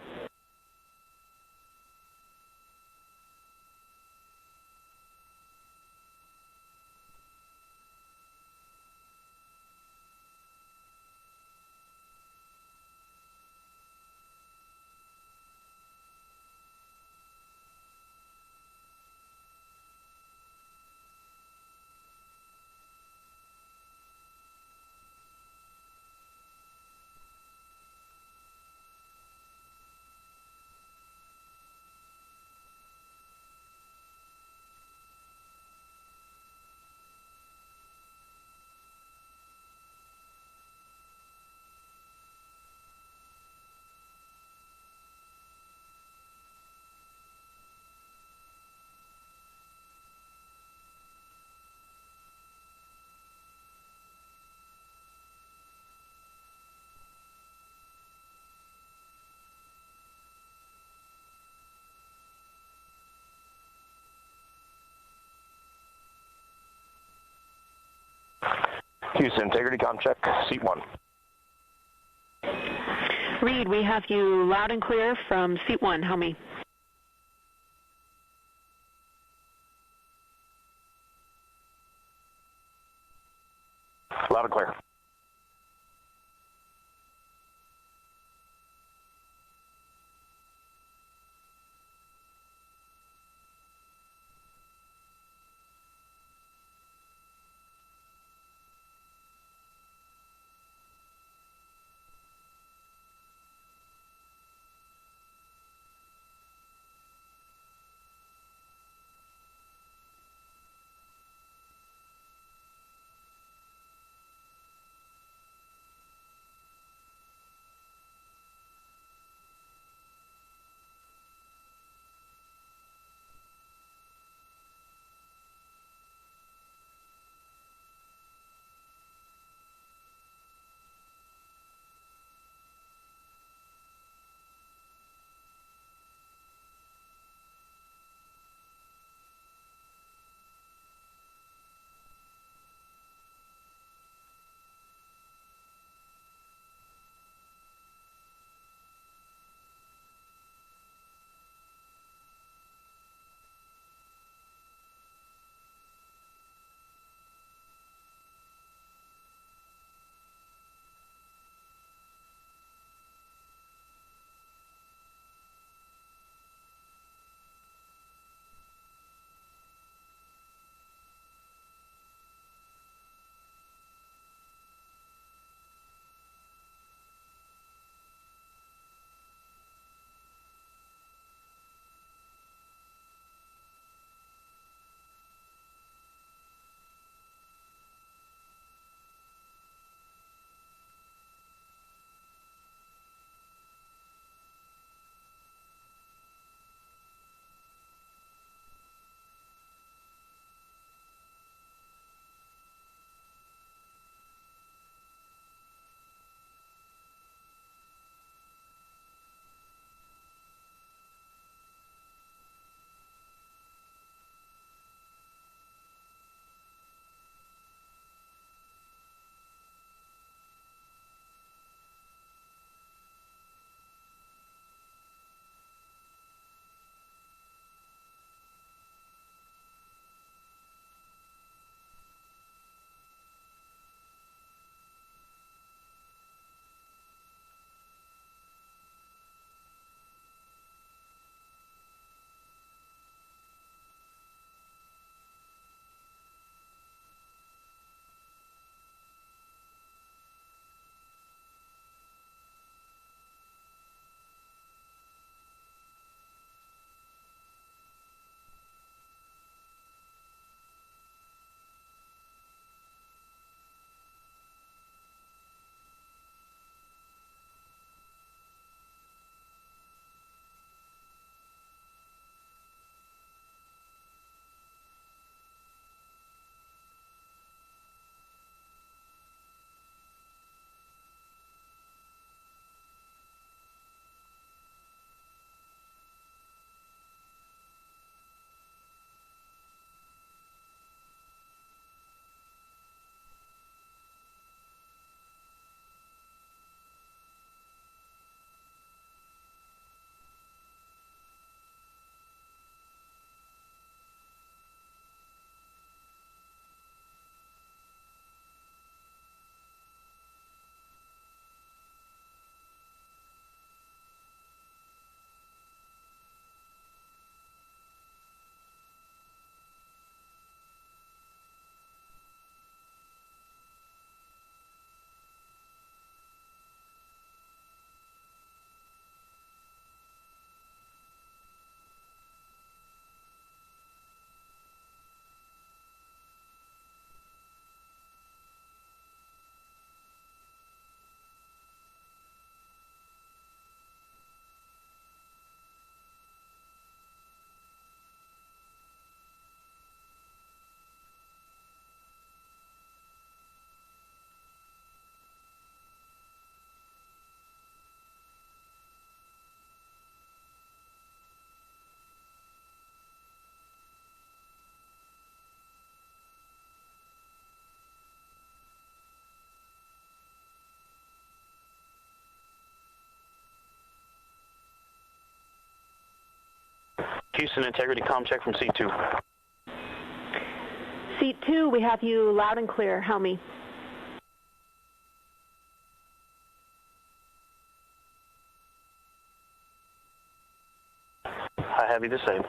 Speaker 8: Houston, integrity com check, seat 1.
Speaker 3: Reed, we have you loud and clear from seat 1. How me?
Speaker 8: Loud and clear.
Speaker 9: Houston integrity comm check from seat 2.
Speaker 3: Seat 2, we have you loud and clear. Helmy.
Speaker 9: I have you the same.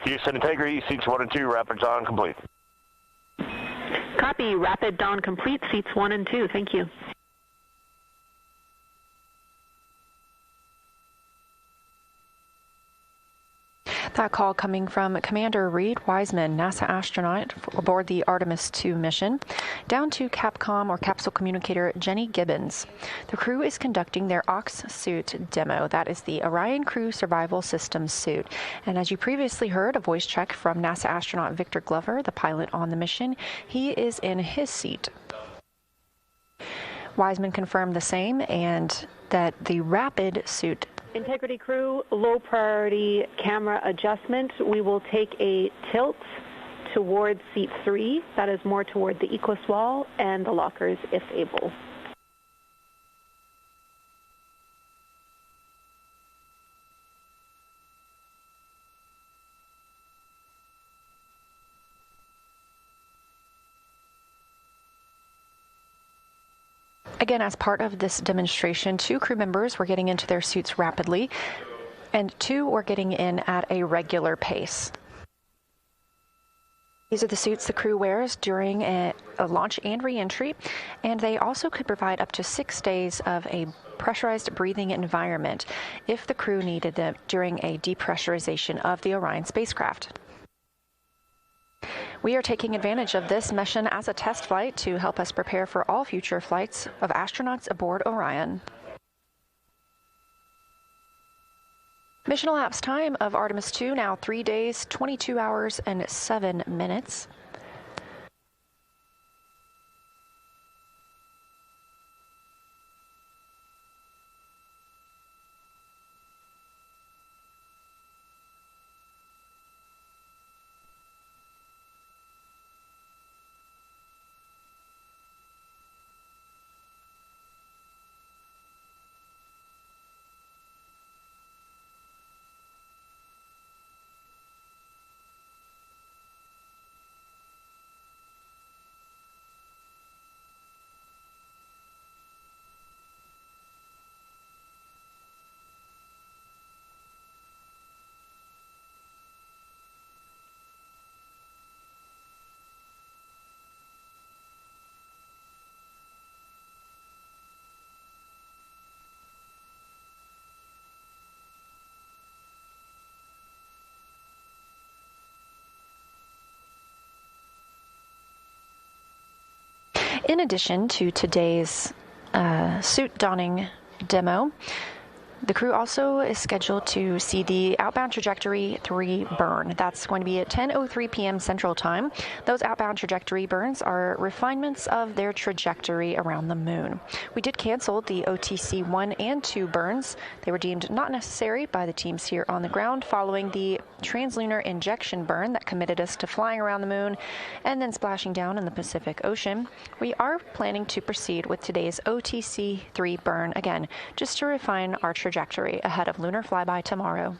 Speaker 8: Houston integrity, seats 1 and 2, rapids on, complete.
Speaker 3: Copy. Rapid dawn complete. Seats 1 and 2. Thank you.
Speaker 4: That call coming from Commander Reed Wiseman, NASA astronaut aboard the Artemis II mission, down to Capcom or capsule communicator Jenny Gibbons. The crew is conducting their OX suit demo. That is the Orion Crew Survival Systems suit. And as you previously heard, a voice check from NASA astronaut Victor Glover, the pilot on the mission, he is in his seat. Wiseman confirmed the same and that the rapid suit.
Speaker 3: Integrity crew, low priority camera adjustment. We will take a tilt towards seat 3. That is more toward the Equus wall and the lockers if able.
Speaker 4: Again, as part of this demonstration, 2 crew members were getting into their suits rapidly, and 2 were getting in at a regular pace. These are the suits the crew wears during a launch and re-entry, and they also could provide up to 6 days of a pressurized breathing environment if the crew needed them during a depressurization of the Orion spacecraft. We are taking advantage of this mission as a test flight to help us prepare for all future flights of astronauts aboard Orion. Mission elapsed time of Artemis II now 3 days, 22 hours, and 7 minutes. In addition to today's suit donning demo, The crew also is scheduled to see the outbound trajectory 3 burn. That's going to be at 10:03 p.m. Central Time. Those outbound trajectory burns are refinements of their trajectory around the moon. We did cancel the OTC 1 and 2 burns. They were deemed not necessary by the teams here on the ground following the translunar injection burn that committed us to flying around the moon and then splashing down in the Pacific Ocean. We are planning to proceed with today's OTC 3 burn again, just to refine our trajectory ahead of lunar flyby tomorrow.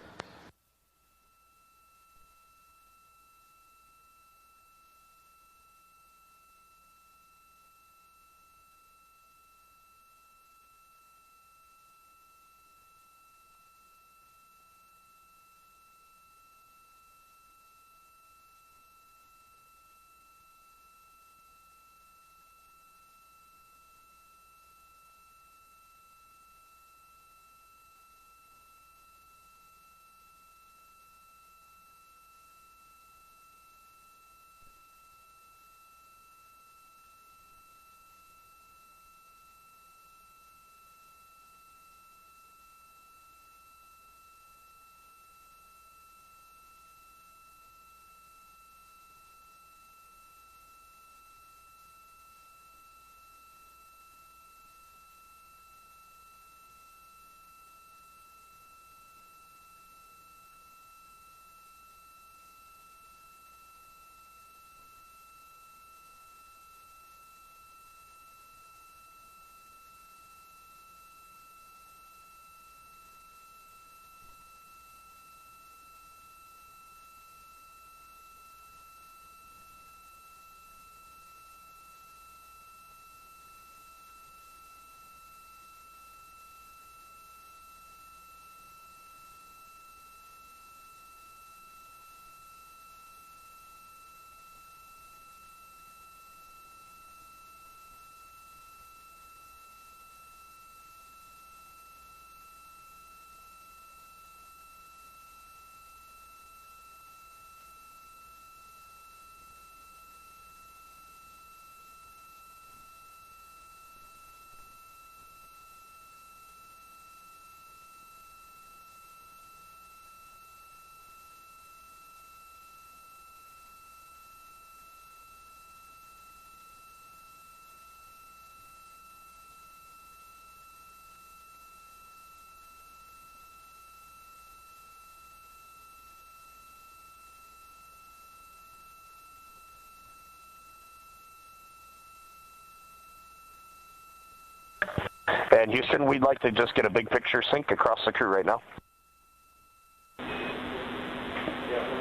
Speaker 8: And Houston, we'd like to just get a big picture sync across the crew right now.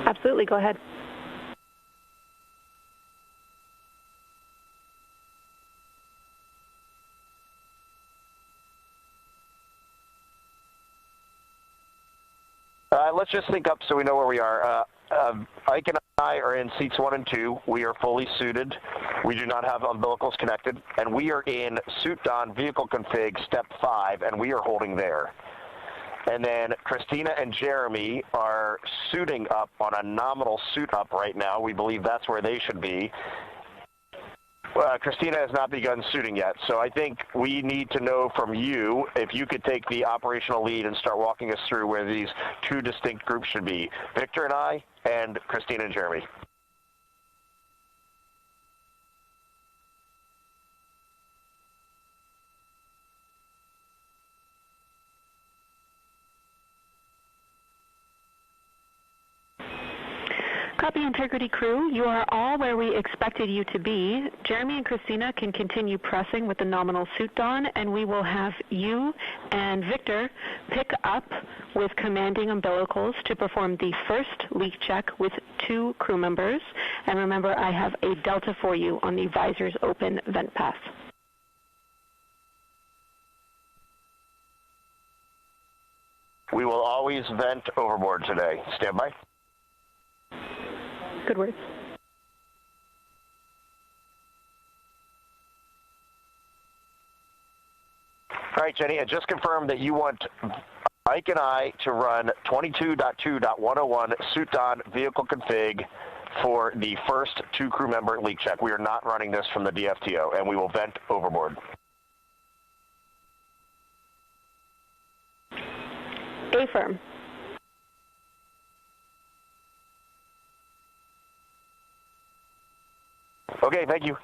Speaker 3: Absolutely, go ahead.
Speaker 8: Let's just sync up so we know where we are. Ike and I are in seats 1 and 2. We are fully suited. We do not have umbilicals connected. And we are in suit on vehicle config step 5, and we are holding there. And then Christina and Jeremy are suiting up on a nominal suit up right now. We believe that's where they should be. Christina has not begun suiting yet, so I think we need to know from you if you could take the operational lead and start walking us through where these 2 distinct groups should be, Victor and I, and Christina and Jeremy.
Speaker 3: Copy, Integrity crew. You are all where we expected you to be. Jeremy and Christina can continue pressing with the nominal suit on, and we will have you and Victor pick up with commanding umbilicals to perform the first leak check with 2 crew members. And remember, I have a delta for you on the visors open vent path.
Speaker 8: We will always vent overboard today. Stand by.
Speaker 3: Good words.
Speaker 8: All right, Jenny, and just confirm that you want Ike and I to run 22.2.101 suit on vehicle config for the first 2 crew member leak check. We are not running this from the DFTO, and we will vent overboard.
Speaker 3: Affirm.
Speaker 8: Okay, thank you.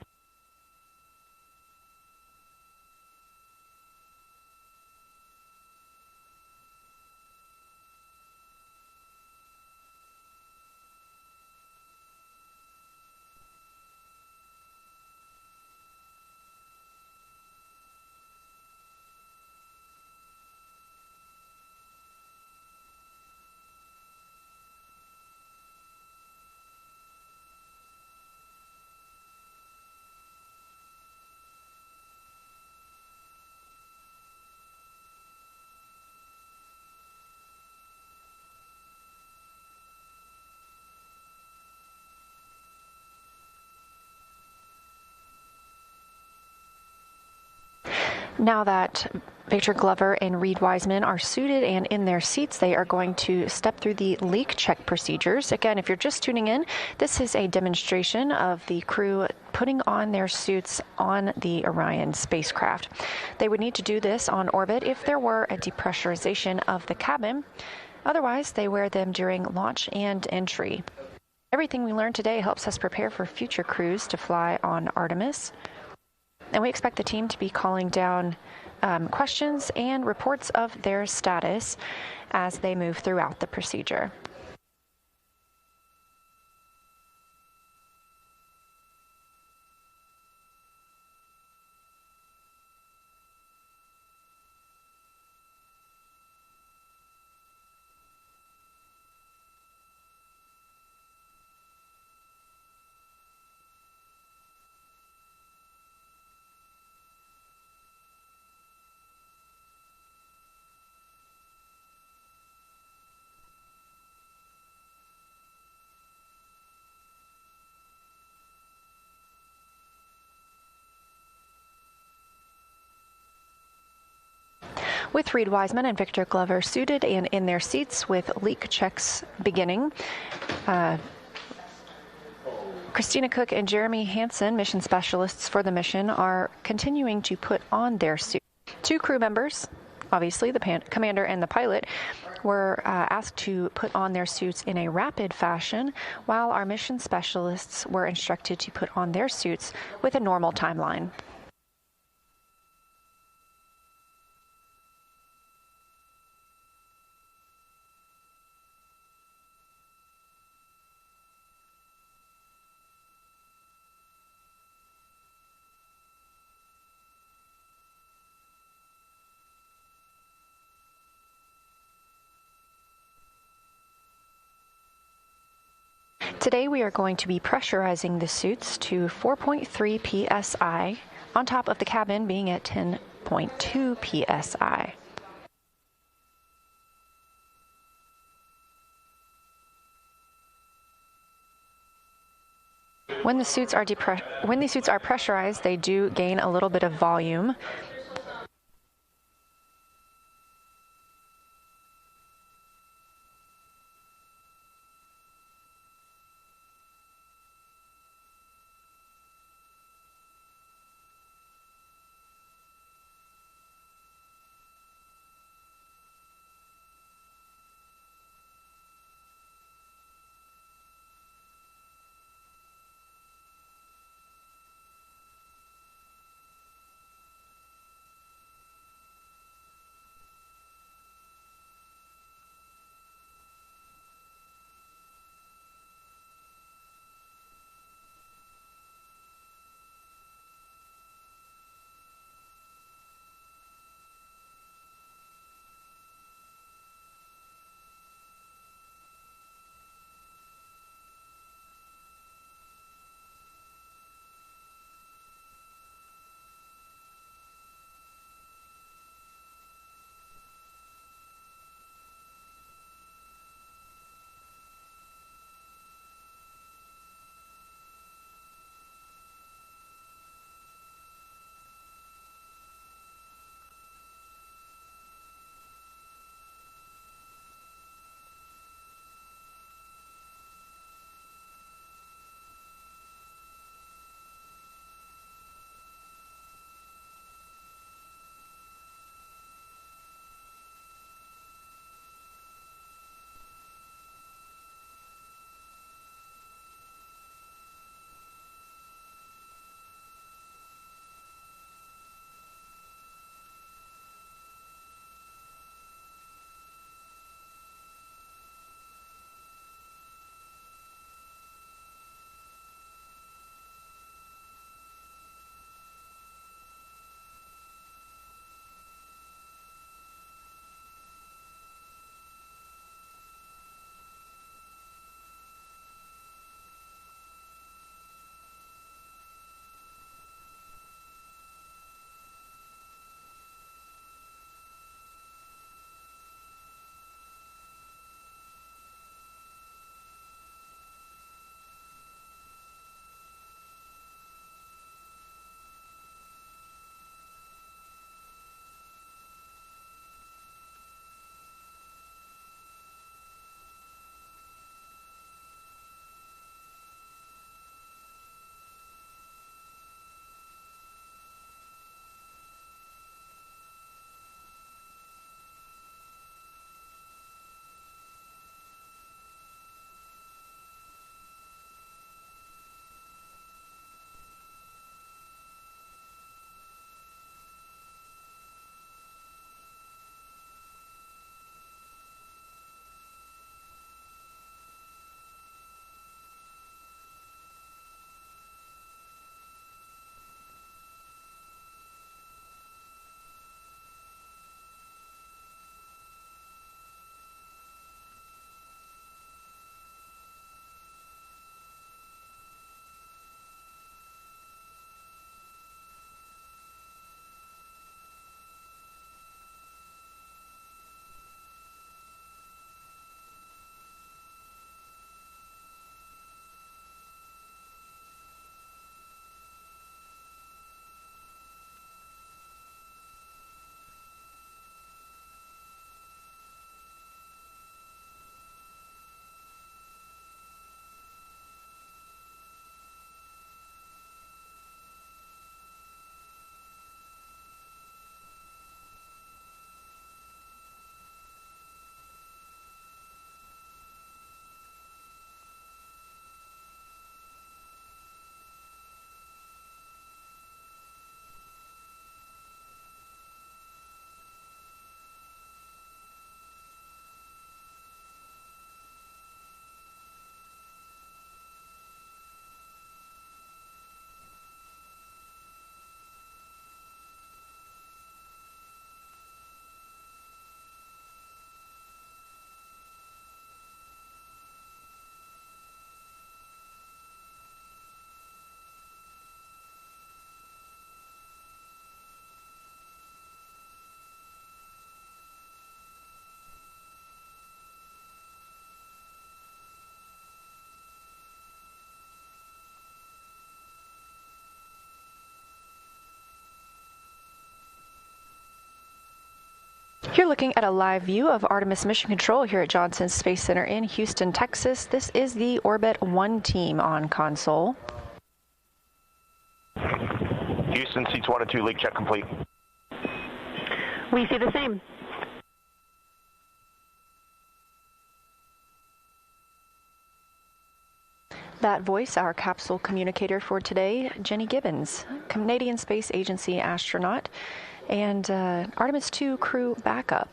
Speaker 4: Now that Victor Glover and Reed Wiseman are suited and in their seats, they are going to step through the leak check procedures. Again, if you're just tuning in, this is a demonstration of the crew putting on their suits on the Orion spacecraft. They would need to do this on orbit if there were a depressurization of the cabin. Otherwise, they wear them during launch and entry. Everything we learned today helps us prepare for future crews to fly on Artemis. And we expect the team to be calling down questions and reports of their status as they move throughout the procedure. With Reed Wiseman and Victor Glover suited and in their seats with leak checks beginning, Christina Cook and Jeremy Hansen, mission specialists for the mission, are continuing to put on their suits. Two crew members, obviously the commander and the pilot, were asked to put on their suits in a rapid fashion, while our mission specialists were instructed to put on their suits with a normal timeline. Today we are going to be pressurizing the suits to 4.3 psi, on top of the cabin being at 10.2 psi. When the suits are pressurized, they do gain a little bit of volume. You're looking at a live view of Artemis Mission Control here at Johnson Space Center in Houston, Texas. This is the Orbit 1 team on console.
Speaker 8: Houston, seats 1 and 2, leak check complete.
Speaker 3: We see the same.
Speaker 4: That voice, our capsule communicator for today, Jenny Gibbons, Canadian Space Agency astronaut, and Artemis II crew backup.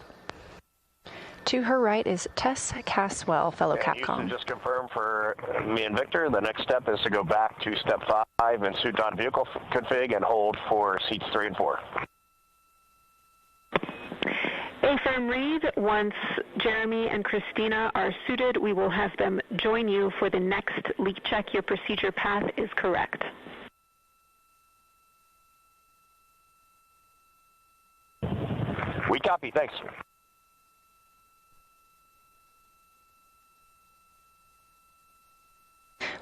Speaker 4: To her right is Tess Caswell, fellow Capcom.
Speaker 8: Houston, just confirm for me and Victor, the next step is to go back to step 5 and suit on vehicle config and hold for seats 3 and 4.
Speaker 3: Affirm Reed, once Jeremy and Christina are suited, we will have them join you for the next leak check. Your procedure path is correct.
Speaker 8: We copy, thanks.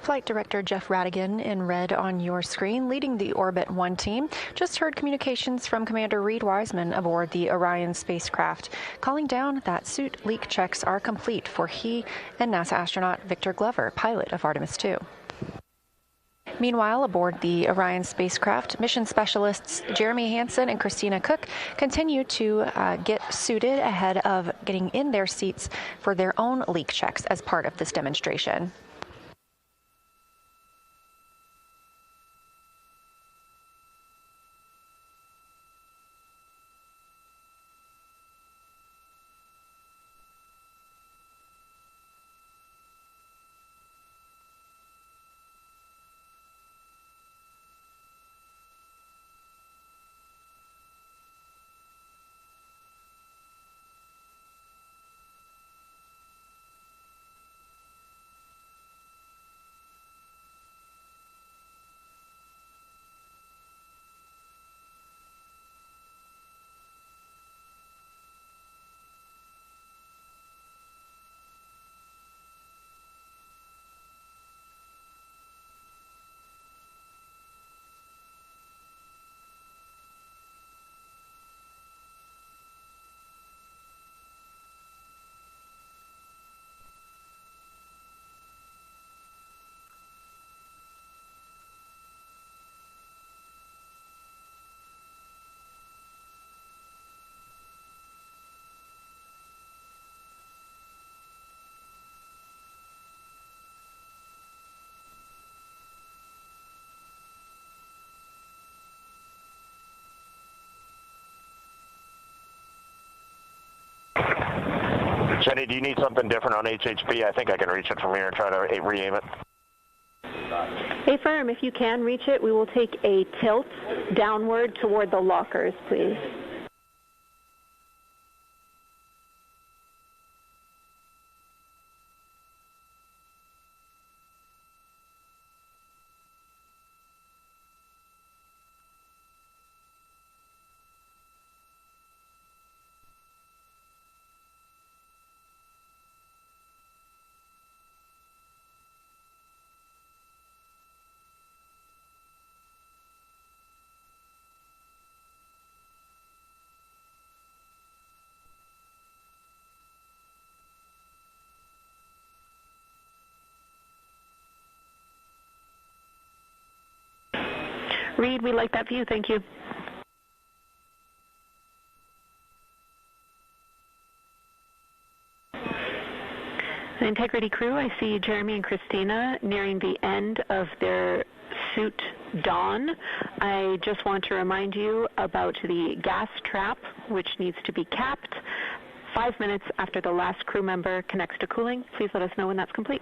Speaker 4: Flight Director Jeff Radigan in red on your screen, leading the Orbit 1 team. Just heard communications from Commander Reed Wiseman aboard the Orion spacecraft, calling down that suit leak checks are complete for he and NASA astronaut Victor Glover, pilot of Artemis II. Meanwhile, aboard the Orion spacecraft, mission specialists Jeremy Hansen and Christina Cook continue to get suited ahead of getting in their seats for their own leak checks as part of this demonstration.
Speaker 8: Jenny, do you need something different on HHP? I think I can reach it from here and try to re-aim it.
Speaker 3: Affirm, if you can reach it, we will take a tilt downward toward the lockers, please. Reed, we like that view. Thank you. The Integrity crew, I see Jeremy and Christina nearing the end of their suit dawn. I just want to remind you about the gas trap, which needs to be capped 5 minutes after the last crew member connects to cooling. Please let us know when that's complete.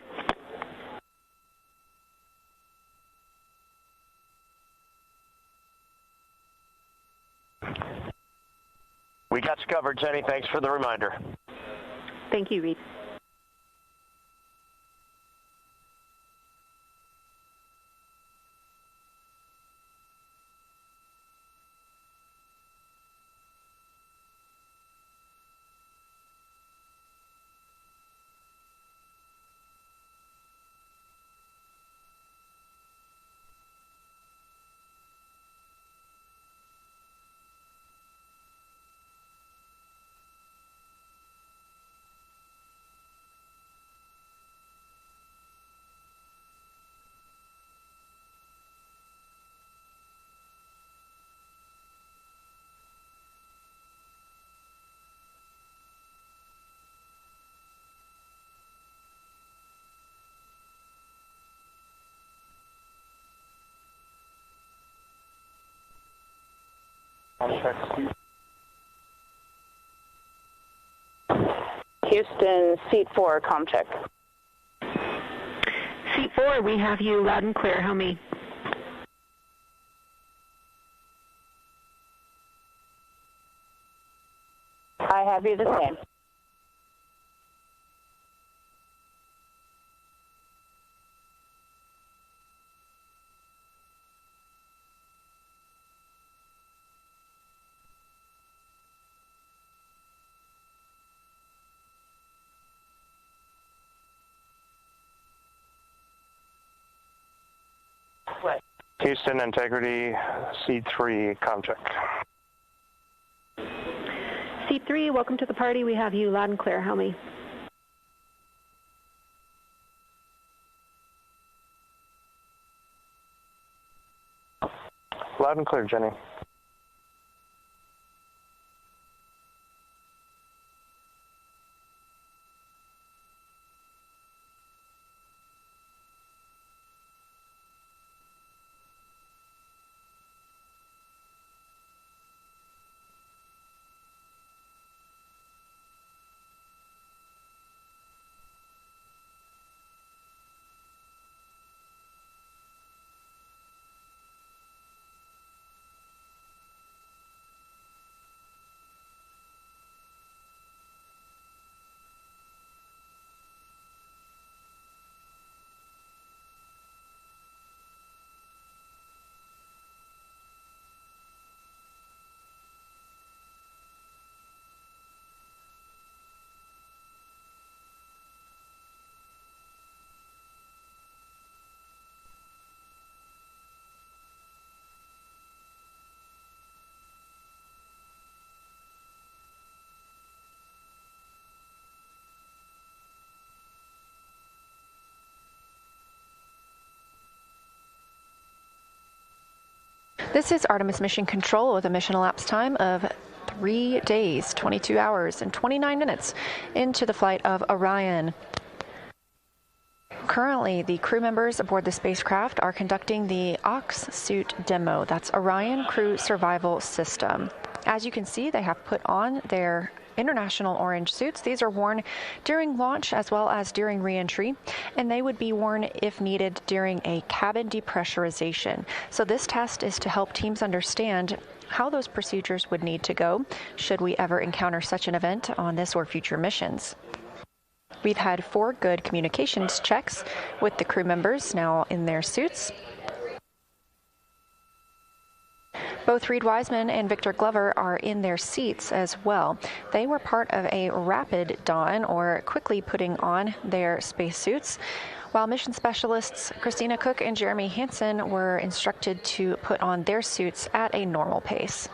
Speaker 8: We got you covered, Jenny. Thanks for the reminder.
Speaker 3: Thank you, Reed.
Speaker 10: Houston, seat 4, comm check.
Speaker 3: Seat 4, we have you loud and clear. How me?
Speaker 10: I have you the same.
Speaker 9: Houston, integrity, C3, comm check.
Speaker 3: C3, welcome to the party. We have you loud and clear. How me?
Speaker 9: Loud and clear, Jenny.
Speaker 4: This is Artemis Mission Control with a mission elapsed time of 3 days, 22 hours, and 29 minutes into the flight of Orion. Currently, the crew members aboard the spacecraft are conducting the OX suit demo. That's Orion Crew Survival System. As you can see, they have put on their international orange suits. These are worn during launch as well as during re-entry, and they would be worn if needed during a cabin depressurization. So this test is to help teams understand how those procedures would need to go should we ever encounter such an event on this or future missions. We've had 4 good communications checks with the crew members now in their suits. Both Reed Wiseman and Victor Glover are in their seats as well. They were part of a rapid don, or quickly putting on their spacesuits, while mission specialists Christina Cook and Jeremy Hansen were instructed to put on their suits at a normal pace.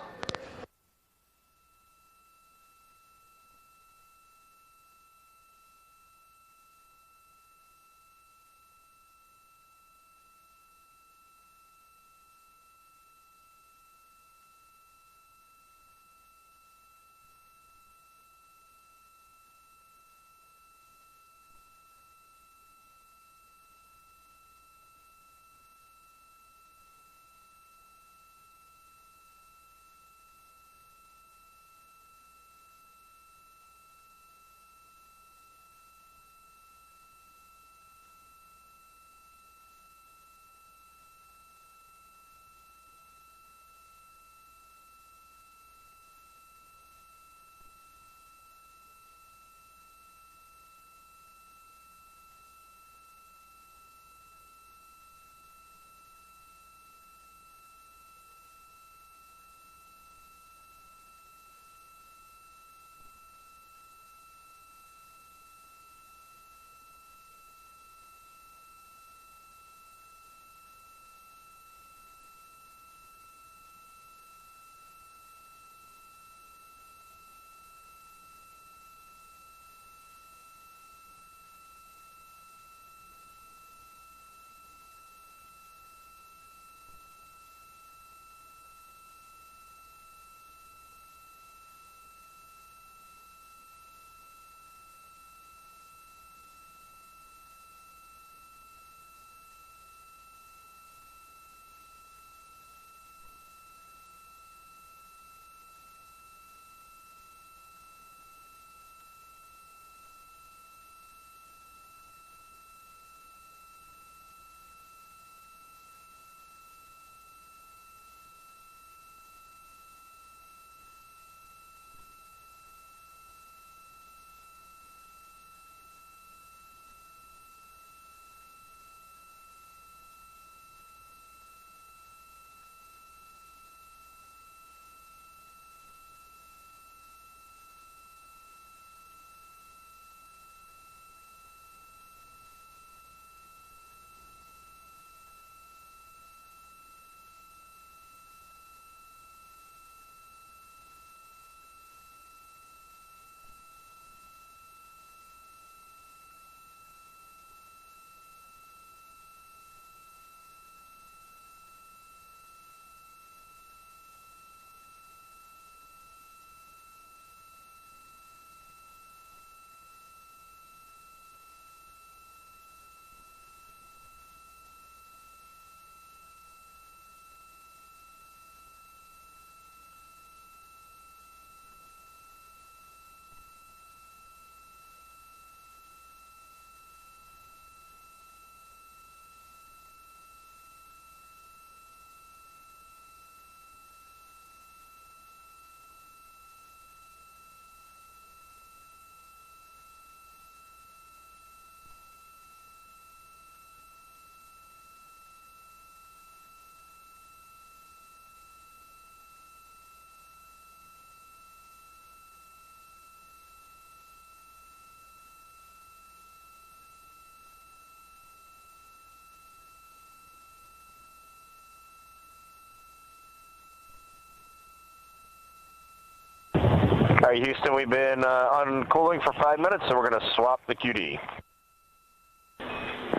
Speaker 8: right, Houston, we've been on cooling for 5 minutes, so we're going to swap the QD.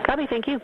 Speaker 3: Copy, thank you.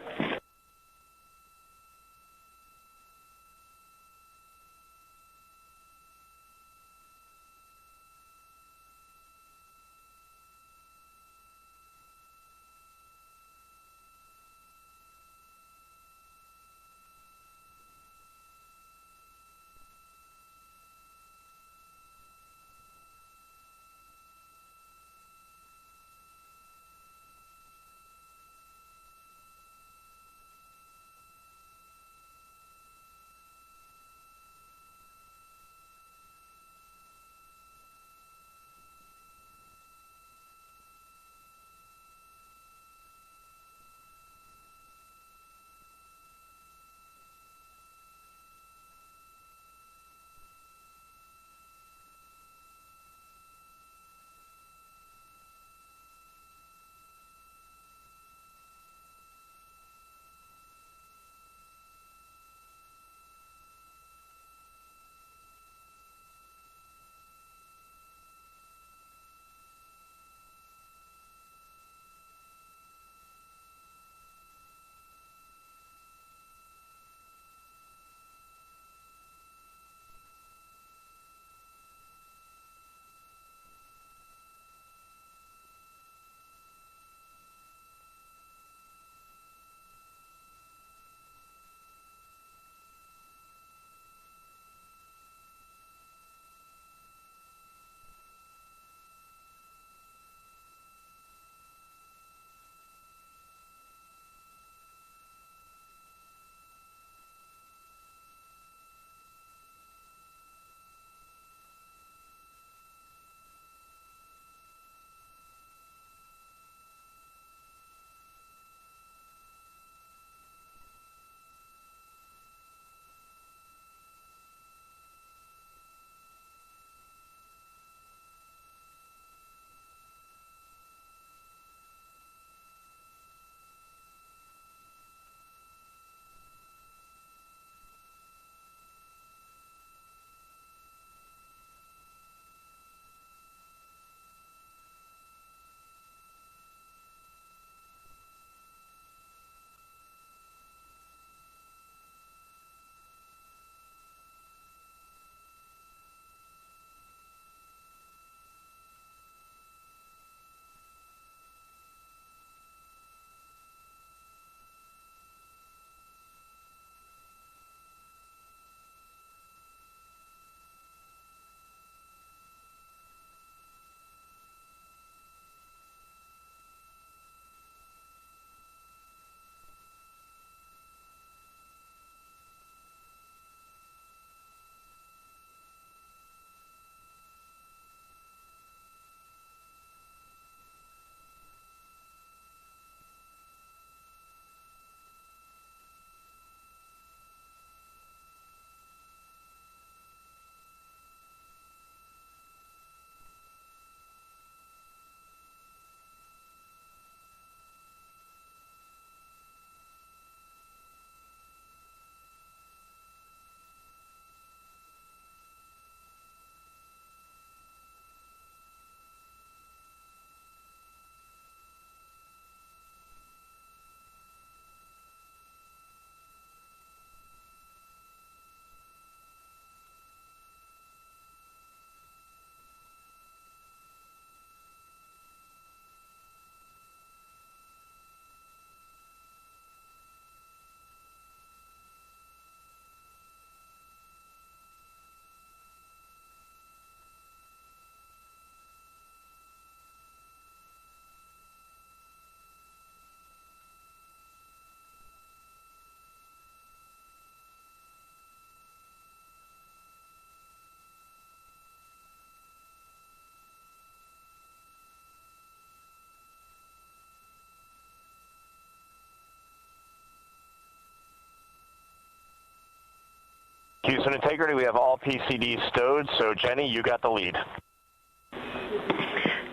Speaker 8: Houston Integrity, we have all PCDs stowed, so Jenny, you got the lead.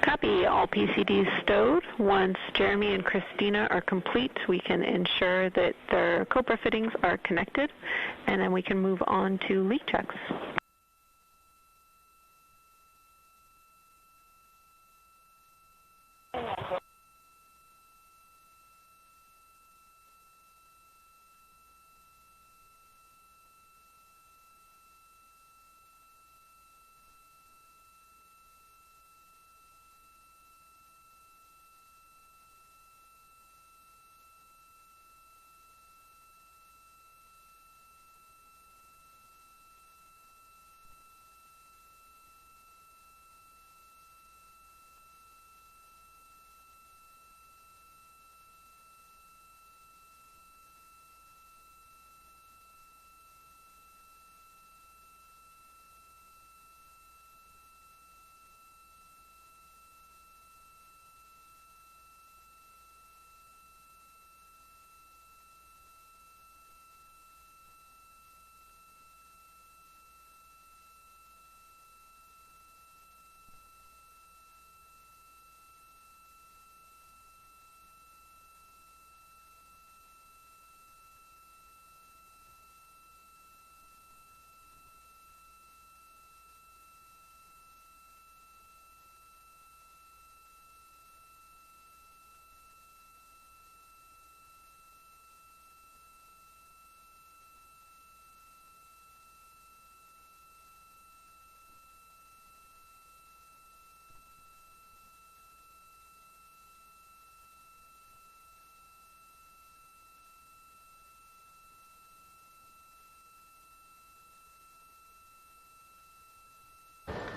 Speaker 3: Copy, all PCDs stowed. Once Jeremy and Christina are complete, we can ensure that their Cobra fittings are connected, and then we can move on to leak checks.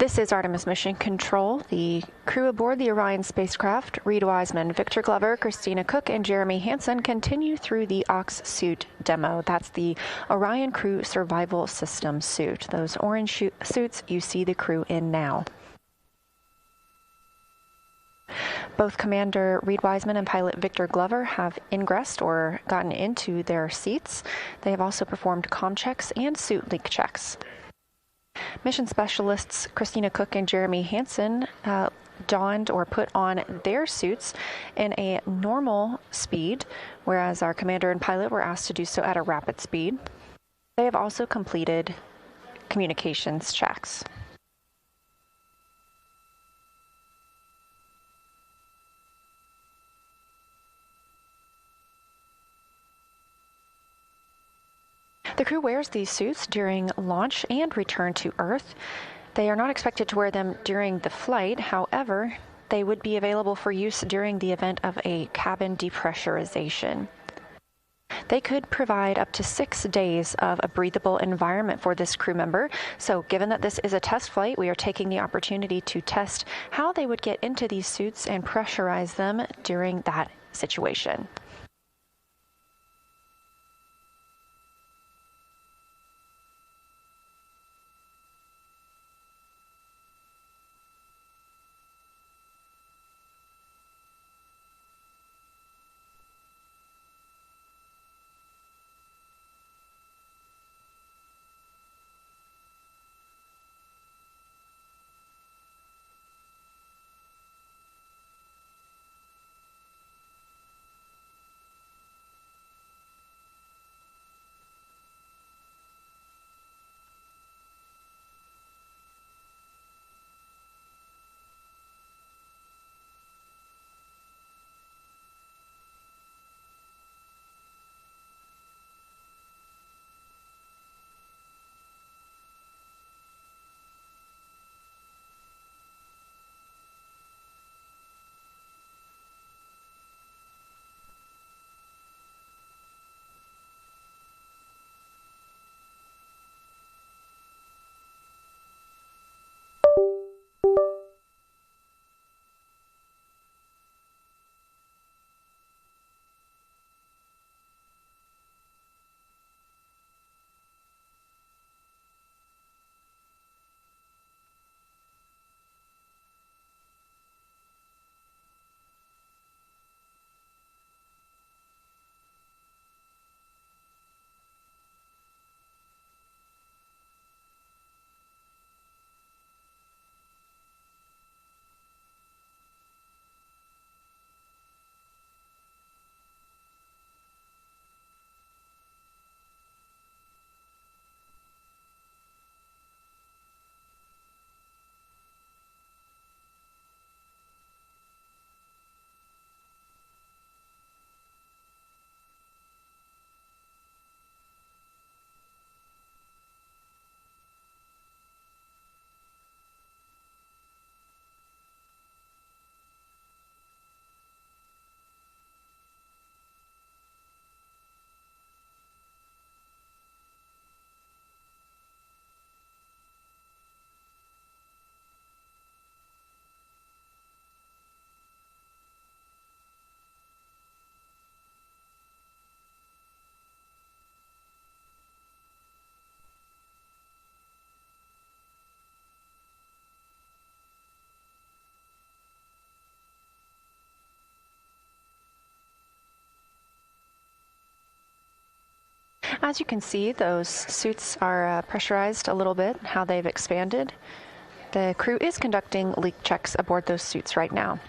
Speaker 4: This is Artemis Mission Control. The crew aboard the Orion spacecraft, Reed Wiseman, Victor Glover, Christina Cook, and Jeremy Hansen, continue through the Ox suit demo. That's the Orion Crew Survival System suit. Those orange suits you see the crew in now. Both Commander Reed Wiseman and pilot Victor Glover have ingressed or gotten into their seats. They have also performed comm checks and suit leak checks. Mission specialists Christina Cook and Jeremy Hansen donned or put on their suits in a normal speed, whereas our commander and pilot were asked to do so at a rapid speed. They have also completed communications checks. The crew wears these suits during launch and return to Earth. They are not expected to wear them during the flight. However, they would be available for use during the event of a cabin depressurization. They could provide up to 6 days of a breathable environment for this crew member. So given that this is a test flight, we are taking the opportunity to test how they would get into these suits and pressurize them during that situation. As you can see, those suits are pressurized a little bit, how they've expanded. The crew is conducting leak checks aboard those suits right now.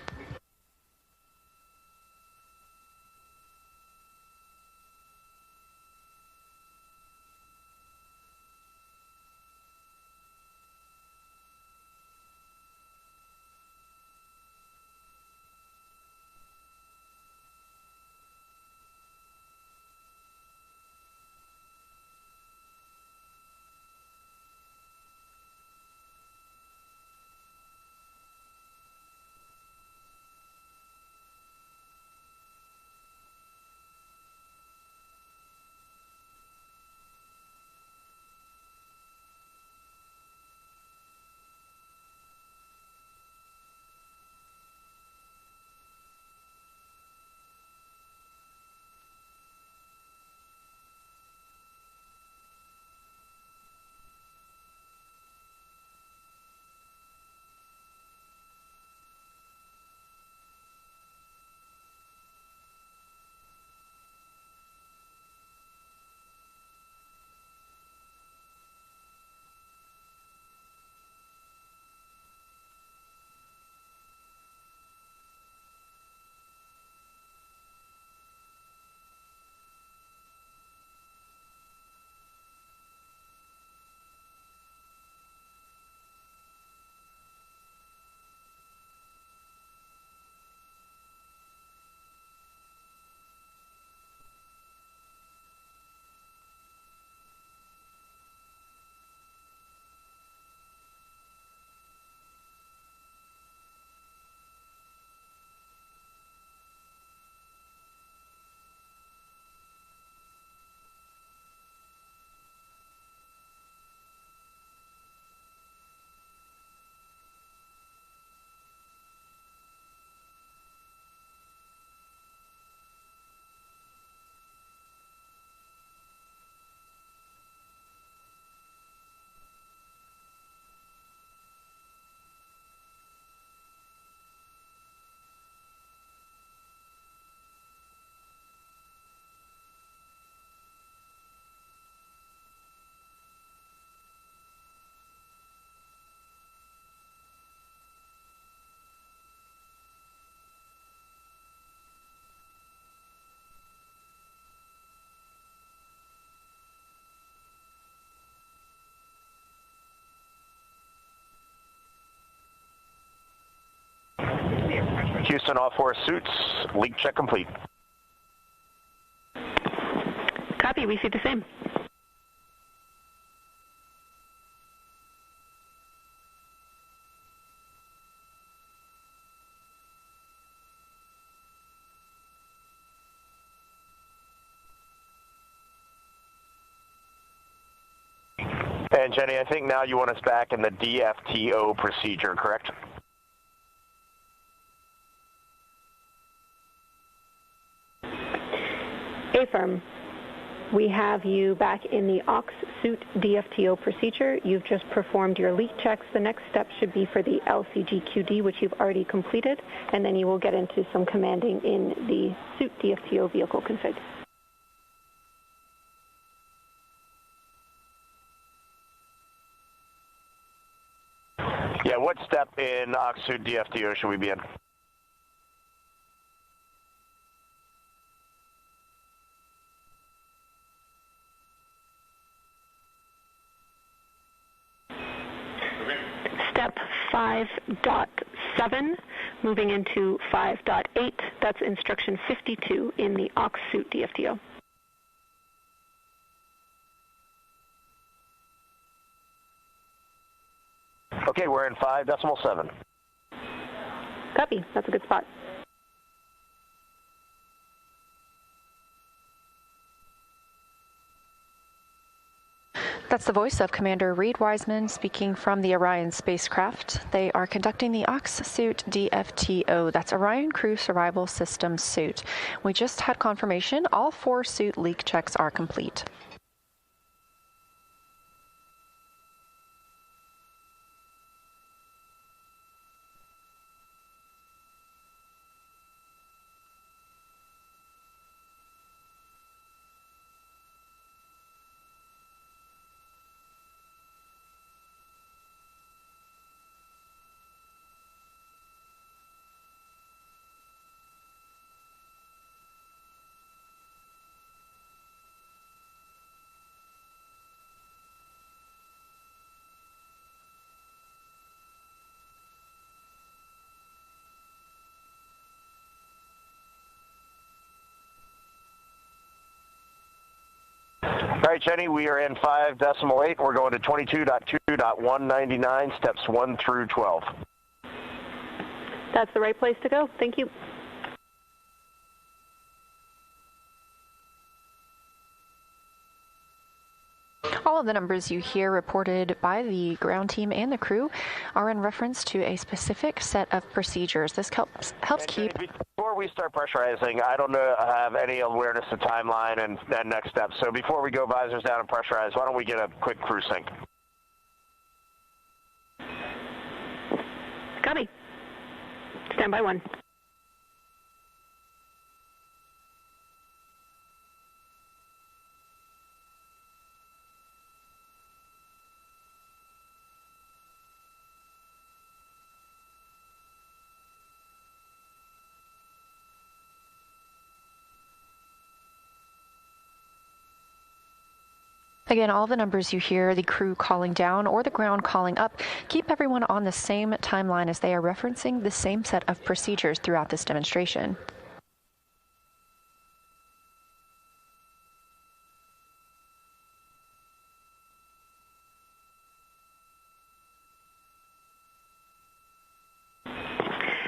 Speaker 8: Houston, all 4 suits, leak check complete.
Speaker 3: Copy, we see the same.
Speaker 8: And Jenny, I think now you want us back in the DFTO procedure, correct?
Speaker 3: Affirm. We have you back in the aux suit DFTO procedure. You've just performed your leak checks. The next step should be for the LCGQD, which you've already completed, and then you will get into some commanding in the suit DFTO vehicle config.
Speaker 8: Yeah, what step in aux suit DFTO should we be in?
Speaker 3: Step 5.7, moving into 5.8. That's instruction 52 in the aux suit DFTO.
Speaker 8: Okay, we're in 5.7.
Speaker 3: Copy. That's a good spot.
Speaker 4: That's the voice of Commander Reed Wiseman speaking from the Orion spacecraft. They are conducting the aux suit DFTO. That's Orion Crew Survival System suit. We just had confirmation all 4 suit leak checks are complete.
Speaker 8: All right, Jenny, we are in 5.8. We're going to 22.2.199, steps 1 through 12.
Speaker 3: That's the right place to go. Thank you.
Speaker 4: All of the numbers you hear reported by the ground team and the crew are in reference to a specific set of procedures. This helps keep...
Speaker 8: Before we start pressurizing, I don't have any awareness of timeline and next steps. So before we go visors down and pressurize, why don't we get a quick crew sync?
Speaker 3: Copy. Stand by 1.
Speaker 4: Again, all the numbers you hear, the crew calling down or the ground calling up, keep everyone on the same timeline as they are referencing the same set of procedures throughout this demonstration.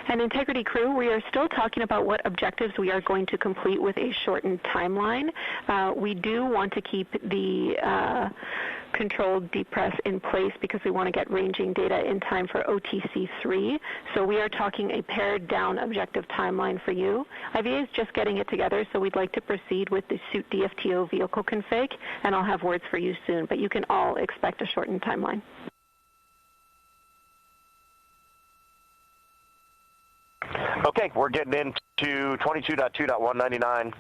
Speaker 3: And Integrity crew, we are still talking about what objectives we are going to complete with a shortened timeline. We do want to keep the controlled depress in place because we want to get ranging data in time for OTC3. So we are talking a pared down objective timeline for you. IVA is just getting it together, so we'd like to proceed with the suit DFTO vehicle config, and I'll have words for you soon, but you can all expect a shortened timeline.
Speaker 8: Okay, we're getting into 22.2.199.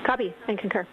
Speaker 3: Copy and concur.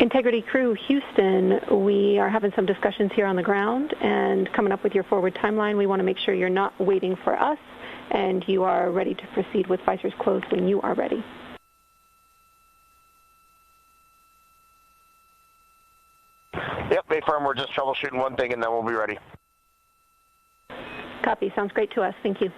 Speaker 3: Integrity Crew Houston, we are having some discussions here on the ground and coming up with your forward timeline. We want to make sure you're not waiting for us and you are ready to proceed with visors closed when you are ready.
Speaker 8: Yep, Bay Firm, we're just troubleshooting one thing and then we'll be ready.
Speaker 3: Copy. Sounds great to us. Thank you.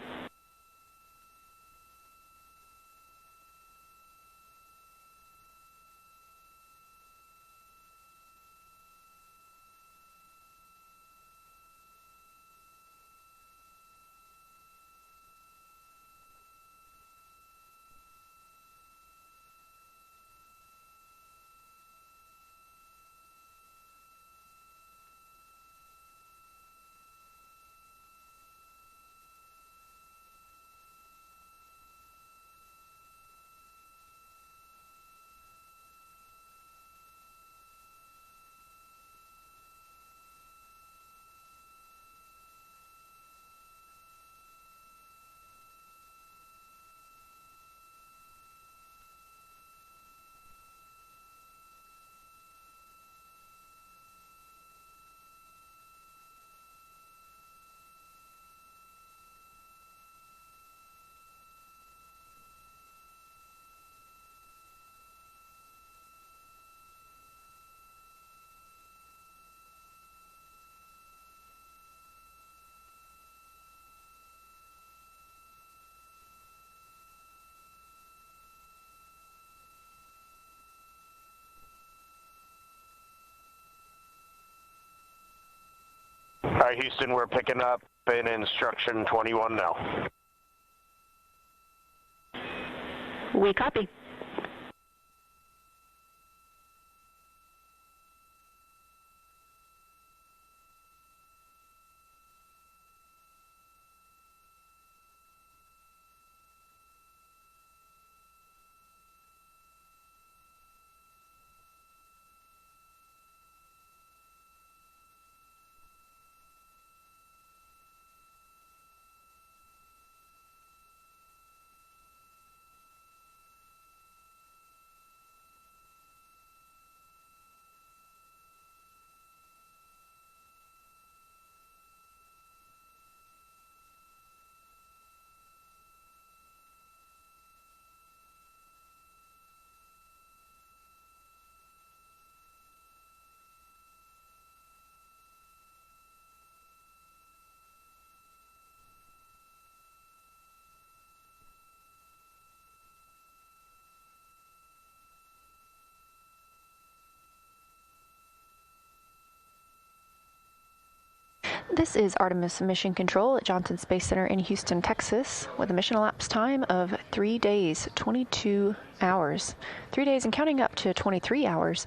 Speaker 8: All right, Houston, we're picking up in instruction 21 now.
Speaker 3: We copy.
Speaker 4: This is Artemis Mission Control at Johnson Space Center in Houston, Texas, with a mission elapsed time of 3 days, 22 hours. 3 days and counting up to 23 hours.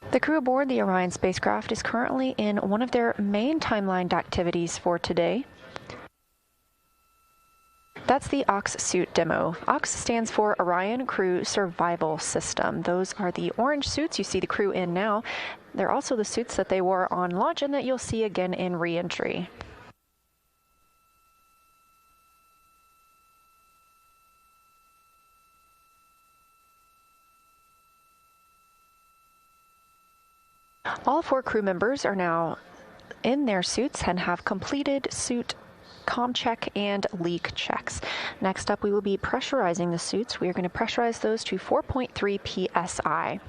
Speaker 4: The crew aboard the Orion spacecraft is currently in one of their main timelined activities for today. That's the OX suit demo. OX stands for Orion Crew Survival System. Those are the orange suits you see the crew in now. They're also the suits that they wore on launch and that you'll see again in re-entry. All 4 crew members are now in their suits and have completed suit comm check and leak checks. Next up, we will be pressurizing the suits. We are going to pressurize those to 4.3 psi.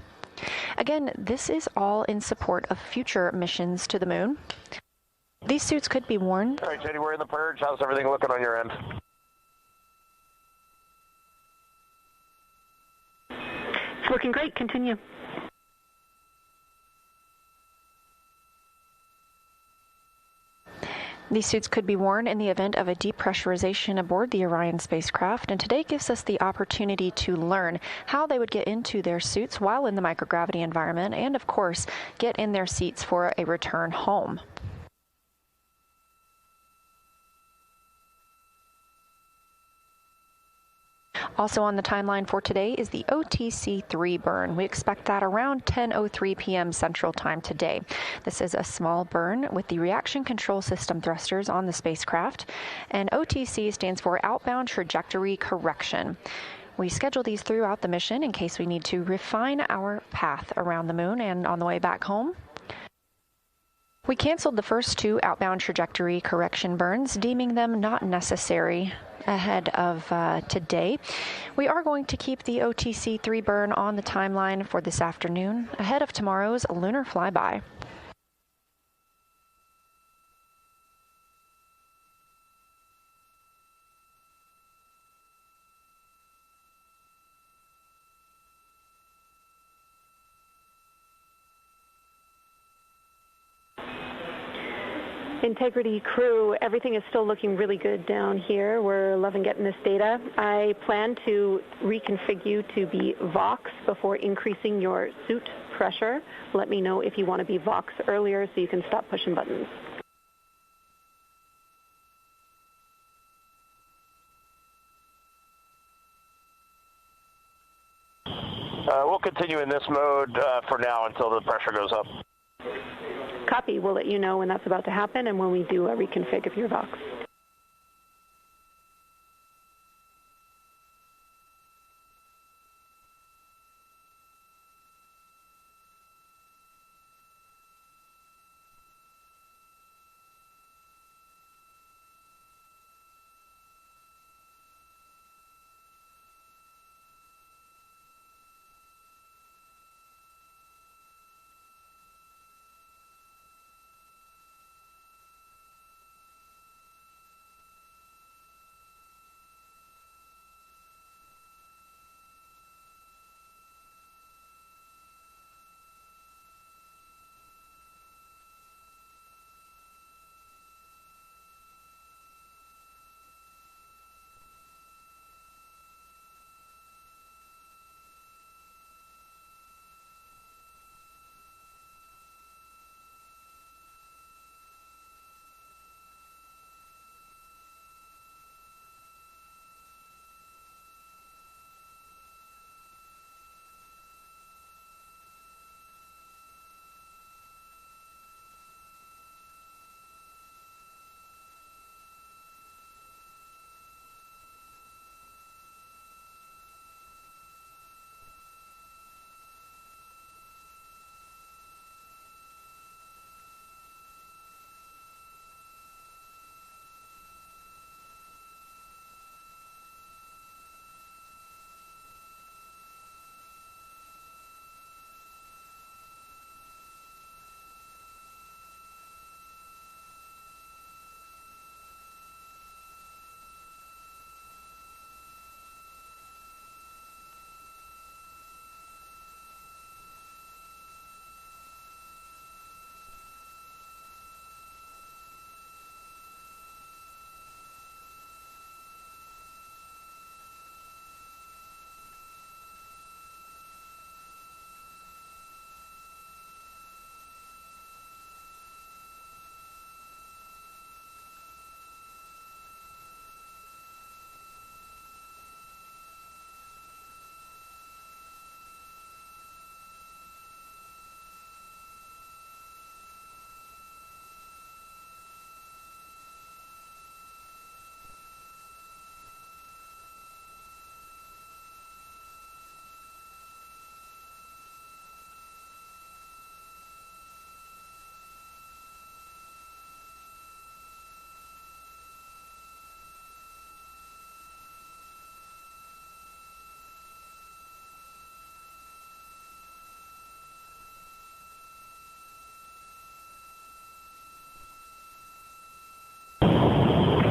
Speaker 4: Again, this is all in support of future missions to the moon. These suits could be worn.
Speaker 8: All right, Jenny, we're in the purge. How's everything looking on your end?
Speaker 3: It's looking great. Continue.
Speaker 4: These suits could be worn in the event of a depressurization aboard the Orion spacecraft, and today gives us the opportunity to learn how they would get into their suits while in the microgravity environment, and of course, get in their seats for a return home. Also on the timeline for today is the OTC-3 burn. We expect that around 10:03 p.m. Central Time today. This is a small burn with the reaction control system thrusters on the spacecraft, and OTC stands for Outbound Trajectory Correction. We schedule these throughout the mission in case we need to refine our path around the moon and on the way back home. We canceled the first 2 outbound trajectory correction burns, deeming them not necessary ahead of today. We are going to keep the OTC-3 burn on the timeline for this afternoon, ahead of tomorrow's lunar flyby.
Speaker 3: Integrity crew, everything is still looking really good down here. We're loving getting this data. I plan to reconfigure you to be Vox before increasing your suit pressure. Let me know if you want to be Vox earlier so you can stop pushing buttons.
Speaker 8: We'll continue in this mode for now until the pressure goes up.
Speaker 3: Copy. We'll let you know when that's about to happen and when we do a reconfig of your Vox.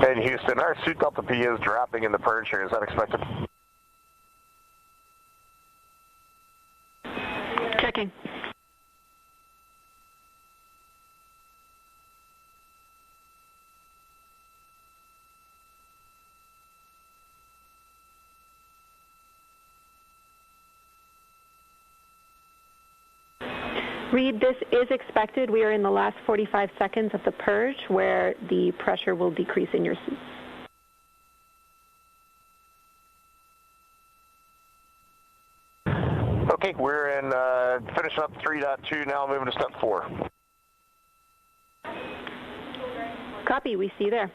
Speaker 8: In Houston, our suit Delta P is dropping in the purge here. Is that expected?
Speaker 3: Checking. Reed, this is expected. We are in the last 45 seconds of the purge where the pressure will decrease in your suits.
Speaker 8: Okay, we're in finishing up 3.2 now, moving to step 4.
Speaker 3: Copy, we see you there.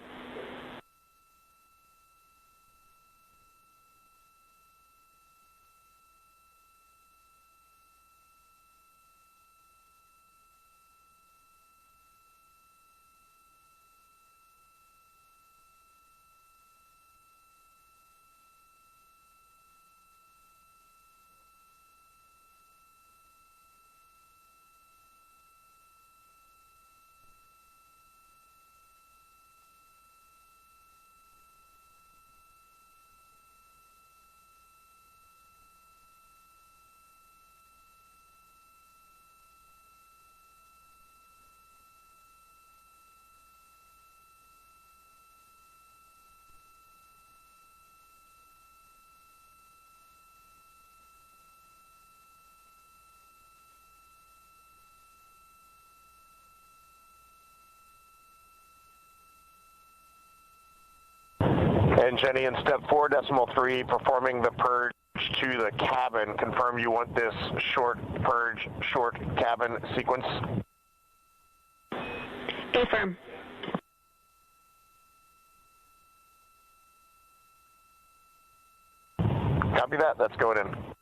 Speaker 8: And Jenny, in step 4.3, performing the purge to the cabin, confirm you want this short purge, short cabin sequence?
Speaker 3: Affirm.
Speaker 8: Copy that. That's going in.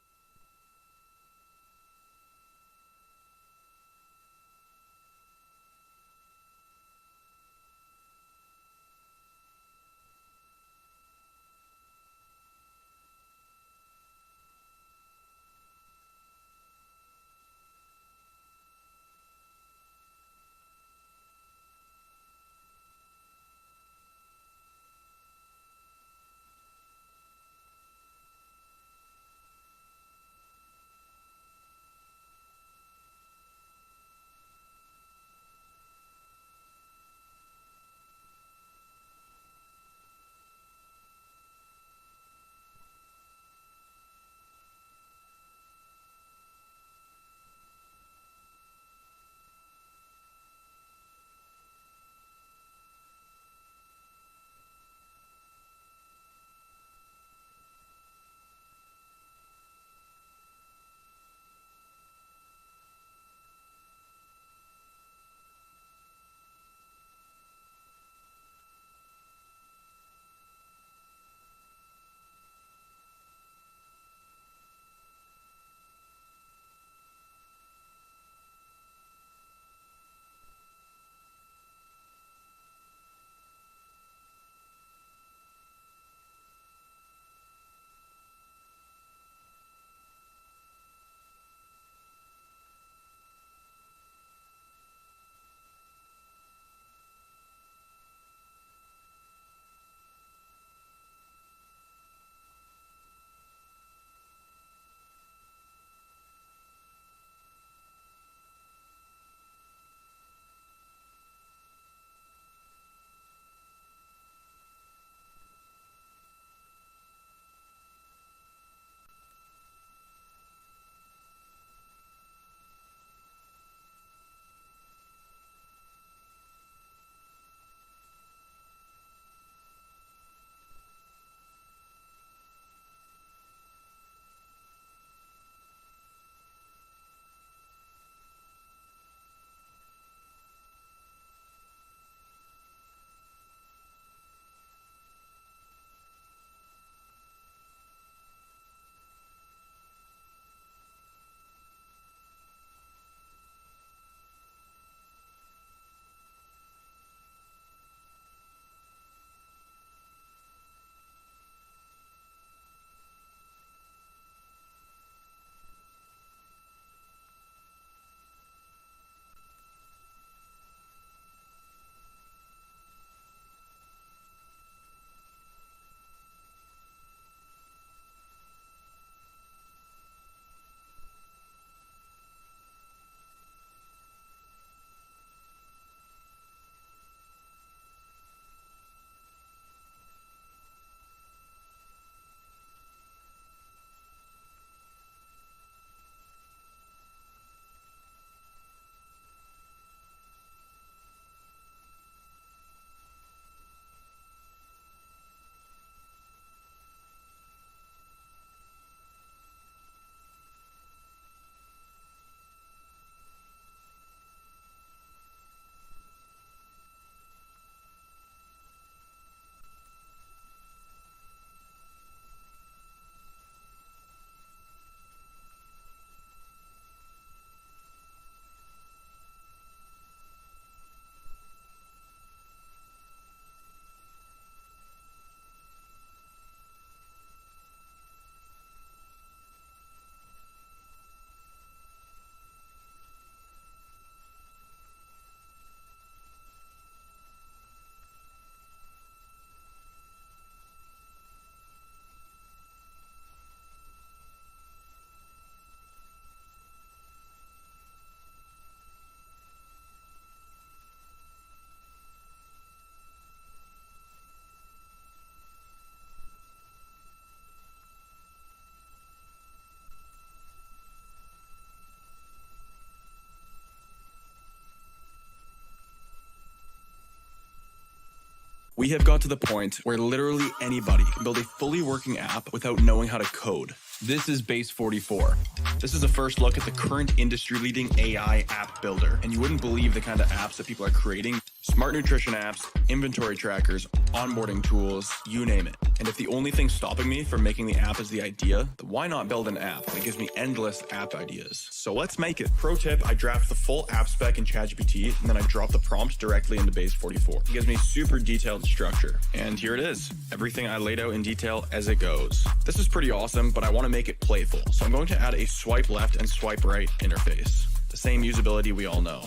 Speaker 11: We have got to the point where literally anybody can build a fully working app without knowing how to code. This is Base 44. This is a first look at the current industry-leading AI app builder, and you wouldn't believe the kind of apps that people are creating. Smart nutrition apps, inventory trackers, onboarding tools, you name it. And if the only thing stopping me from making the app is the idea, then why not build an app that gives me endless app ideas? So let's make it. Pro tip, I draft the full app spec in ChatGPT, and then I drop the prompt directly into Base 44. It gives me super detailed structure. And here it is. Everything I laid out in detail as it goes. This is pretty awesome, but I want to make it playful. So I'm going to add a swipe left and swipe right interface. The same usability we all know.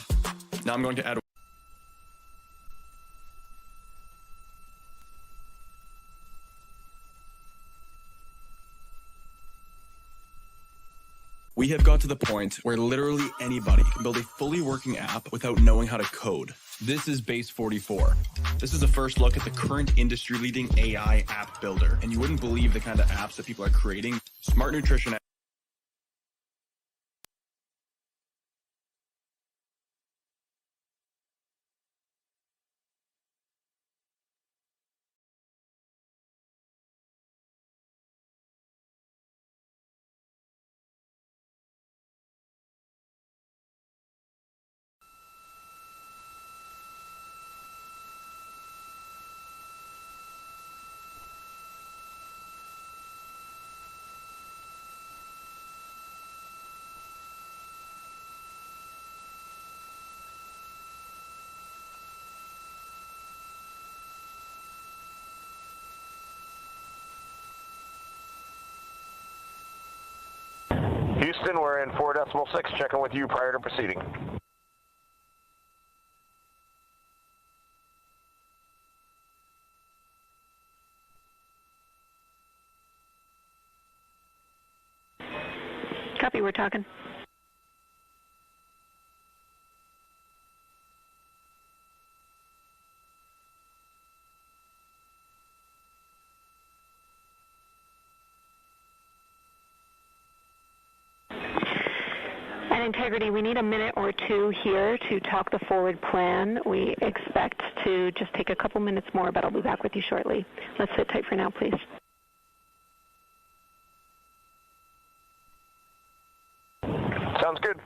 Speaker 11: Now I'm going to add We have got to the point where literally anybody can build a fully working app without knowing how to code. This is Base 44. This is a first look at the current industry-leading AI app builder, and you wouldn't believe the kind of apps that people are creating. Smart nutrition.
Speaker 8: Houston, we're in 4.6, checking with you prior to proceeding.
Speaker 3: Copy, we're talking. And Integrity, we need a minute or two here to talk the forward plan. We expect to just take a couple minutes more, but I'll be back with you shortly. Let's sit tight for now, please.
Speaker 8: Sounds good.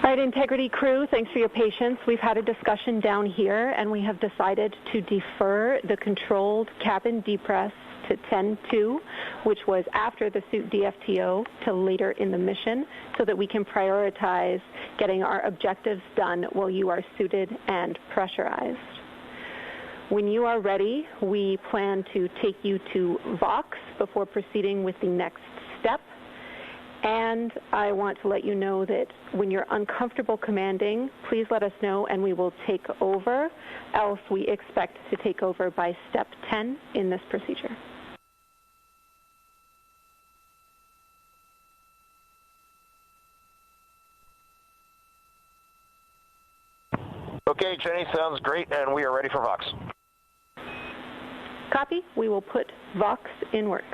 Speaker 3: All right, Integrity crew, thanks for your patience. We've had a discussion down here, and we have decided to defer the controlled cabin depress to 10-2, which was after the suit DFTO, to later in the mission, so that we can prioritize getting our objectives done while you are suited and pressurized. When you are ready, we plan to take you to Vox before proceeding with the next step. And I want to let you know that when you're uncomfortable commanding, please let us know and we will take over, else we expect to take over by step 10 in this procedure.
Speaker 8: Okay, Jenny, sounds great, and we are ready for Vox.
Speaker 3: Copy. We will put Vox in work.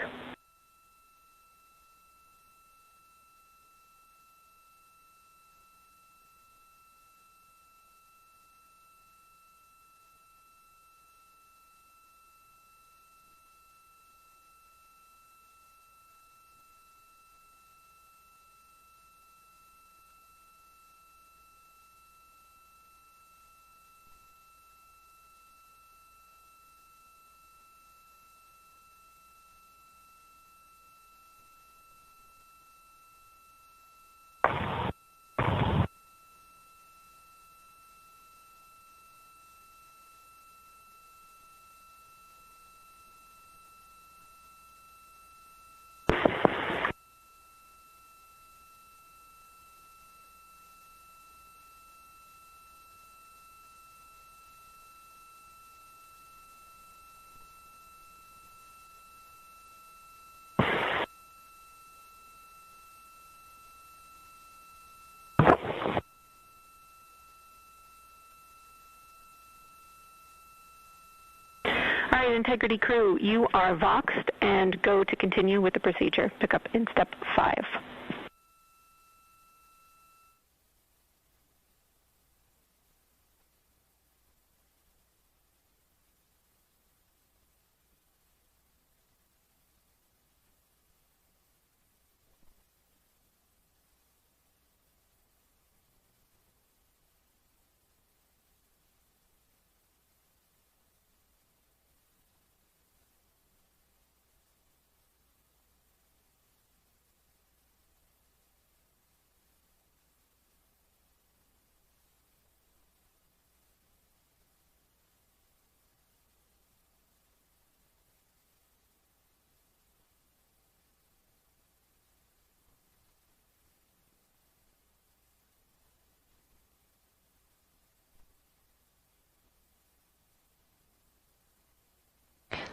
Speaker 3: Orion Integrity crew, you are voxed and go to continue with the procedure. Pick up in step 5.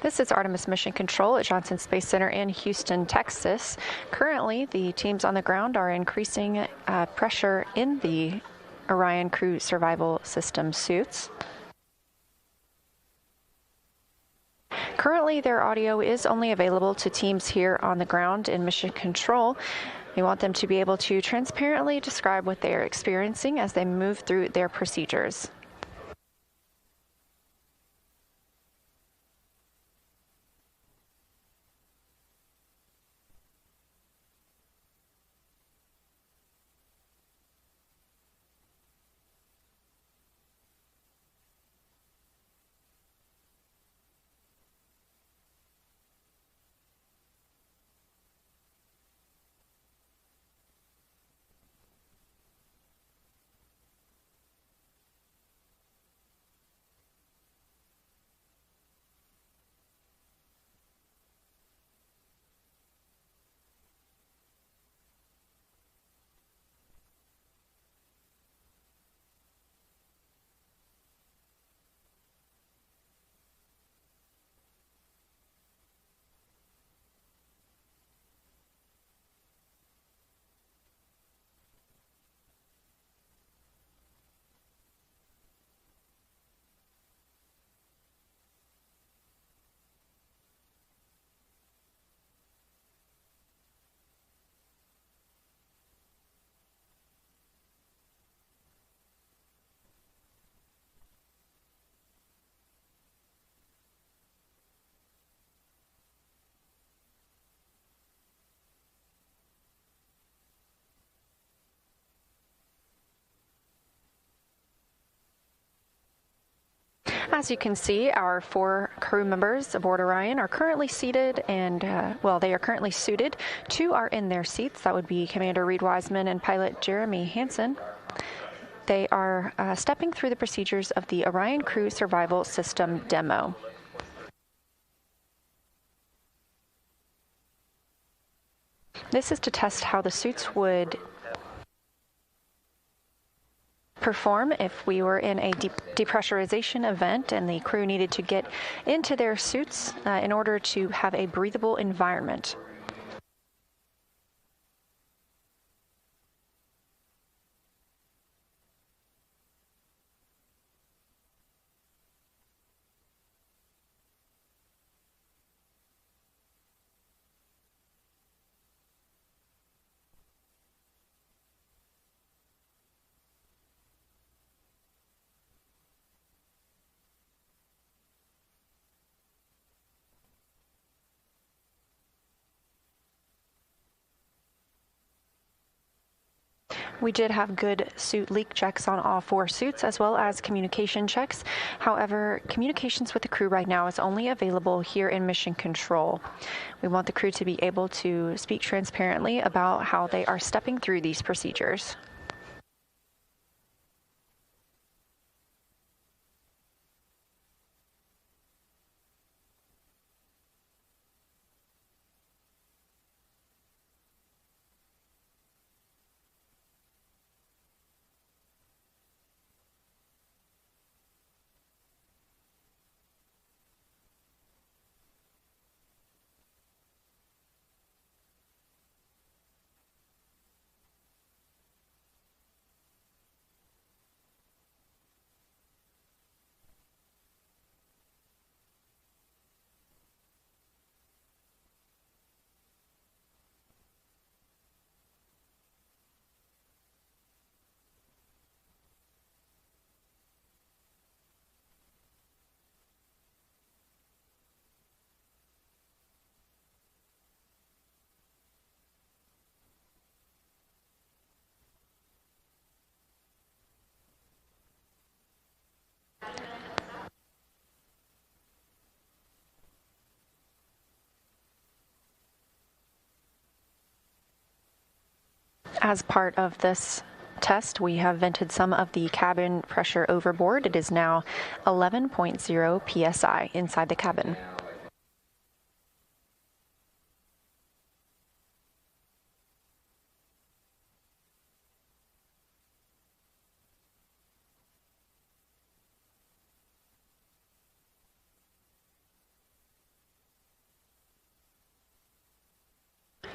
Speaker 4: This is Artemis Mission Control at Johnson Space Center in Houston, Texas. Currently, the teams on the ground are increasing pressure in the Orion Crew Survival System suits. Currently, their audio is only available to teams here on the ground in Mission Control. We want them to be able to transparently describe what they are experiencing as they move through their procedures. As you can see, our 4 crew members aboard Orion are currently seated and, they are currently suited. 2 are in their seats. That would be Commander Reed Wiseman and pilot Jeremy Hansen. They are stepping through the procedures of the Orion Crew Survival System demo. This is to test how the suits would perform if we were in a depressurization event and the crew needed to get into their suits in order to have a breathable environment. We did have good suit leak checks on all 4 suits, as well as communication checks. However, communications with the crew right now is only available here in Mission Control. We want the crew to be able to speak transparently about how they are stepping through these procedures. As part of this test, we have vented some of the cabin pressure overboard. It is now 11.0 psi inside the cabin.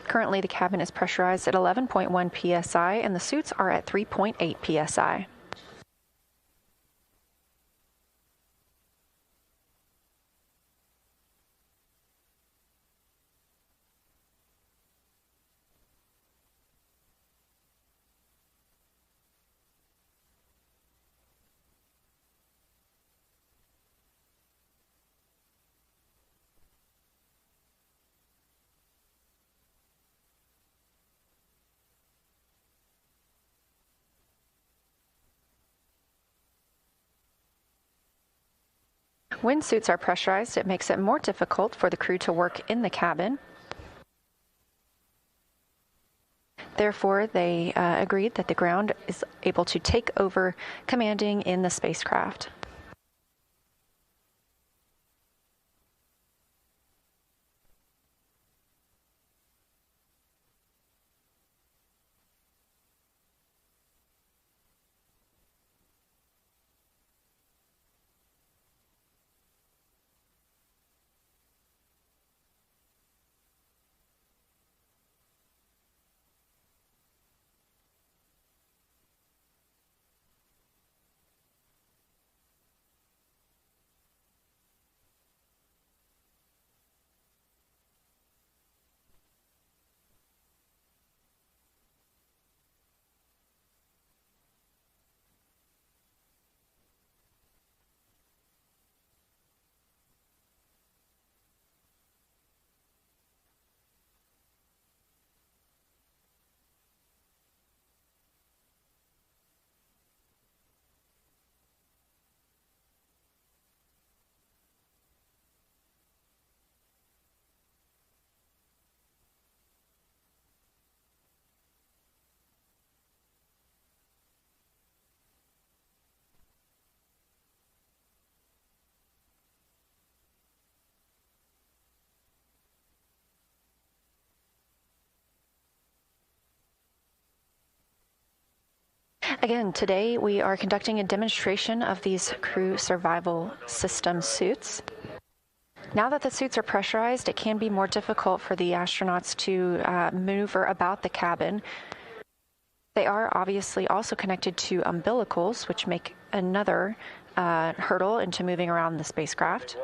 Speaker 4: Currently, the cabin is pressurized at 11.1 psi, and the suits are at 3.8 psi. When suits are pressurized, it makes it more difficult for the crew to work in the cabin. Therefore, they agreed that the ground is able to take over commanding in the spacecraft. Again, today we are conducting a demonstration of these crew survival system suits. Now that the suits are pressurized, it can be more difficult for the astronauts to maneuver about the cabin. They are obviously also connected to umbilicals, which make another hurdle into moving around the spacecraft.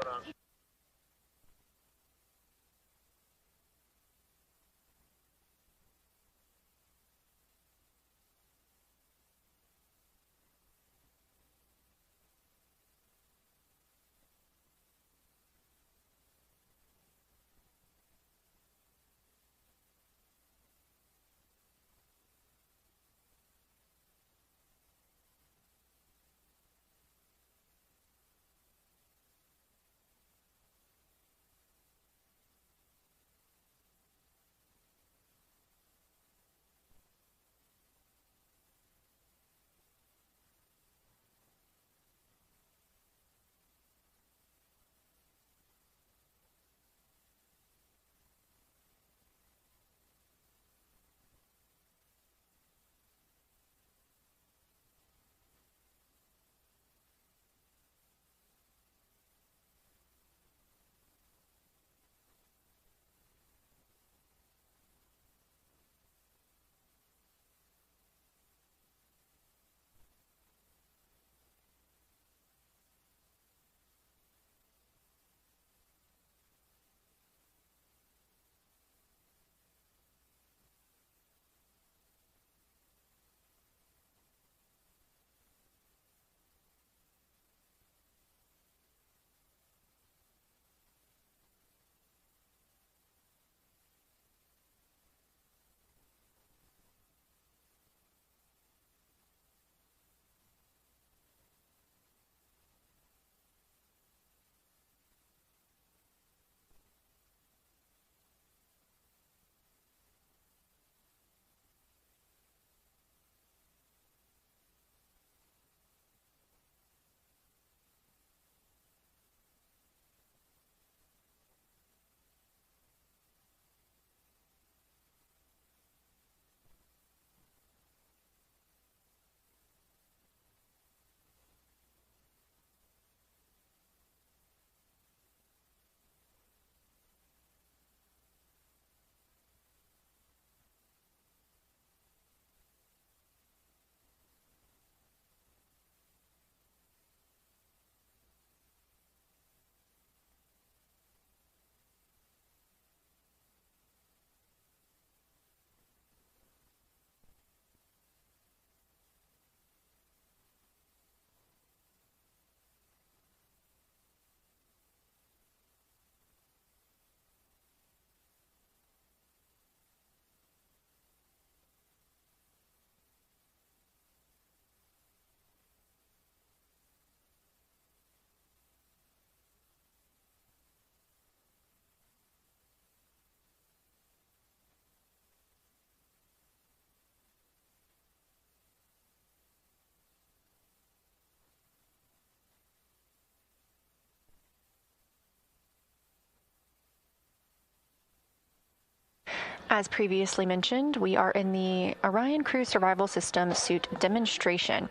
Speaker 4: As previously mentioned, we are in the Orion Crew Survival System suit demonstration.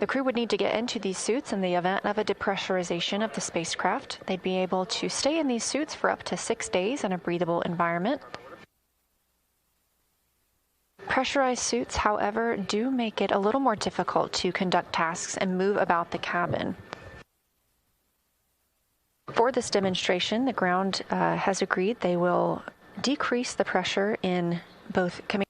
Speaker 4: The crew would need to get into these suits in the event of a depressurization of the spacecraft. They'd be able to stay in these suits for up to 6 days in a breathable environment. Pressurized suits, however, do make it a little more difficult to conduct tasks and move about the cabin. For this demonstration, the ground has agreed they will decrease the pressure in both command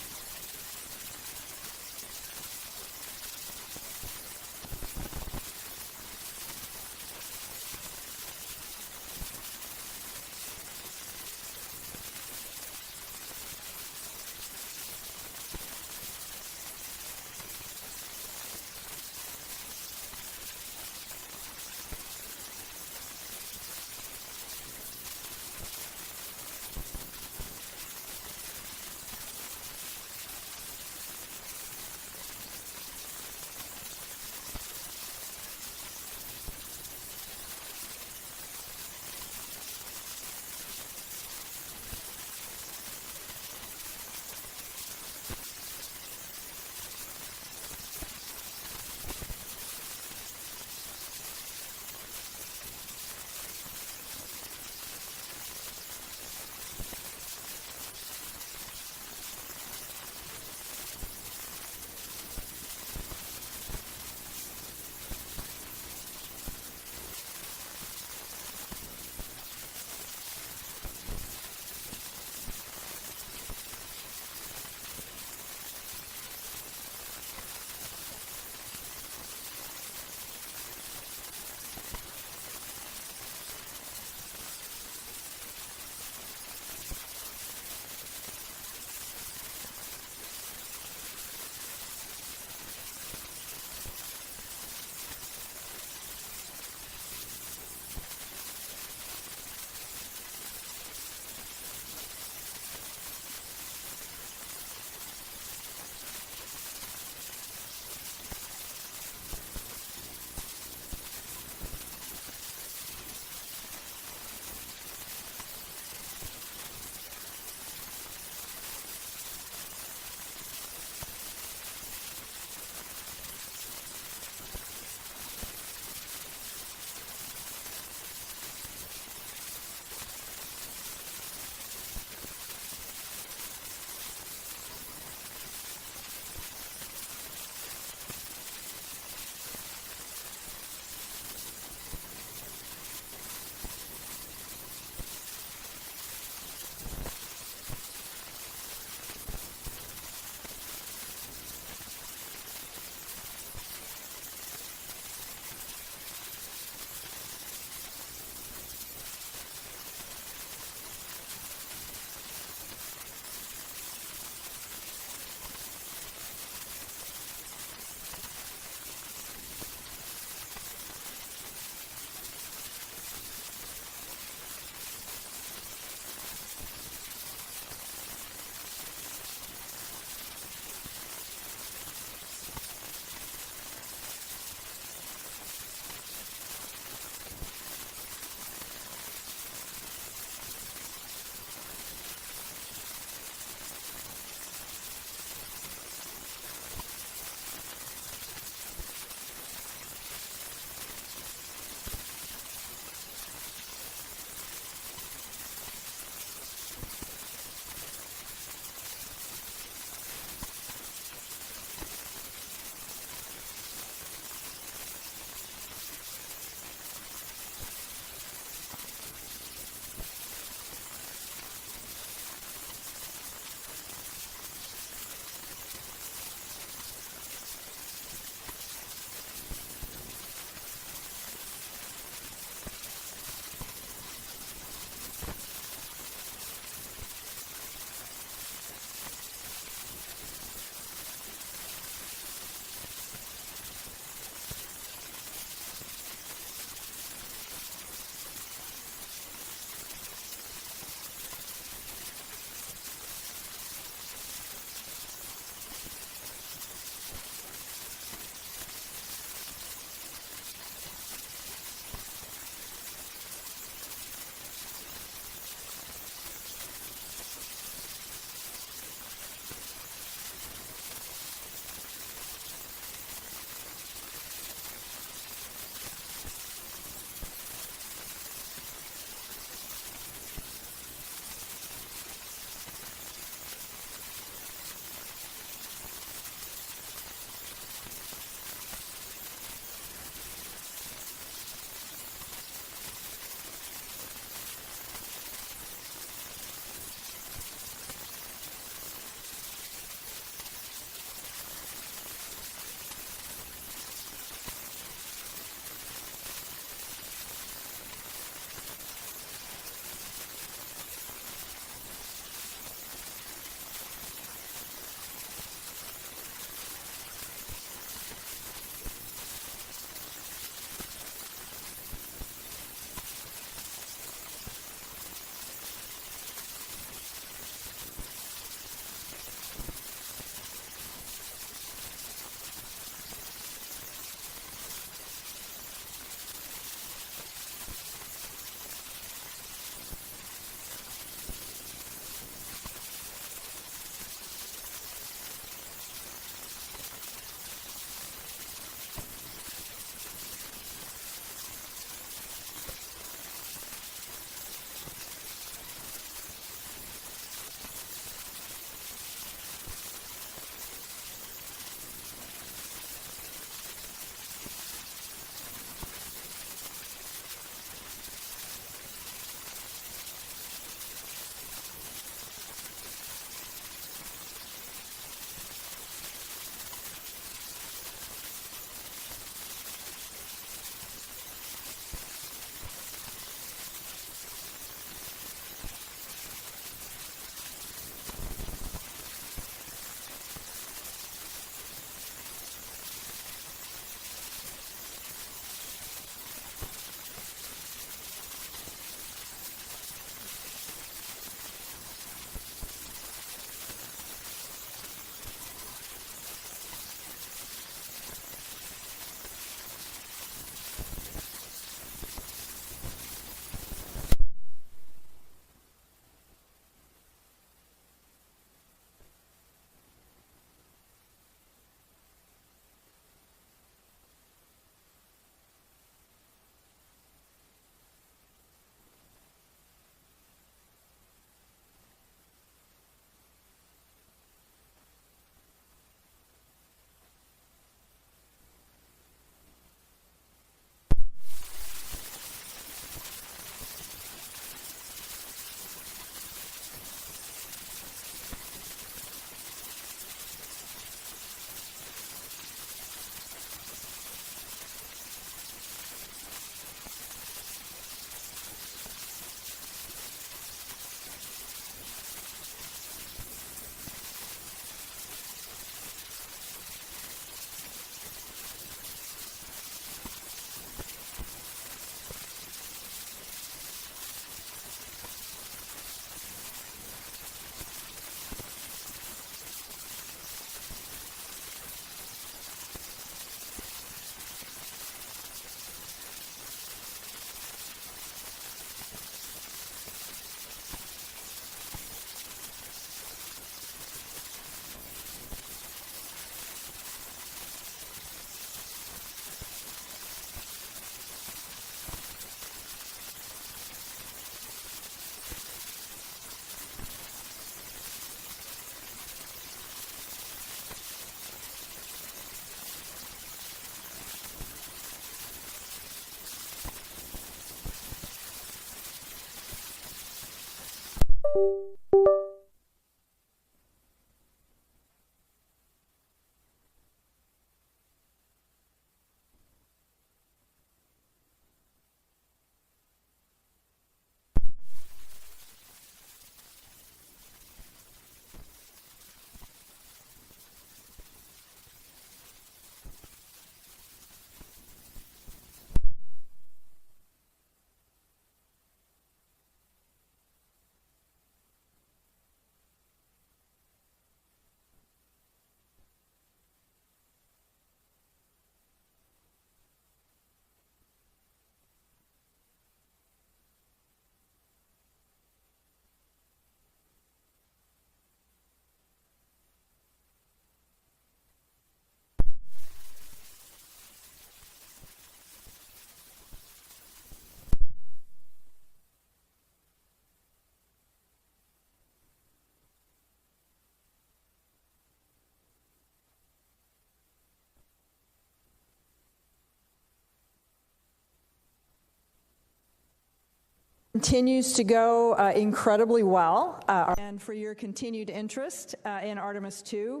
Speaker 12: Continues to go incredibly well, and for your continued interest in Artemis II.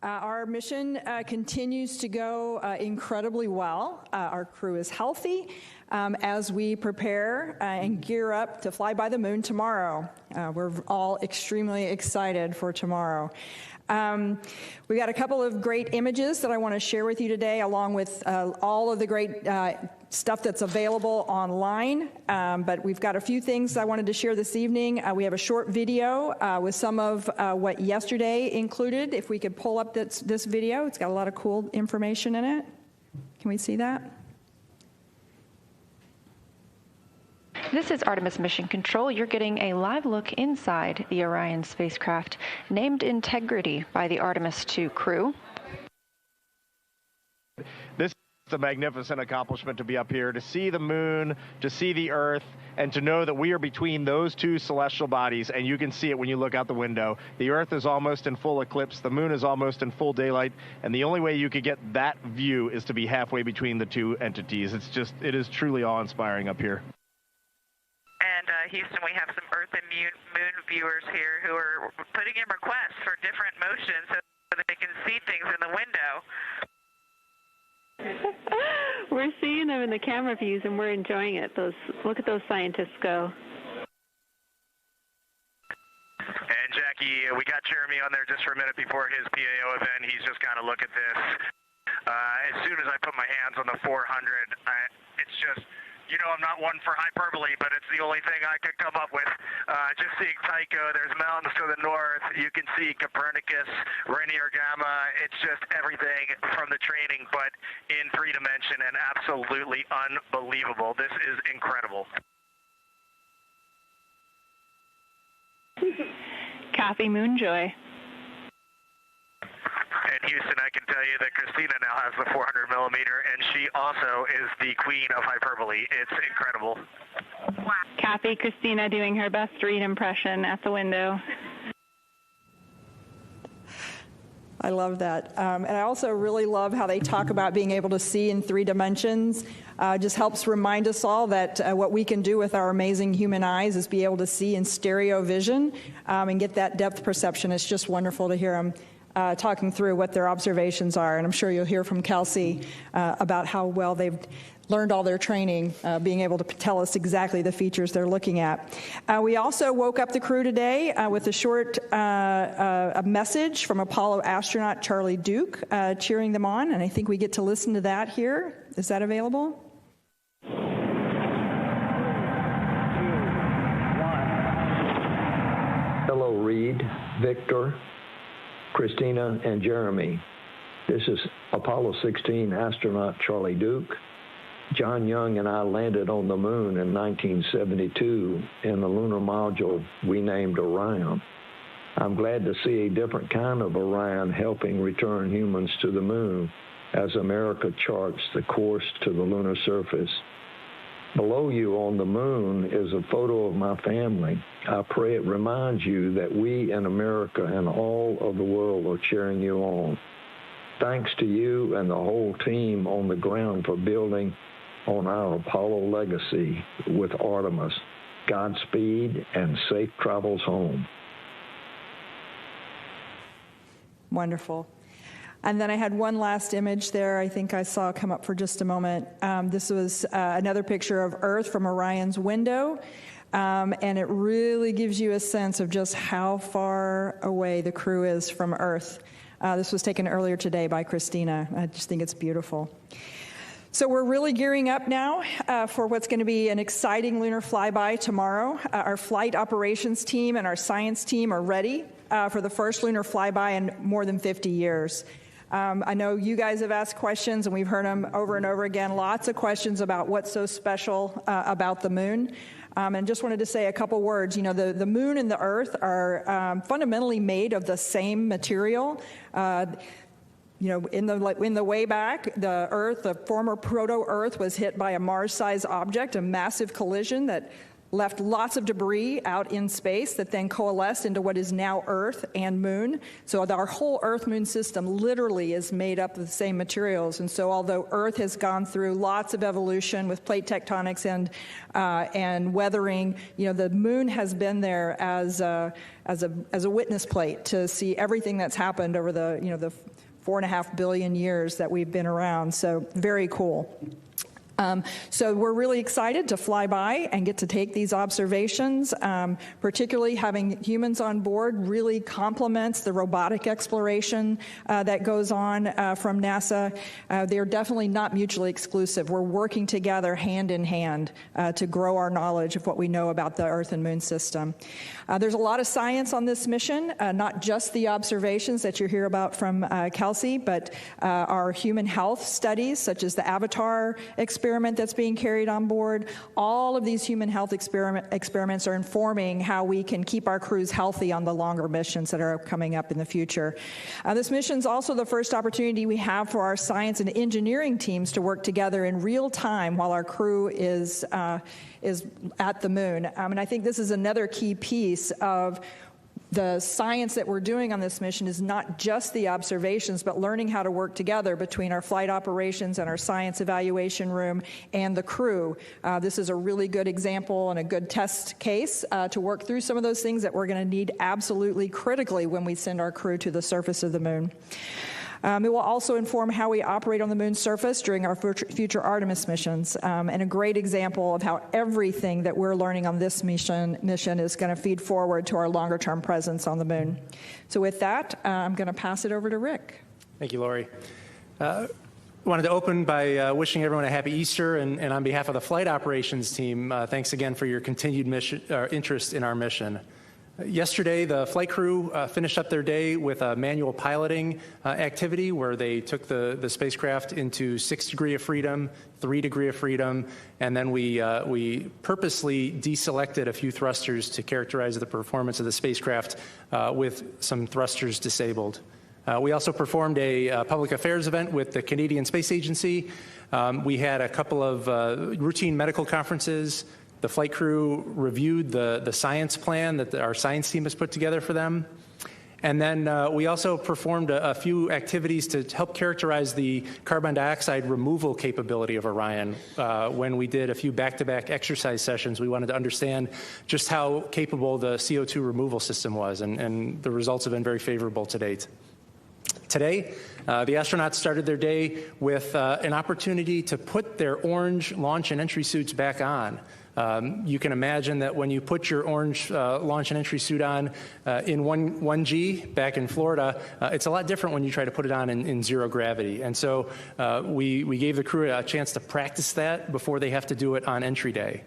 Speaker 12: Our mission continues to go incredibly well. Our crew is healthy as we prepare and gear up to fly by the moon tomorrow. We're all extremely excited for tomorrow. We got a couple of great images that I want to share with you today, along with all of the great stuff that's available online. But we've got a few things I wanted to share this evening. We have a short video with some of what yesterday included. If we could pull up this video, it's got a lot of cool information in it. Can we see that?
Speaker 4: This is Artemis Mission Control. You're getting a live look inside the Orion spacecraft, named Integrity by the Artemis II crew.
Speaker 13: This is a magnificent accomplishment to be up here, to see the moon, to see the Earth, and to know that we are between those two celestial bodies, and you can see it when you look out the window. The Earth is almost in full eclipse, the moon is almost in full daylight, and the only way you could get that view is to be halfway between the two entities. It is truly awe-inspiring up here.
Speaker 1: And Houston, we have some Earth and Moon viewers here who are putting in requests for different motions so that they can see things in the window.
Speaker 3: We're seeing them in the camera views, and we're enjoying it. Look at those scientists go.
Speaker 7: And Jackie, we got Jeremy on there just for a minute before his PAO event. He's just got to look at this. As soon as I put my hands on the 400, it's just... You know, I'm not one for hyperbole, but it's the only thing I could come up with. Just seeing Tycho, there's mountains to the north. You can see Copernicus, Rainier Gamma. It's just everything from the training, but in 3 dimension, and absolutely unbelievable. This is incredible.
Speaker 3: Copy, Moonjoy.
Speaker 7: And Houston, I can tell you that Christina now has the 400 millimeter, and she also is the queen of hyperbole. It's incredible.
Speaker 3: Wow. Copy, Christina doing her best Reed impression at the window.
Speaker 12: I love that. And I also really love how they talk about being able to see in 3 dimensions. Just helps remind us all that what we can do with our amazing human eyes is be able to see in stereo vision and get that depth perception. It's just wonderful to hear them talking through what their observations are. And I'm sure you'll hear from Kelsey about how well they've learned all their training, being able to tell us exactly the features they're looking at. We also woke up the crew today with a short a message from Apollo astronaut Charlie Duke cheering them on, and I think we get to listen to that here. Is that available?
Speaker 14: 2, 1. Hello, Reed, Victor, Christina, and Jeremy. This is Apollo 16 astronaut Charlie Duke. John Young and I landed on the moon in 1972 in the lunar module we named Orion. I'm glad to see a different kind of Orion helping return humans to the moon as America charts the course to the lunar surface. Below you on the moon is a photo of my family. I pray it reminds you that we in America and all of the world are cheering you on. Thanks to you and the whole team on the ground for building on our Apollo legacy with Artemis. Godspeed and safe travels home.
Speaker 12: Wonderful. And then I had one last image there I think I saw come up for just a moment. This was another picture of Earth from Orion's window, and it really gives you a sense of just how far away the crew is from Earth. This was taken earlier today by Christina. I just think it's beautiful. So we're really gearing up now for what's going to be an exciting lunar flyby tomorrow. Our flight operations team and our science team are ready for the first lunar flyby in more than 50 years. I know you guys have asked questions, and we've heard them over and over again, lots of questions about what's so special about the moon. And just wanted to say a couple words. You know, the moon and the Earth are fundamentally made of the same material. You know, in the way back, the Earth, the former proto-Earth, was hit by a Mars-sized object, a massive collision that left lots of debris out in space that then coalesced into what is now Earth and Moon. So our whole Earth-Moon system literally is made up of the same materials. And so although Earth has gone through lots of evolution with plate tectonics and weathering, you know, the Moon has been there as a witness plate to see everything that's happened over the 4.5 billion years that we've been around. So very cool. So we're really excited to fly by and get to take these observations. Particularly having humans on board really complements the robotic exploration that goes on from NASA. They're definitely not mutually exclusive. We're working together hand in hand to grow our knowledge of what we know about the Earth and Moon system. There's a lot of science on this mission, not just the observations that you hear about from Kelsey, but our human health studies, such as the Avatar experiment that's being carried on board. All of these human health experiments are informing how we can keep our crews healthy on the longer missions that are coming up in the future. This mission is also the first opportunity we have for our science and engineering teams to work together in real time while our crew is at the moon. And I think this is another key piece of the science that we're doing on this mission is not just the observations, but learning how to work together between our flight operations and our science evaluation room and the crew. This is a really good example and a good test case to work through some of those things that we're going to need absolutely critically when we send our crew to the surface of the moon. It will also inform how we operate on the moon's surface during our future Artemis missions, and a great example of how everything that we're learning on this mission is going to feed forward to our longer-term presence on the moon. So with that, I'm going to pass it over to Rick.
Speaker 15: Thank you, Lori. Wanted to open by wishing everyone a happy Easter, and on behalf of the flight operations team, thanks again for your continued interest in our mission. Yesterday, the flight crew finished up their day with a manual piloting activity where they took the spacecraft into 6 degrees of freedom, 3 degrees of freedom, and then we purposely deselected a few thrusters to characterize the performance of the spacecraft with some thrusters disabled. We also performed a public affairs event with the Canadian Space Agency. We had a couple of routine medical conferences. The flight crew reviewed the science plan that our science team has put together for them. And then we also performed a few activities to help characterize the carbon dioxide removal capability of Orion. When we did a few back-to-back exercise sessions, we wanted to understand just how capable the CO2 removal system was, and the results have been very favorable to date. Today, the astronauts started their day with an opportunity to put their orange launch and entry suits back on. You can imagine that when you put your orange launch and entry suit on in 1G back in Florida, it's a lot different when you try to put it on in zero gravity. And so we gave the crew a chance to practice that before they have to do it on entry day.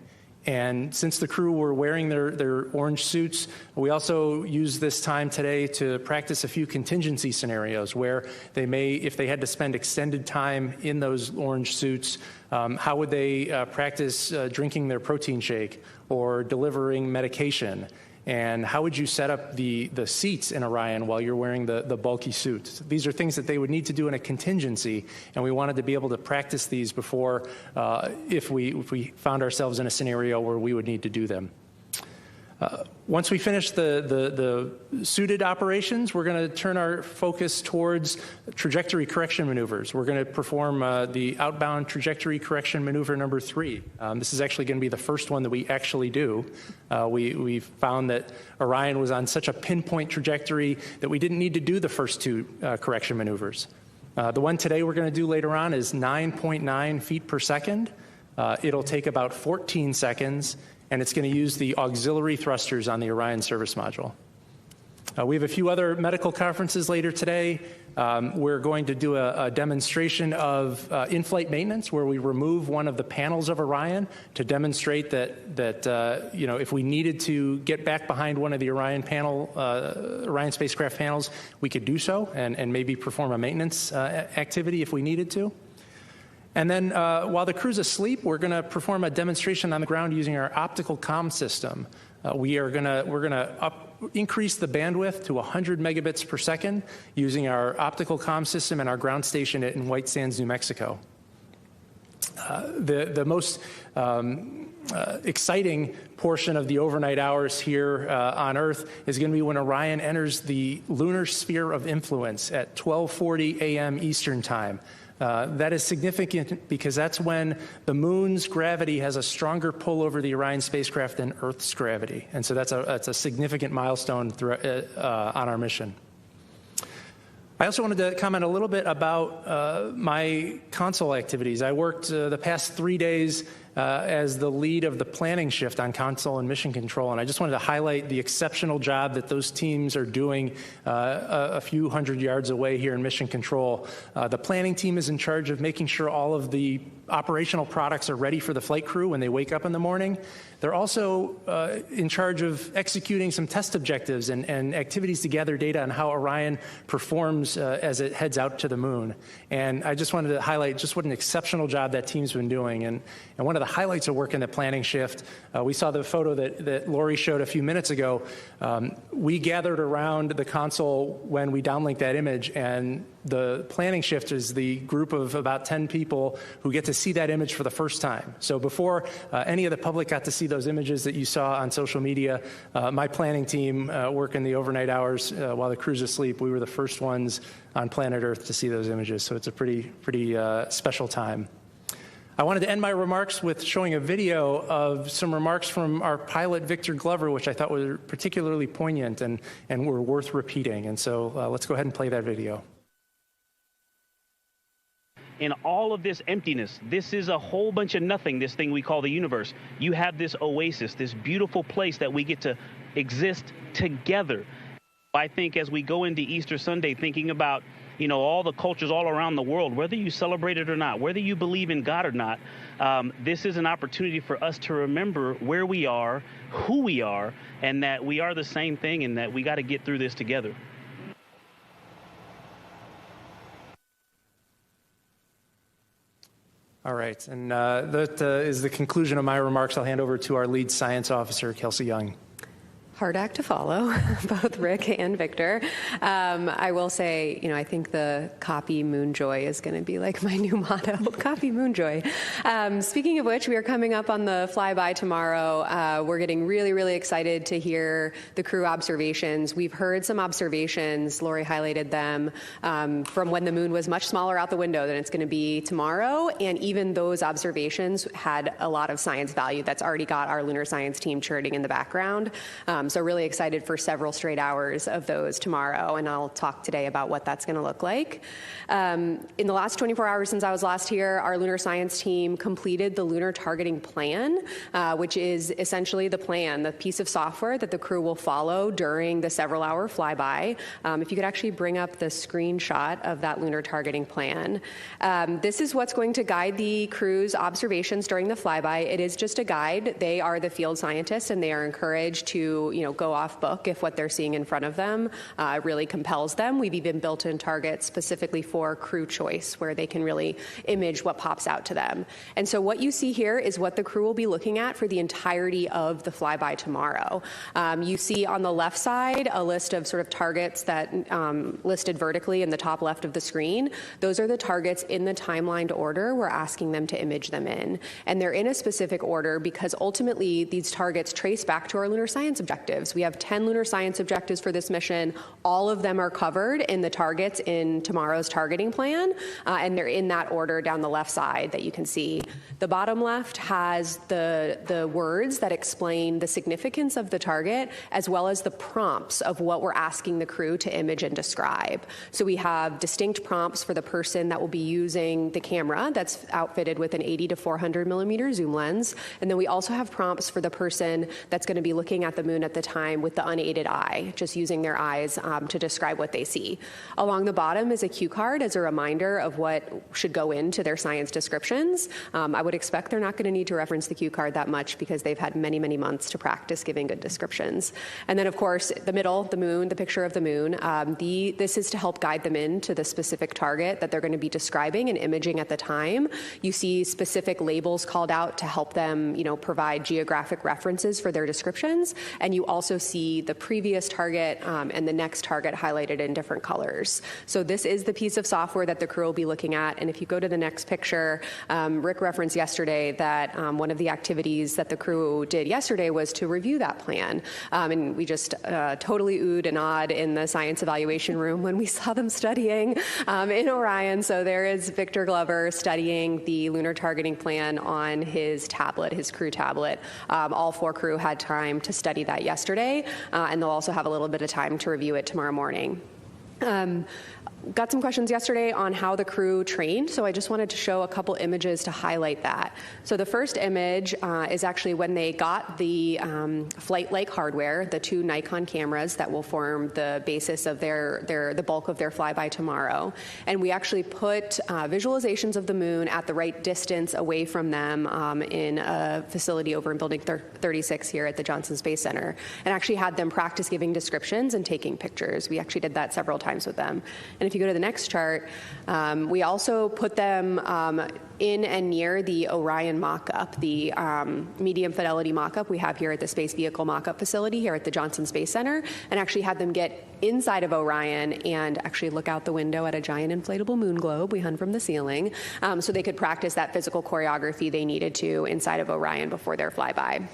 Speaker 15: And since the crew were wearing their orange suits, we also used this time today to practice a few contingency scenarios where they may, if they had to spend extended time in those orange suits, how would they practice drinking their protein shake or delivering medication? And how would you set up the seats in Orion while you're wearing the bulky suit? These are things that they would need to do in a contingency, and we wanted to be able to practice these before if we found ourselves in a scenario where we would need to do them. Once we finish the suited operations, we're going to turn our focus towards trajectory correction maneuvers. We're going to perform the outbound trajectory correction maneuver number 3. This is actually going to be the first one that we actually do. We found that Orion was on such a pinpoint trajectory that we didn't need to do the first 2 correction maneuvers. The one today we're going to do later on is 9.9 feet per second. It'll take about 14 seconds. And it's going to use the auxiliary thrusters on the Orion service module. We have a few other medical conferences later today. We're going to do a demonstration of in-flight maintenance where we remove one of the panels of Orion to demonstrate that you know, if we needed to get back behind one of the Orion spacecraft panels, we could do so and maybe perform a maintenance activity if we needed to. And then while the crew's asleep, we're going to perform a demonstration on the ground using our optical comm system. We're going to increase the bandwidth to 100 megabits per second using our optical comm system and our ground station in White Sands, New Mexico. The most exciting portion of the overnight hours here on Earth is going to be when Orion enters the lunar sphere of influence at 12:40 a.m. Eastern Time. That is significant because that's when the moon's gravity has a stronger pull over the Orion spacecraft than Earth's gravity. And so that's a significant milestone on our mission. I also wanted to comment a little bit about my console activities. I worked the past 3 days as the lead of the planning shift on console and mission control, and I just wanted to highlight the exceptional job that those teams are doing a few hundred yards away here in mission control. The planning team is in charge of making sure all of the operational products are ready for the flight crew when they wake up in the morning. They're also in charge of executing some test objectives and activities to gather data on how Orion performs as it heads out to the moon. And I just wanted to highlight just what an exceptional job that team's been doing. And one of the highlights of working the planning shift, we saw the photo that Lori showed a few minutes ago. We gathered around the console when we downlinked that image, and the planning shift is the group of about 10 people who get to see that image for the first time. So before any of the public got to see those images that you saw on social media, my planning team working the overnight hours while the crew's asleep, we were the first ones on planet Earth to see those images. So it's a pretty special time. I wanted to end my remarks with showing a video of some remarks from our pilot, Victor Glover, which I thought were particularly poignant and were worth repeating. And so let's go ahead and play that video.
Speaker 16: In all of this emptiness, this is a whole bunch of nothing, this thing we call the universe. You have this oasis, this beautiful place that we get to exist together. I think as we go into Easter Sunday, thinking about, you know, all the cultures all around the world, whether you celebrate it or not, whether you believe in God or not, this is an opportunity for us to remember where we are, who we are, and that we are the same thing and that we got to get through this together.
Speaker 15: All right, and that is the conclusion of my remarks. I'll hand over to our lead science officer, Kelsey Young.
Speaker 17: Hard act to follow, both Rick and Victor. I will say, you know, I think the copy Moonjoy is going to be like my new motto, copy Moonjoy. Speaking of which, we are coming up on the flyby tomorrow. We're getting really, really excited to hear the crew observations. We've heard some observations, Lori highlighted them, from when the moon was much smaller out the window than it's going to be tomorrow. And even those observations had a lot of science value that's already got our lunar science team churning in the background. So really excited for several straight hours of those tomorrow, and I'll talk today about what that's going to look like. In the last 24 hours since I was last here, our lunar science team completed the lunar targeting plan, which is essentially the plan, the piece of software that the crew will follow during the several-hour flyby. If you could actually bring up the screenshot of that lunar targeting plan. This is what's going to guide the crew's observations during the flyby. It is just a guide. They are the field scientists, and they are encouraged to go off book if what they're seeing in front of them really compels them. We've even built in targets specifically for crew choice, where they can really image what pops out to them. And so what you see here is what the crew will be looking at for the entirety of the flyby tomorrow. You see on the left side a list of sort of targets that listed vertically in the top left of the screen. Those are the targets in the timelined order we're asking them to image them in. And they're in a specific order because ultimately these targets trace back to our lunar science objectives. We have 10 lunar science objectives for this mission. All of them are covered in the targets in tomorrow's targeting plan, and they're in that order down the left side that you can see. The bottom left has the words that explain the significance of the target, as well as the prompts of what we're asking the crew to image and describe. So we have distinct prompts for the person that will be using the camera that's outfitted with an 80 to 400 millimeter zoom lens. And then we also have prompts for the person that's going to be looking at the moon at the time with the unaided eye, just using their eyes to describe what they see. Along the bottom is a cue card as a reminder of what should go into their science descriptions. I would expect they're not going to need to reference the cue card that much because they've had many, many months to practice giving good descriptions. And then, of course, the middle, the moon, the picture of the moon, this is to help guide them into the specific target that they're going to be describing and imaging at the time. You see specific labels called out to help them, provide geographic references for their descriptions. And you also see the previous target and the next target highlighted in different colors. So this is the piece of software that the crew will be looking at. And if you go to the next picture, Rick referenced yesterday that one of the activities that the crew did yesterday was to review that plan. And we just totally oohed and awed in the science evaluation room when we saw them studying in Orion. So there is Victor Glover studying the lunar targeting plan on his tablet, his crew tablet. All 4 crew had time to study that yesterday, and they'll also have a little bit of time to review it tomorrow morning. Got some questions yesterday on how the crew trained, so I just wanted to show a couple images to highlight that. So the first image is actually when they got the flight-like hardware, the 2 Nikon cameras that will form the basis of the bulk of their flyby tomorrow. And we actually put visualizations of the moon at the right distance away from them in a facility over in Building 36 here at the Johnson Space Center, and actually had them practice giving descriptions and taking pictures. We actually did that several times with them. And if you go to the next chart, we also put them in and near the Orion mock-up, the medium fidelity mock-up we have here at the Space Vehicle mock-up facility here at the Johnson Space Center, and actually had them get inside of Orion and actually look out the window at a giant inflatable moon globe we hung from the ceiling, so they could practice that physical choreography they needed to inside of Orion before their flyby.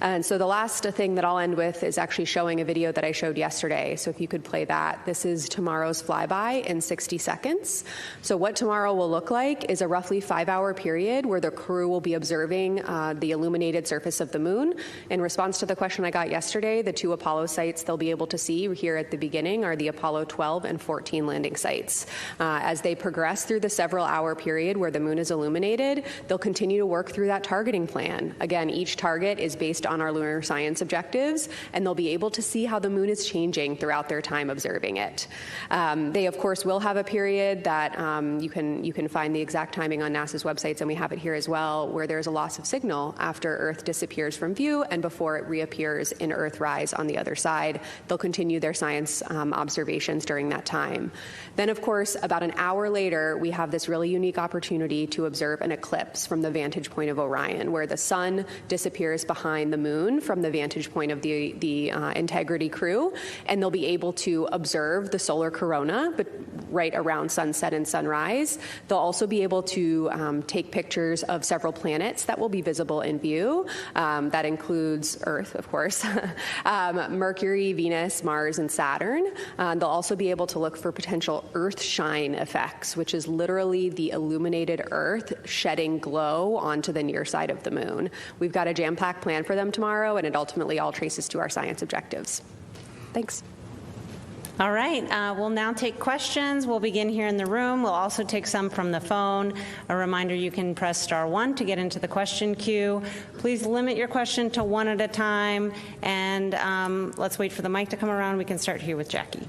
Speaker 17: And so the last thing that I'll end with is actually showing a video that I showed yesterday. So if you could play that. This is tomorrow's flyby in 60 seconds. So what tomorrow will look like is a roughly 5-hour period where the crew will be observing the illuminated surface of the moon. In response to the question I got yesterday, the 2 Apollo sites they'll be able to see here at the beginning are the Apollo 12 and 14 landing sites. As they progress through the several-hour period where the moon is illuminated, they'll continue to work through that targeting plan. Again, each target is based on our lunar science objectives, and they'll be able to see how the moon is changing throughout their time observing it. They, of course, will have a period that you can find the exact timing on NASA's websites, and we have it here as well, where there's a loss of signal after Earth disappears from view and before it reappears in Earthrise on the other side. They'll continue their science observations during that time. Then, of course, about an hour later, we have this really unique opportunity to observe an eclipse from the vantage point of Orion, where the sun disappears behind the moon from the vantage point of the Integrity crew, and they'll be able to observe the solar corona, but right around sunset and sunrise. They'll also be able to take pictures of several planets that will be visible in view. That includes Earth, of course, Mercury, Venus, Mars, and Saturn. They'll also be able to look for potential Earth shine effects, which is literally the illuminated Earth shedding glow onto the near side of the moon. We've got a jam-packed plan for them tomorrow, and it ultimately all traces to our science objectives. Thanks.
Speaker 18: All right, we'll now take questions. We'll begin here in the room. We'll also take some from the phone. A reminder, you can press *1 to get into the question queue. Please limit your question to 1 at a time, and let's wait for the mic to come around. We can start here with Jackie.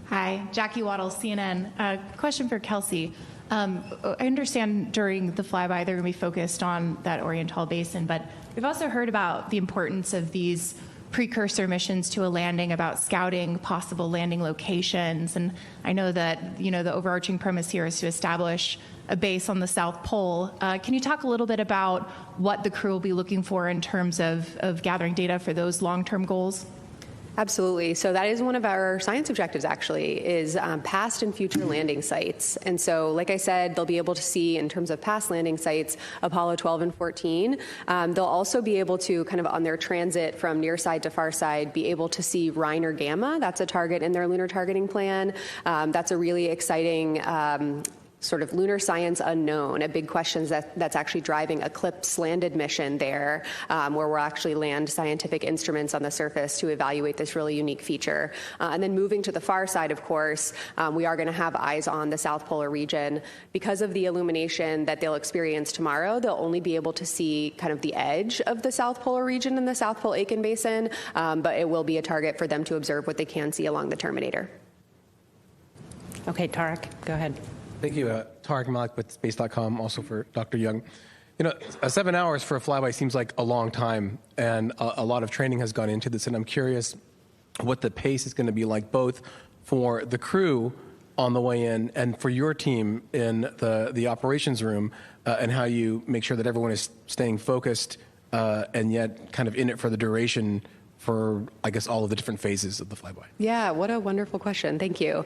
Speaker 19: Hi, Jackie Waddle, CNN. Question for Kelsey. I understand during the flyby they're going to be focused on that Oriental Basin, but we've also heard about the importance of these precursor missions to a landing about scouting possible landing locations. And I know that, the overarching premise here is to establish a base on the South Pole. Can you talk a little bit about what the crew will be looking for in terms of gathering data for those long-term goals?
Speaker 17: Absolutely. So that is one of our science objectives, actually, is past and future landing sites. And so, like I said, they'll be able to see, in terms of past landing sites, Apollo 12 and 14. They'll also be able to, kind of on their transit from near side to far side, be able to see Reiner Gamma. That's a target in their lunar targeting plan. That's a really exciting sort of lunar science unknown, a big question that's actually driving Eclipse landed mission there, where we'll actually land scientific instruments on the surface to evaluate this really unique feature. And then moving to the far side, of course, we are going to have eyes on the South Polar region. Because of the illumination that they'll experience tomorrow, they'll only be able to see kind of the edge of the South Polar region in the South Pole Aitken Basin, but it will be a target for them to observe what they can see along the Terminator.
Speaker 18: Okay, Tarek, go ahead.
Speaker 20: Thank you, Tarek Malik with Space.com, also for Dr. Young. 7 hours for a flyby seems like a long time, and a lot of training has gone into this, and I'm curious what the pace is going to be like, both for the crew on the way in and for your team in the operations room, and how you make sure that everyone is staying focused and yet kind of in it for the duration for, I guess, all of the different phases of the flyby?
Speaker 17: Yeah, what a wonderful question. Thank you.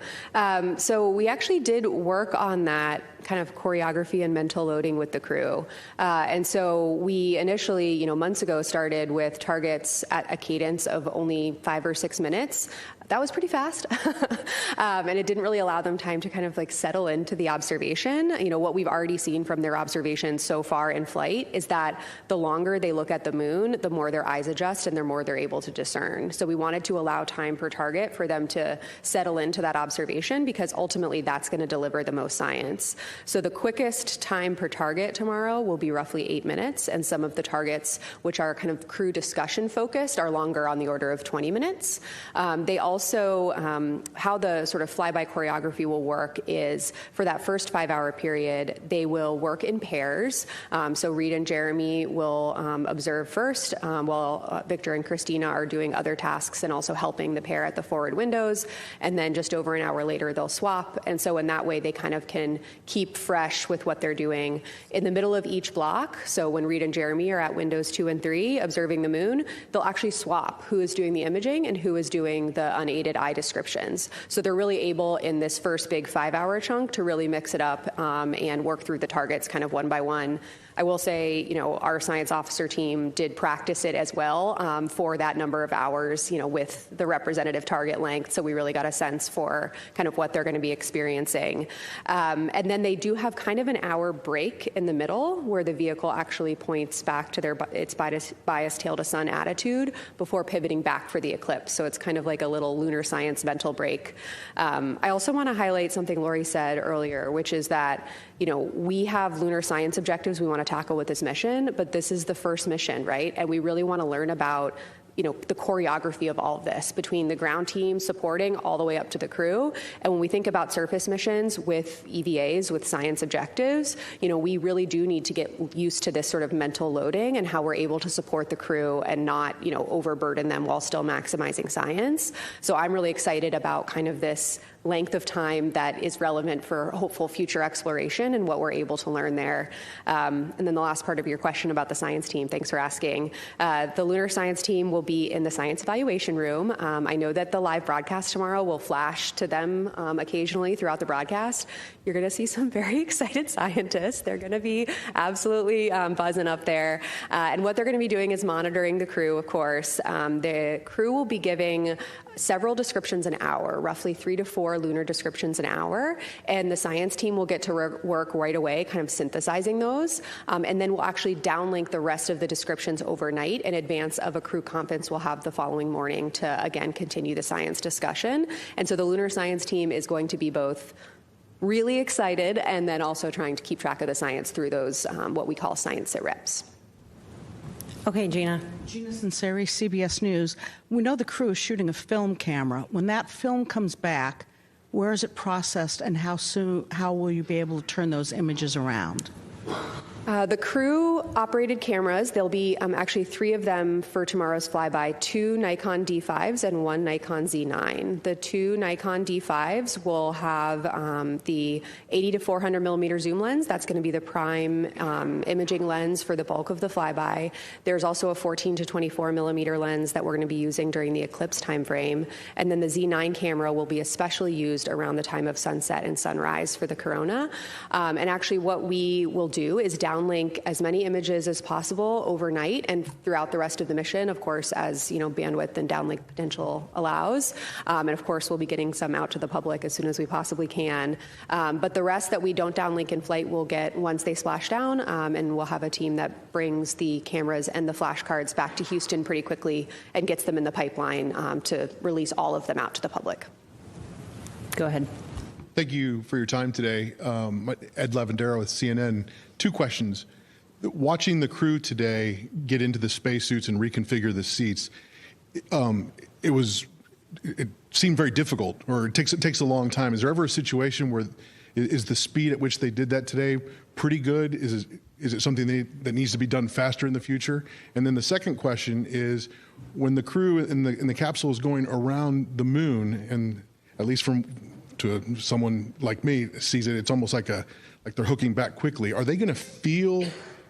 Speaker 17: So we actually did work on that kind of choreography and mental loading with the crew. And so we initially, months ago, started with targets at a cadence of only 5 or 6 minutes. That was pretty fast. And it didn't really allow them time to kind of like settle into the observation. What we've already seen from their observations so far in flight is that the longer they look at the moon, the more their eyes adjust and the more they're able to discern. So we wanted to allow time per target for them to settle into that observation, because ultimately that's going to deliver the most science. So the quickest time per target tomorrow will be roughly 8 minutes, and some of the targets, which are kind of crew discussion focused, are longer, on the order of 20 minutes. They also, how the sort of flyby choreography will work is, for that first 5-hour period, they will work in pairs. So Reed and Jeremy will observe first, while Victor and Christina are doing other tasks and also helping the pair at the forward windows. And then just over an hour later, they'll swap. And so in that way, they kind of can keep fresh with what they're doing. In the middle of each block, so when Reed and Jeremy are at windows 2 and 3 observing the moon, they'll actually swap who is doing the imaging and who is doing the unaided eye descriptions. So they're really able, in this first big 5-hour chunk, to really mix it up and work through the targets kind of one by one. I will say, our science officer team did practice it as well for that number of hours, with the representative target length. So we really got a sense for kind of what they're going to be experiencing. And then they do have kind of an hour break in the middle where the vehicle actually points back to its bias tail to sun attitude before pivoting back for the eclipse. So it's kind of like a little lunar science mental break. I also want to highlight something Lori said earlier, which is that, we have lunar science objectives we want to tackle with this mission, but this is the first mission, right? And we really want to learn about the choreography of all of this, between the ground team supporting all the way up to the crew. And when we think about surface missions with EVAs, with science objectives, we really do need to get used to this sort of mental loading and how we're able to support the crew and not, overburden them while still maximizing science. So I'm really excited about kind of this length of time that is relevant for hopeful future exploration and what we're able to learn there. And then the last part of your question about the science team, thanks for asking. The lunar science team will be in the science evaluation room. I know that the live broadcast tomorrow will flash to them occasionally throughout the broadcast. You're going to see some very excited scientists. They're going to be absolutely buzzing up there. And what they're going to be doing is monitoring the crew, of course. The crew will be giving several descriptions an hour, roughly 3 to 4 lunar descriptions an hour, and the science team will get to work right away, kind of synthesizing those, and then we'll actually downlink the rest of the descriptions overnight in advance of a crew conference we'll have the following morning to, again, continue the science discussion. And so the lunar science team is going to be both really excited and then also trying to keep track of the science through those, what we call science sit reps.
Speaker 18: Okay, Gina.
Speaker 21: Gina Sinceri, CBS News. We know the crew is shooting a film camera. When that film comes back, where is it processed, and how will you be able to turn those images around?
Speaker 17: The crew-operated cameras, there'll be actually 3 of them for tomorrow's flyby, 2 Nikon D5s and 1 Nikon Z9. The 2 Nikon D5s will have the 80 to 400 millimeter zoom lens. That's going to be the prime imaging lens for the bulk of the flyby. There's also a 14 to 24 millimeter lens that we're going to be using during the eclipse timeframe. And then the Z9 camera will be especially used around the time of sunset and sunrise for the corona. And actually what we will do is downlink as many images as possible overnight and throughout the rest of the mission, of course, as bandwidth and downlink potential allows. And of course, we'll be getting some out to the public as soon as we possibly can. But the rest that we don't downlink in flight, we'll get once they splash down, and we'll have a team that brings the cameras and the flashcards back to Houston pretty quickly and gets them in the pipeline to release all of them out to the public.
Speaker 18: Go ahead.
Speaker 2: Thank you for your time today. Ed Lavandero with CNN. 2 questions. Watching the crew today get into the spacesuits and reconfigure the seats, it seemed very difficult, or it takes a long time. Is there ever a situation where is the speed at which they did that today pretty good? Is it something that needs to be done faster in the future? And then the second question is, when the crew in the capsule is going around the moon, and at least to someone like me sees it, it's almost like they're hooking back quickly. Are they going to feel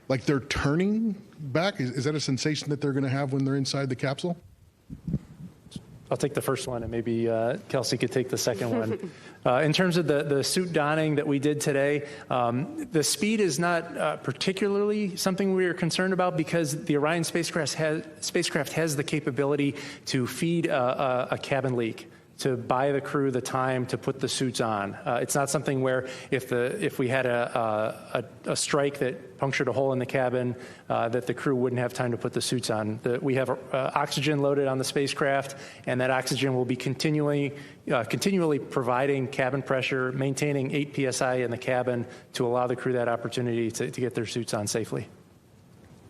Speaker 2: like they're turning back? Is that a sensation that they're going to have when they're inside the capsule?
Speaker 15: I'll take the first one, and maybe Kelsey could take the second one. In terms of the suit donning that we did today, the speed is not particularly something we are concerned about, because the Orion spacecraft has the capability to feed a cabin leak, to buy the crew the time to put the suits on. It's not something where if we had a strike that punctured a hole in the cabin, that the crew wouldn't have time to put the suits on. We have oxygen loaded on the spacecraft, and that oxygen will be continually providing cabin pressure, maintaining 8 psi in the cabin to allow the crew that opportunity to get their suits on safely.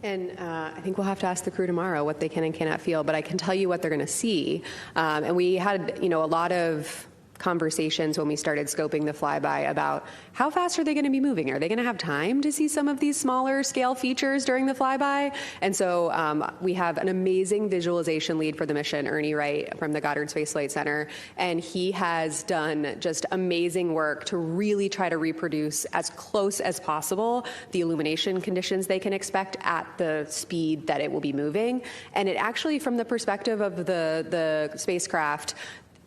Speaker 17: And I think we'll have to ask the crew tomorrow what they can and cannot feel, but I can tell you what they're going to see. And we had, a lot of conversations when we started scoping the flyby about how fast are they going to be moving? Are they going to have time to see some of these smaller scale features during the flyby? And so we have an amazing visualization lead for the mission, Ernie Wright from the Goddard Space Flight Center, and he has done just amazing work to really try to reproduce as close as possible the illumination conditions they can expect at the speed that it will be moving. And it actually, from the perspective of the spacecraft,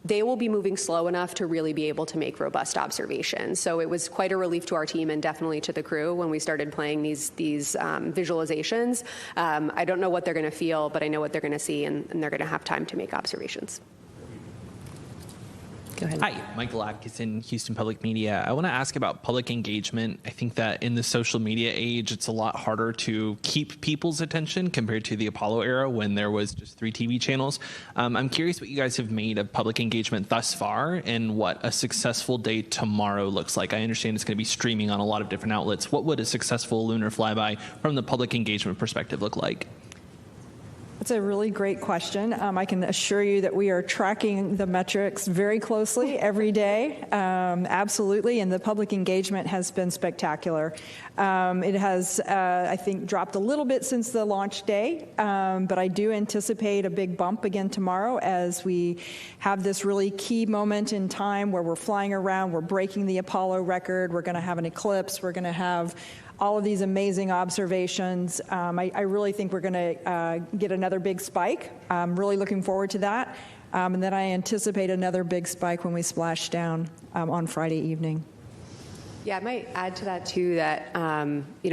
Speaker 17: they will be moving slow enough to really be able to make robust observations. So it was quite a relief to our team and definitely to the crew when we started playing these visualizations. I don't know what they're going to feel, but I know what they're going to see, and they're going to have time to make observations.
Speaker 18: Go ahead.
Speaker 22: Hi, Michael Atkinson, Houston Public Media. I want to ask about public engagement. I think that in the social media age, it's a lot harder to keep people's attention compared to the Apollo era when there was just 3 TV channels. I'm curious what you guys have made of public engagement thus far and what a successful day tomorrow looks like. I understand it's going to be streaming on a lot of different outlets. What would a successful lunar flyby from the public engagement perspective look like?
Speaker 12: That's a really great question. I can assure you that we are tracking the metrics very closely every day, absolutely, and the public engagement has been spectacular. It has, I think, dropped a little bit since the launch day, but I do anticipate a big bump again tomorrow as we have this really key moment in time where we're flying around, we're breaking the Apollo record, we're going to have an eclipse, we're going to have all of these amazing observations. I really think we're going to get another big spike. I'm really looking forward to that. And then I anticipate another big spike when we splash down on Friday evening.
Speaker 17: Yeah, I might add to that too that,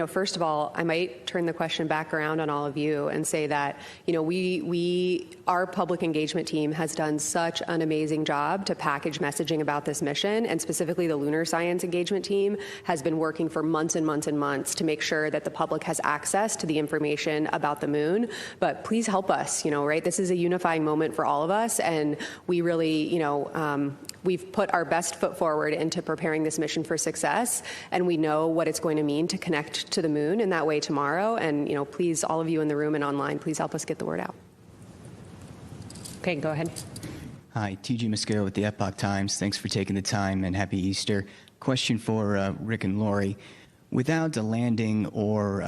Speaker 17: first of all, I might turn the question back around on all of you and say that, our public engagement team has done such an amazing job to package messaging about this mission, and specifically the lunar science engagement team has been working for months and months and months to make sure that the public has access to the information about the moon. But please help us, right? This is a unifying moment for all of us, and we really, we've put our best foot forward into preparing this mission for success, and we know what it's going to mean to connect to the moon in that way tomorrow. And, please, all of you in the room and online, please help us get the word out.
Speaker 18: Okay, go ahead.
Speaker 23: Hi, TG Mosquero with the Epoch Times. Thanks for taking the time, and happy Easter. Question for Rick and Lori. without a landing or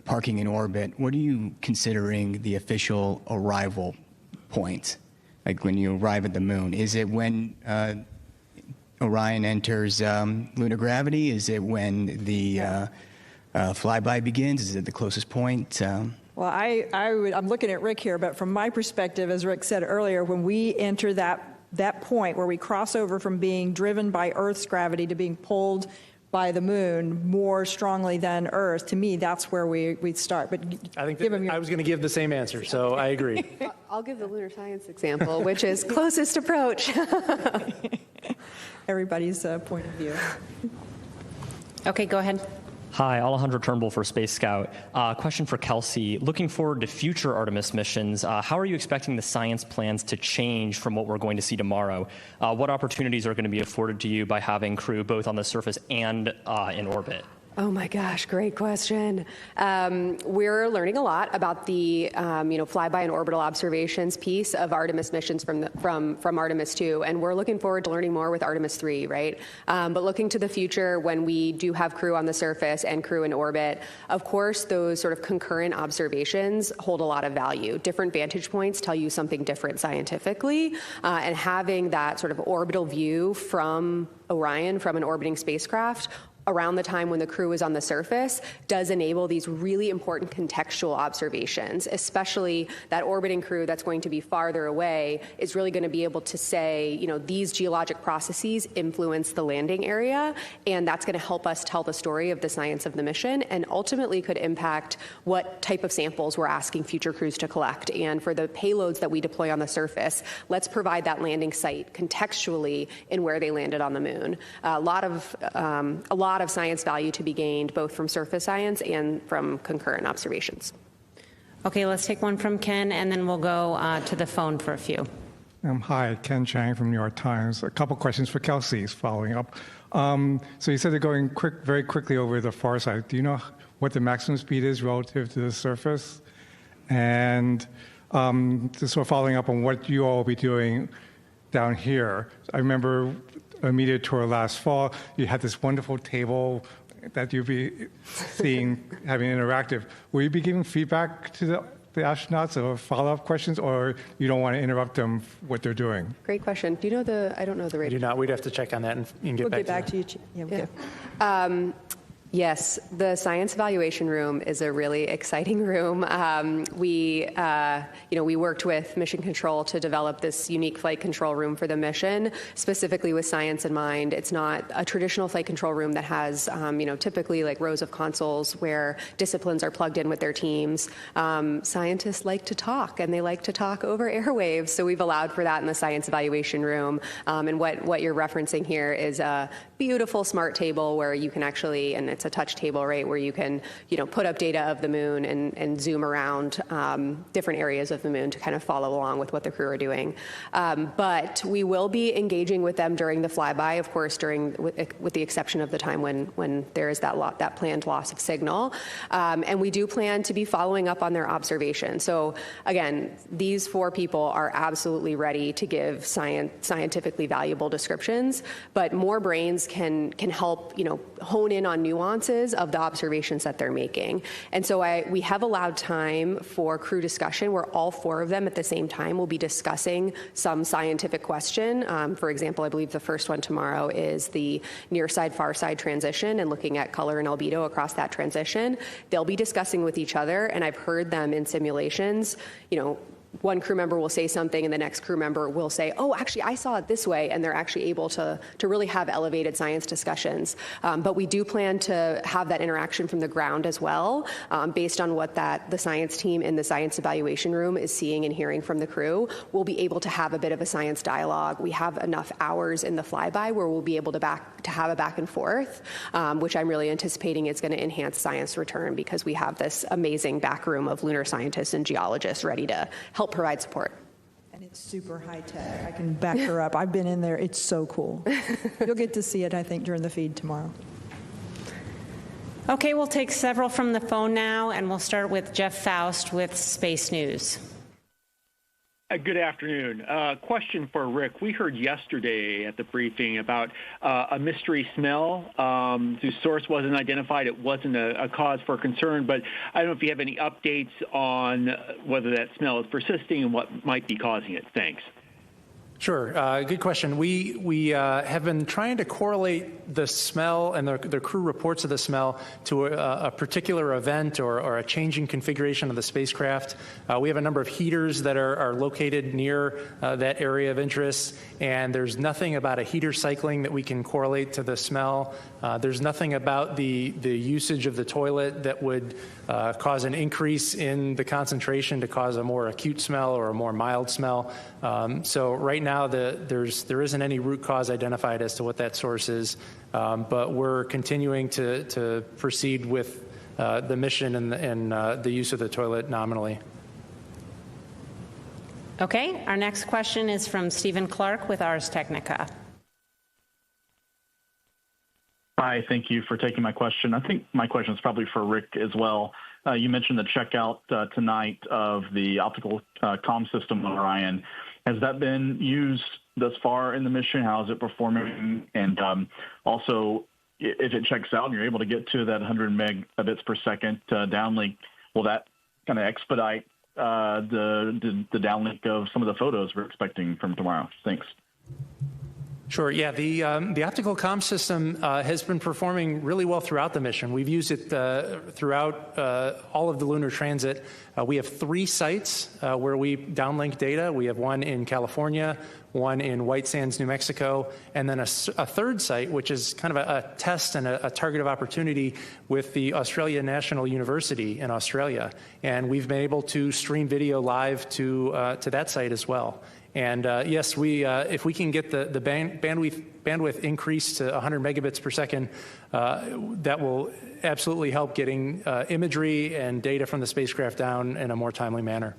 Speaker 23: parking in orbit, what are you considering the official arrival point? Like when you arrive at the moon, is it when Orion enters lunar gravity? Is it when the flyby begins? Is it the closest point?
Speaker 12: Well, I'm looking at Rick here, but from my perspective, as Rick said earlier, when we enter that point where we cross over from being driven by Earth's gravity to being pulled by the moon more strongly than Earth, to me, that's where we'd start. But
Speaker 15: I think I was going to give the same answer, so I agree.
Speaker 17: I'll give the lunar science example, which is closest approach.
Speaker 12: Everybody's point of view.
Speaker 18: Okay, go ahead.
Speaker 5: Hi, Alejandro Turnbull for Space Scout. Question for Kelsey. Looking forward to future Artemis missions, how are you expecting the science plans to change from what we're going to see tomorrow? What opportunities are going to be afforded to you by having crew both on the surface and in orbit?
Speaker 17: Oh my gosh, great question. We're learning a lot about the flyby and orbital observations piece of Artemis missions from Artemis II, and we're looking forward to learning more with Artemis III, right? But looking to the future, when we do have crew on the surface and crew in orbit, of course, those sort of concurrent observations hold a lot of value. Different vantage points tell you something different scientifically, and having that sort of orbital view from Orion, from an orbiting spacecraft, around the time when the crew is on the surface does enable these really important contextual observations, especially that orbiting crew that's going to be farther away is really going to be able to say, these geologic processes influence the landing area, and that's going to help us tell the story of the science of the mission and ultimately could impact what type of samples we're asking future crews to collect. And for the payloads that we deploy on the surface, let's provide that landing site contextually in where they landed on the moon. A lot of science value to be gained both from surface science and from concurrent observations.
Speaker 18: Okay, let's take one from Ken, and then we'll go to the phone for a few.
Speaker 6: Hi, Ken Chang from New York Times. A couple questions for Kelsey following up. So you said they're going very quickly over the far side. Do you know what the maximum speed is relative to the surface? And just sort of following up on what you all will be doing down here. I remember a media tour last fall, you had this wonderful table that you'd be seeing, having interactive. Will you be giving feedback to the astronauts or follow-up questions, or you don't want to interrupt them what they're doing?
Speaker 17: Great question. Do you know I don't know the rate.
Speaker 15: We do not. We'd have to check on that and get back to you.
Speaker 12: We'll get back to you. Yeah.
Speaker 17: Yes, the science evaluation room is a really exciting room. We worked with Mission Control to develop this unique flight control room for the mission, specifically with science in mind. It's not a traditional flight control room that has, typically like rows of consoles where disciplines are plugged in with their teams. Scientists like to talk, and they like to talk over airwaves, so we've allowed for that in the science evaluation room. And what you're referencing here is a beautiful smart table where you can actually, and it's a touch table, right, where you can, put up data of the moon and zoom around different areas of the moon to kind of follow along with what the crew are doing. But we will be engaging with them during the flyby, of course, with the exception of the time when there is that planned loss of signal. And we do plan to be following up on their observation. So again, these 4 people are absolutely ready to give scientifically valuable descriptions, but more brains can help, hone in on nuances of the observations that they're making. And so we have allowed time for crew discussion where all 4 of them at the same time will be discussing some scientific question. For example, I believe the first one tomorrow is the near side, far side transition and looking at color and albedo across that transition. They'll be discussing with each other, and I've heard them in simulations, one crew member will say something and the next crew member will say, oh, actually, I saw it this way, and they're actually able to really have elevated science discussions. But we do plan to have that interaction from the ground as well, based on what the science team in the science evaluation room is seeing and hearing from the crew. We'll be able to have a bit of a science dialogue. We have enough hours in the flyby where we'll be able to have a back and forth, which I'm really anticipating is going to enhance science return because we have this amazing back room of lunar scientists and geologists ready to help provide support.
Speaker 12: And it's super high tech. I can back her up. I've been in there. It's so cool. You'll get to see it, I think, during the feed tomorrow.
Speaker 18: Okay, we'll take several from the phone now, and we'll start with Jeff Faust with Space News.
Speaker 9: Good afternoon. Question for Rick. We heard yesterday at the briefing about a mystery smell whose source wasn't identified. It wasn't a cause for concern, but I don't know if you have any updates on whether that smell is persisting and what might be causing it. Thanks.
Speaker 15: Sure. Good question. We have been trying to correlate the smell and the crew reports of the smell to a particular event or a changing configuration of the spacecraft. We have a number of heaters that are located near that area of interest, and there's nothing about a heater cycling that we can correlate to the smell. There's nothing about the usage of the toilet that would cause an increase in the concentration to cause a more acute smell or a more mild smell. So right now, there isn't any root cause identified as to what that source is, but we're continuing to proceed with the mission and the use of the toilet nominally.
Speaker 18: Okay, our next question is from Stephen Clark with Ars Technica.
Speaker 10: Hi, thank you for taking my question. I think my question is probably for Rick as well. You mentioned the checkout tonight of the optical comm system on Orion. Has that been used thus far in the mission? How is it performing? And also, if it checks out and you're able to get to that 100 megabits per second downlink, will that kind of expedite the downlink of some of the photos we're expecting from tomorrow? Thanks.
Speaker 15: Sure. Yeah, the optical comm system has been performing really well throughout the mission. We've used it throughout all of the lunar transit. We have 3 sites where we downlink data. We have one in California, one in White Sands, New Mexico, and then a third site, which is kind of a test and a target of opportunity with the Australia National University in Australia. And we've been able to stream video live to that site as well. And yes, if we can get the bandwidth increased to 100 megabits per second, that will absolutely help getting imagery and data from the spacecraft down in a more timely manner.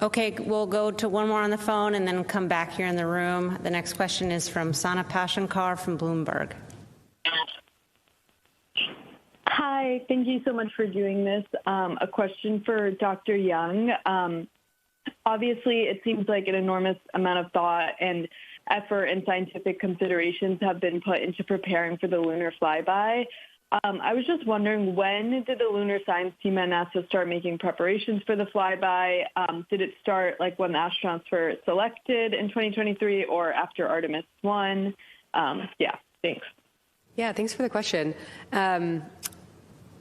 Speaker 18: Okay, we'll go to one more on the phone and then come back here in the room. The next question is from Sana Pashankar from Bloomberg.
Speaker 11: Hi, thank you so much for doing this. A question for Dr. Young. Obviously, it seems like an enormous amount of thought and effort and scientific considerations have been put into preparing for the lunar flyby. I was just wondering, when did the lunar science team at NASA start making preparations for the flyby? Did it start like when the astronauts were selected in 2023 or after Artemis I? Yeah, thanks.
Speaker 17: Yeah, thanks for the question.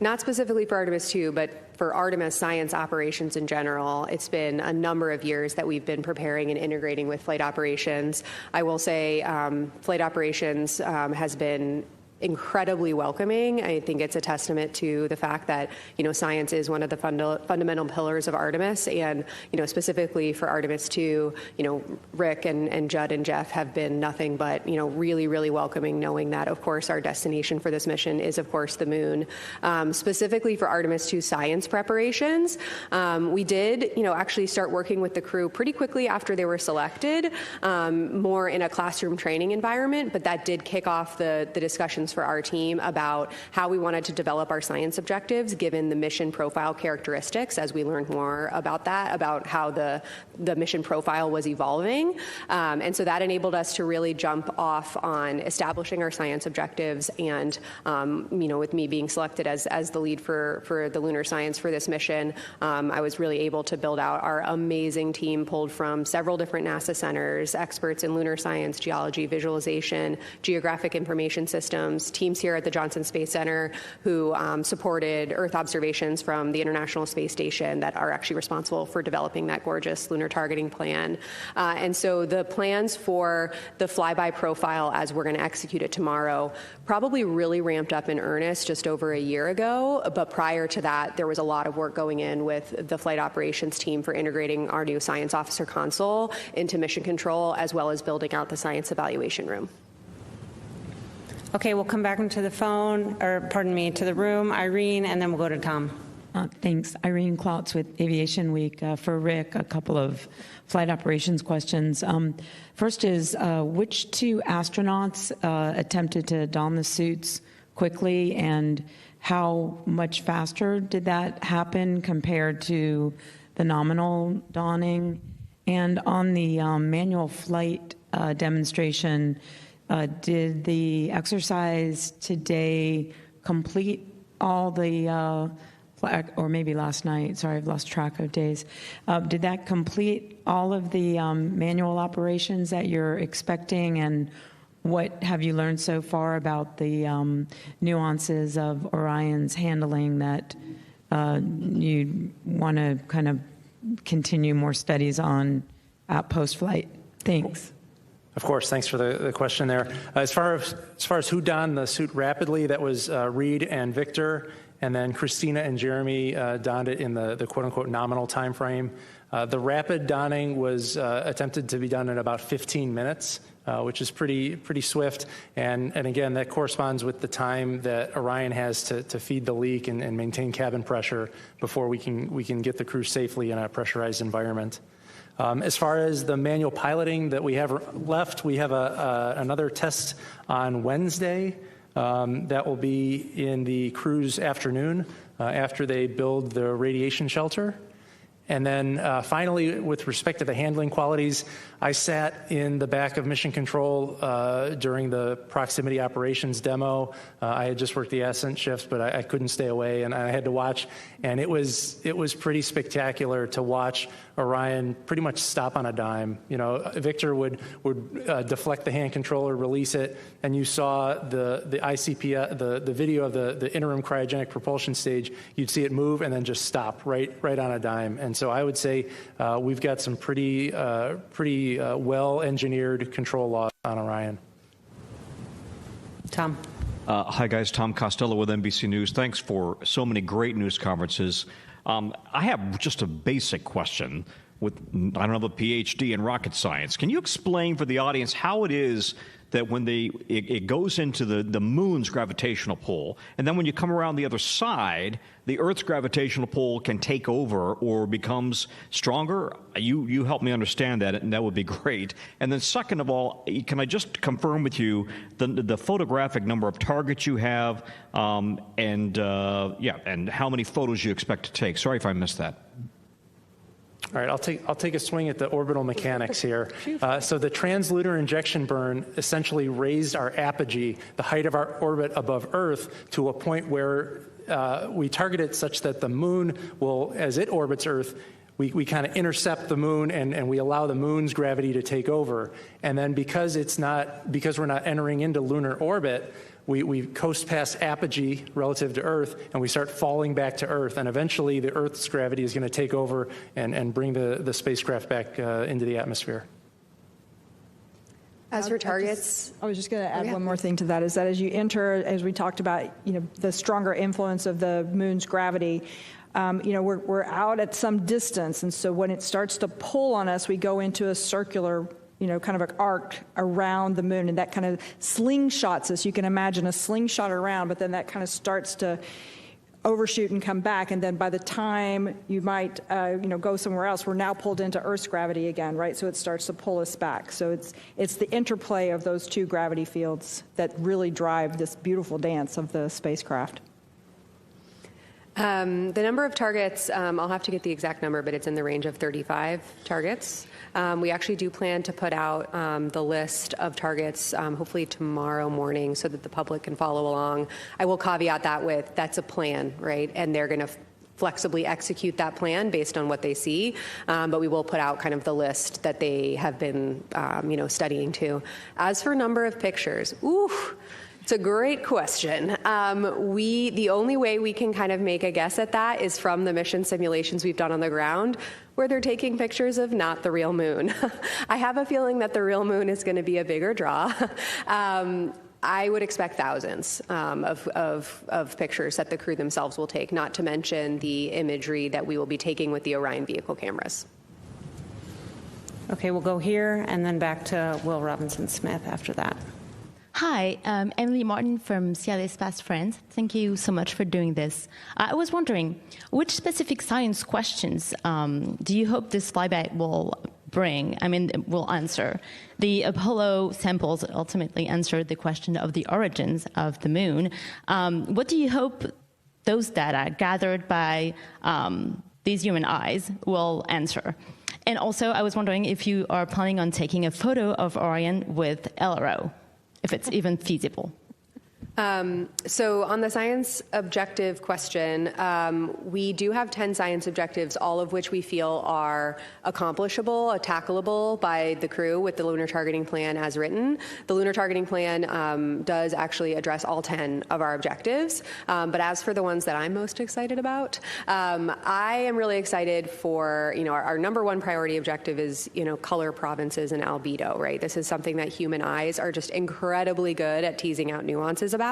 Speaker 17: Not specifically for Artemis II, but for Artemis science operations in general, it's been a number of years that we've been preparing and integrating with flight operations. I will say flight operations has been incredibly welcoming. I think it's a testament to the fact that, science is one of the fundamental pillars of Artemis, and, specifically for Artemis II, Rick and Judd and Jeff have been nothing but, really, really welcoming, knowing that, of course, our destination for this mission is, of course, the moon. Specifically for Artemis II science preparations, we did, actually start working with the crew pretty quickly after they were selected, more in a classroom training environment, but that did kick off the discussions for our team about how we wanted to develop our science objectives given the mission profile characteristics as we learned more about that, about how the mission profile was evolving. And so that enabled us to really jump off on establishing our science objectives and, with me being selected as the lead for the lunar science for this mission, I was really able to build out our amazing team pulled from several different NASA centers, experts in lunar science, geology, visualization, geographic information systems, teams here at the Johnson Space Center who supported Earth observations from the International Space Station that are actually responsible for developing that gorgeous lunar targeting plan. And so the plans for the flyby profile as we're going to execute it tomorrow probably really ramped up in earnest just over a year ago. But prior to that, there was a lot of work going in with the flight operations team for integrating our new science officer console into mission control, as well as building out the science evaluation room.
Speaker 18: Okay, we'll come back into the phone, to the room. Irene, and then we'll go to Tom.
Speaker 24: Thanks. Irene Klautz with Aviation Week. For Rick, a couple of flight operations questions. First is, which 2 astronauts attempted to don the suits quickly, and how much faster did that happen compared to the nominal dawning? And on the manual flight demonstration, did the exercise today complete all the, or maybe last night, sorry, I've lost track of days. Did that complete all of the manual operations that you're expecting? And what have you learned so far about the nuances of Orion's handling that you want to kind of continue more studies on post-flight? Thanks.
Speaker 15: Of course, thanks for the question there. As far as who donned the suit rapidly, that was Reed and Victor, and then Christina and Jeremy donned it in the quote-unquote nominal time frame. The rapid donning was attempted to be done in about 15 minutes, which is pretty swift. And again, that corresponds with the time that Orion has to feed the leak and maintain cabin pressure before we can get the crew safely in a pressurized environment. As far as the manual piloting that we have left, we have another test on Wednesday that will be in the crew's afternoon after they build the radiation shelter. And then finally, with respect to the handling qualities, I sat in the back of Mission Control during the proximity operations demo. I had just worked the ascent shifts, but I couldn't stay away, and I had to watch. And it was pretty spectacular to watch Orion pretty much stop on a dime. You know, Victor would deflect the hand controller, release it, and you saw the ICP, the video of the interim cryogenic propulsion stage. You'd see it move and then just stop right on a dime. And so I would say we've got some pretty well-engineered control laws on Orion.
Speaker 18: Tom.
Speaker 1: Hi, guys. Tom Costello with NBC News. Thanks for so many great news conferences. I have just a basic question. I don't have a PhD in rocket science. Can you explain for the audience how it is that when it goes into the moon's gravitational pull, and then when you come around the other side, the Earth's gravitational pull can take over or becomes stronger? You help me understand that, and that would be great. And then second of all, can I just confirm with you the photographic number of targets you have, and how many photos you expect to take? Sorry if I missed that.
Speaker 15: All right, I'll take a swing at the orbital mechanics here. So the translunar injection burn essentially raised our apogee, the height of our orbit above Earth, to a point where we target it such that the moon will, as it orbits Earth, we kind of intercept the moon and we allow the moon's gravity to take over. And then because we're not entering into lunar orbit, we coast past apogee relative to Earth, and we start falling back to Earth. And eventually, the Earth's gravity is going to take over and bring the spacecraft back into the atmosphere.
Speaker 17: As for targets,
Speaker 12: I was just going to add one more thing to that, is that as you enter, as we talked about, the stronger influence of the moon's gravity, we're out at some distance, and so when it starts to pull on us, we go into a circular kind of an arc around the moon, and that kind of slingshots us. You can imagine a slingshot around, but then that kind of starts to overshoot and come back, and then by the time you might go somewhere else, we're now pulled into Earth's gravity again, right? So it starts to pull us back. So it's the interplay of those two gravity fields that really drive this beautiful dance of the spacecraft.
Speaker 17: The number of targets, I'll have to get the exact number, but it's in the range of 35 targets. We actually do plan to put out the list of targets hopefully tomorrow morning so that the public can follow along. I will caveat that with that's a plan, right? And they're going to flexibly execute that plan based on what they see. But we will put out kind of the list that they have been, studying too. As for number of pictures, it's a great question. The only way we can kind of make a guess at that is from the mission simulations we've done on the ground, where they're taking pictures of not the real moon. I have a feeling that the real moon is going to be a bigger draw. I would expect thousands of pictures that the crew themselves will take, not to mention the imagery that we will be taking with the Orion vehicle cameras.
Speaker 18: Okay, we'll go here and then back to Will Robinson-Smith after that.
Speaker 4: Hi, Emily Martin from CLA's Fast Friends. Thank you so much for doing this. I was wondering, which specific science questions do you hope this flyby will will answer? The Apollo samples ultimately answered the question of the origins of the moon. What do you hope those data gathered by these human eyes will answer. And also, I was wondering if you are planning on taking a photo of Orion with LRO, if it's even feasible.
Speaker 17: So on the science objective question, we do have 10 science objectives, all of which we feel are accomplishable, attackable by the crew with the lunar targeting plan as written. The lunar targeting plan does actually address all 10 of our objectives. But as for the ones that I'm most excited about, I am really excited for, our number one priority objective is, color provinces and albedo, right? This is something that human eyes are just incredibly good at teasing out nuances about.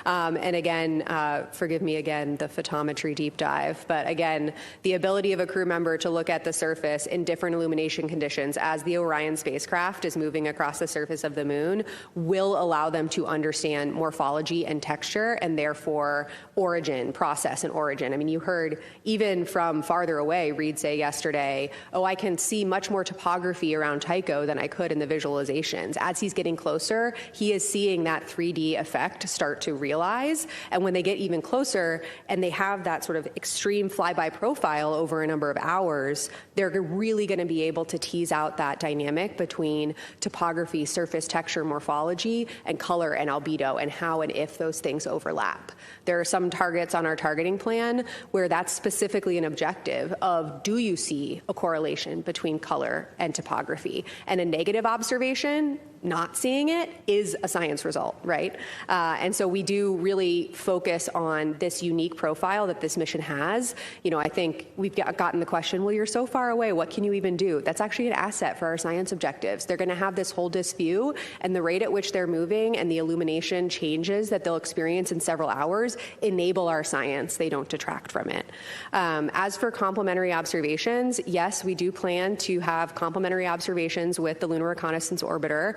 Speaker 17: And again, forgive me again, the photometry deep dive, but again, the ability of a crew member to look at the surface in different illumination conditions as the Orion spacecraft is moving across the surface of the moon will allow them to understand morphology and texture and therefore origin, process and origin. I mean, you heard even from farther away, Reed say yesterday, oh, I can see much more topography around Tycho than I could in the visualizations. As he's getting closer, he is seeing that 3D effect start to realize. And when they get even closer and they have that sort of extreme flyby profile over a number of hours, they're really going to be able to tease out that dynamic between topography, surface texture, morphology, and color and albedo, and how and if those things overlap. There are some targets on our targeting plan where that's specifically an objective of, do you see a correlation between color and topography? And a negative observation, not seeing it, is a science result, right? And so we do really focus on this unique profile that this mission has. I think we've gotten the question, well, you're so far away, what can you even do? That's actually an asset for our science objectives. They're going to have this whole disk view, and the rate at which they're moving and the illumination changes that they'll experience in several hours enable our science. They don't detract from it. As for complementary observations, yes, we do plan to have complementary observations with the Lunar Reconnaissance Orbiter.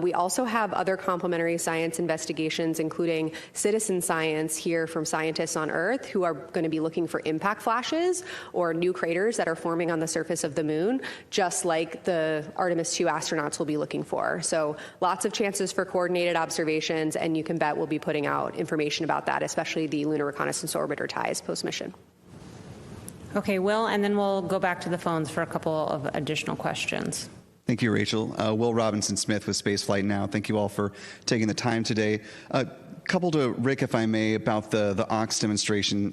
Speaker 17: We also have other complementary science investigations, including citizen science here from scientists on Earth who are going to be looking for impact flashes or new craters that are forming on the surface of the moon, just like the Artemis II astronauts will be looking for. So lots of chances for coordinated observations, and you can bet we'll be putting out information about that, especially the Lunar Reconnaissance Orbiter ties post-mission.
Speaker 18: Okay, Will, and then we'll go back to the phones for a couple of additional questions.
Speaker 3: Thank you, Rachel. Will Robinson-Smith with Spaceflight Now. Thank you all for taking the time today. Couple to Rick, if I may, about the Ox demonstration.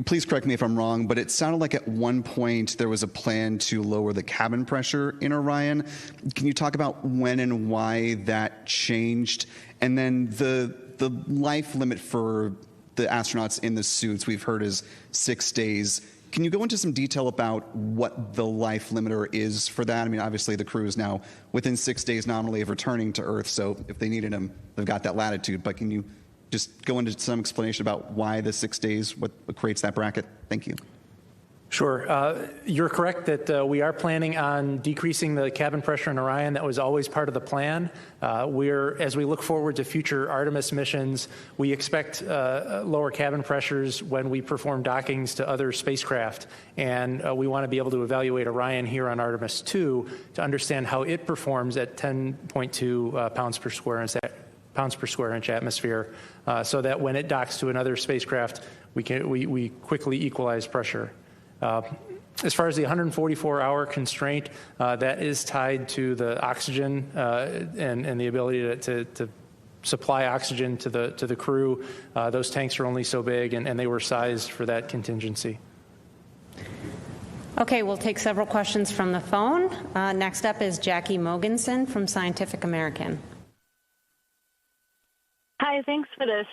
Speaker 3: Please correct me if I'm wrong, but it sounded like at one point there was a plan to lower the cabin pressure in Orion. Can you talk about when and why that changed? And then the life limit for the astronauts in the suits we've heard is 6 days. Can you go into some detail about what the life limiter is for that? I mean, obviously the crew is now within 6 days nominally of returning to Earth, so if they needed them, they've got that latitude. But can you just go into some explanation about why the 6 days, what creates that bracket? Thank you.
Speaker 15: Sure. You're correct that we are planning on decreasing the cabin pressure in Orion. That was always part of the plan. As we look forward to future Artemis missions, we expect lower cabin pressures when we perform dockings to other spacecraft. And we want to be able to evaluate Orion here on Artemis II to understand how it performs at 10.2 pounds per square inch atmosphere, so that when it docks to another spacecraft, we quickly equalize pressure. As far as the 144-hour constraint, that is tied to the oxygen and the ability to supply oxygen to the crew. Those tanks are only so big, and they were sized for that contingency.
Speaker 18: Okay, we'll take several questions from the phone. Next up is Jackie Mogensen from Scientific American.
Speaker 7: Hi, thanks for this.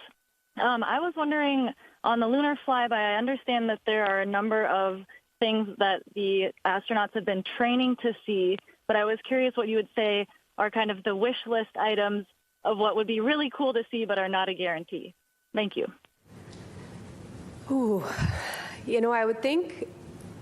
Speaker 7: I was wondering, on the lunar flyby, I understand that there are a number of things that the astronauts have been training to see, but I was curious what you would say are kind of the wish list items of what would be really cool to see but are not a guarantee. Thank you.
Speaker 17: Ooh, I would think,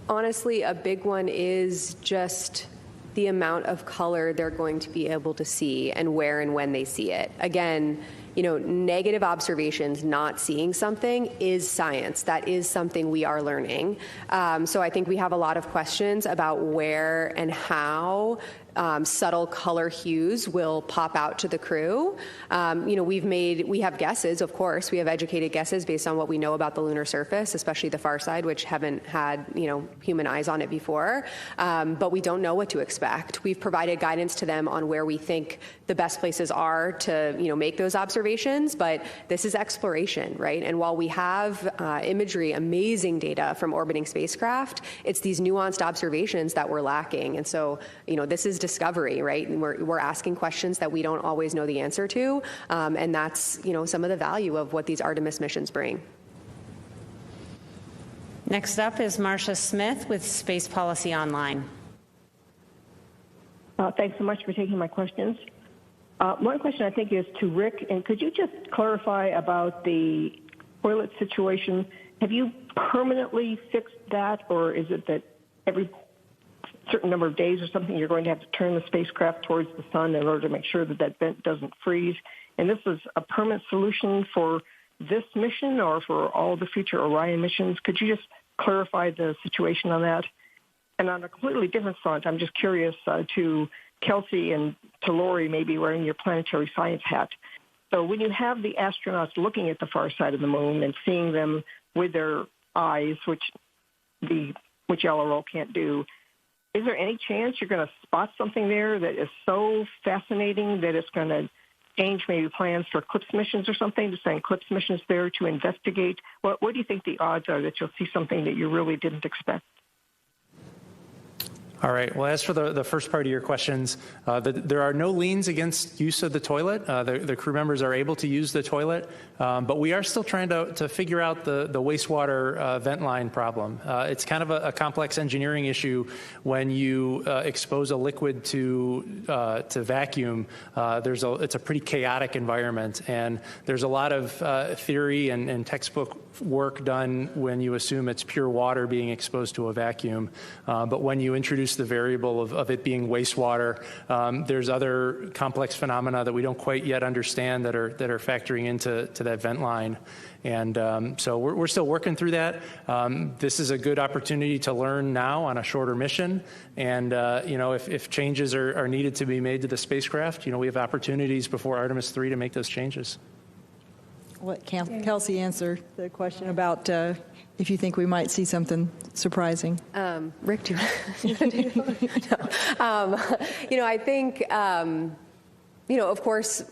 Speaker 17: honestly, a big one is just the amount of color they're going to be able to see and where and when they see it. Again, negative observations, not seeing something is science. That is something we are learning. So I think we have a lot of questions about where and how subtle color hues will pop out to the crew. We have guesses, of course. We have educated guesses based on what we know about the lunar surface, especially the far side, which haven't had, human eyes on it before. But we don't know what to expect. We've provided guidance to them on where we think the best places are to, make those observations, but this is exploration, right? And while we have imagery, amazing data from orbiting spacecraft, it's these nuanced observations that we're lacking. And so, this is discovery, right? And we're asking questions that we don't always know the answer to, and that's some of the value of what these Artemis missions bring.
Speaker 18: Next up is Marcia Smith with Space Policy Online.
Speaker 8: Thanks so much for taking my questions. One question I think is to Rick, and could you just clarify about the toilet situation? Have you permanently fixed that, or is it that every certain number of days or something you're going to have to turn the spacecraft towards the sun in order to make sure that that vent doesn't freeze? And this is a permanent solution for this mission or for all the future Orion missions? Could you just clarify the situation on that? And on a completely different front, I'm just curious to Kelsey and to Lori, maybe wearing your planetary science hat. So when you have the astronauts looking at the far side of the moon and seeing them with their eyes, which LRO can't do, is there any chance you're going to spot something there that is so fascinating that it's going to change maybe plans for Eclipse missions or something, to send Eclipse missions there to investigate? What do you think the odds are that you'll see something that you really didn't expect?
Speaker 15: All right. Well, as for the first part of your questions, there are no liens against use of the toilet. The crew members are able to use the toilet, but we are still trying to figure out the wastewater vent line problem. It's kind of a complex engineering issue when you expose a liquid to vacuum. It's a pretty chaotic environment, and there's a lot of theory and textbook work done when you assume it's pure water being exposed to a vacuum. But when you introduce the variable of it being wastewater, there's other complex phenomena that we don't quite yet understand that are factoring into that vent line. And so we're still working through that. This is a good opportunity to learn now on a shorter mission. And, if changes are needed to be made to the spacecraft, we have opportunities before Artemis II to make those changes.
Speaker 12: Let Kelsey answer the question about if you think we might see something surprising.
Speaker 17: Rick, do you want to take it? No. I think, of course,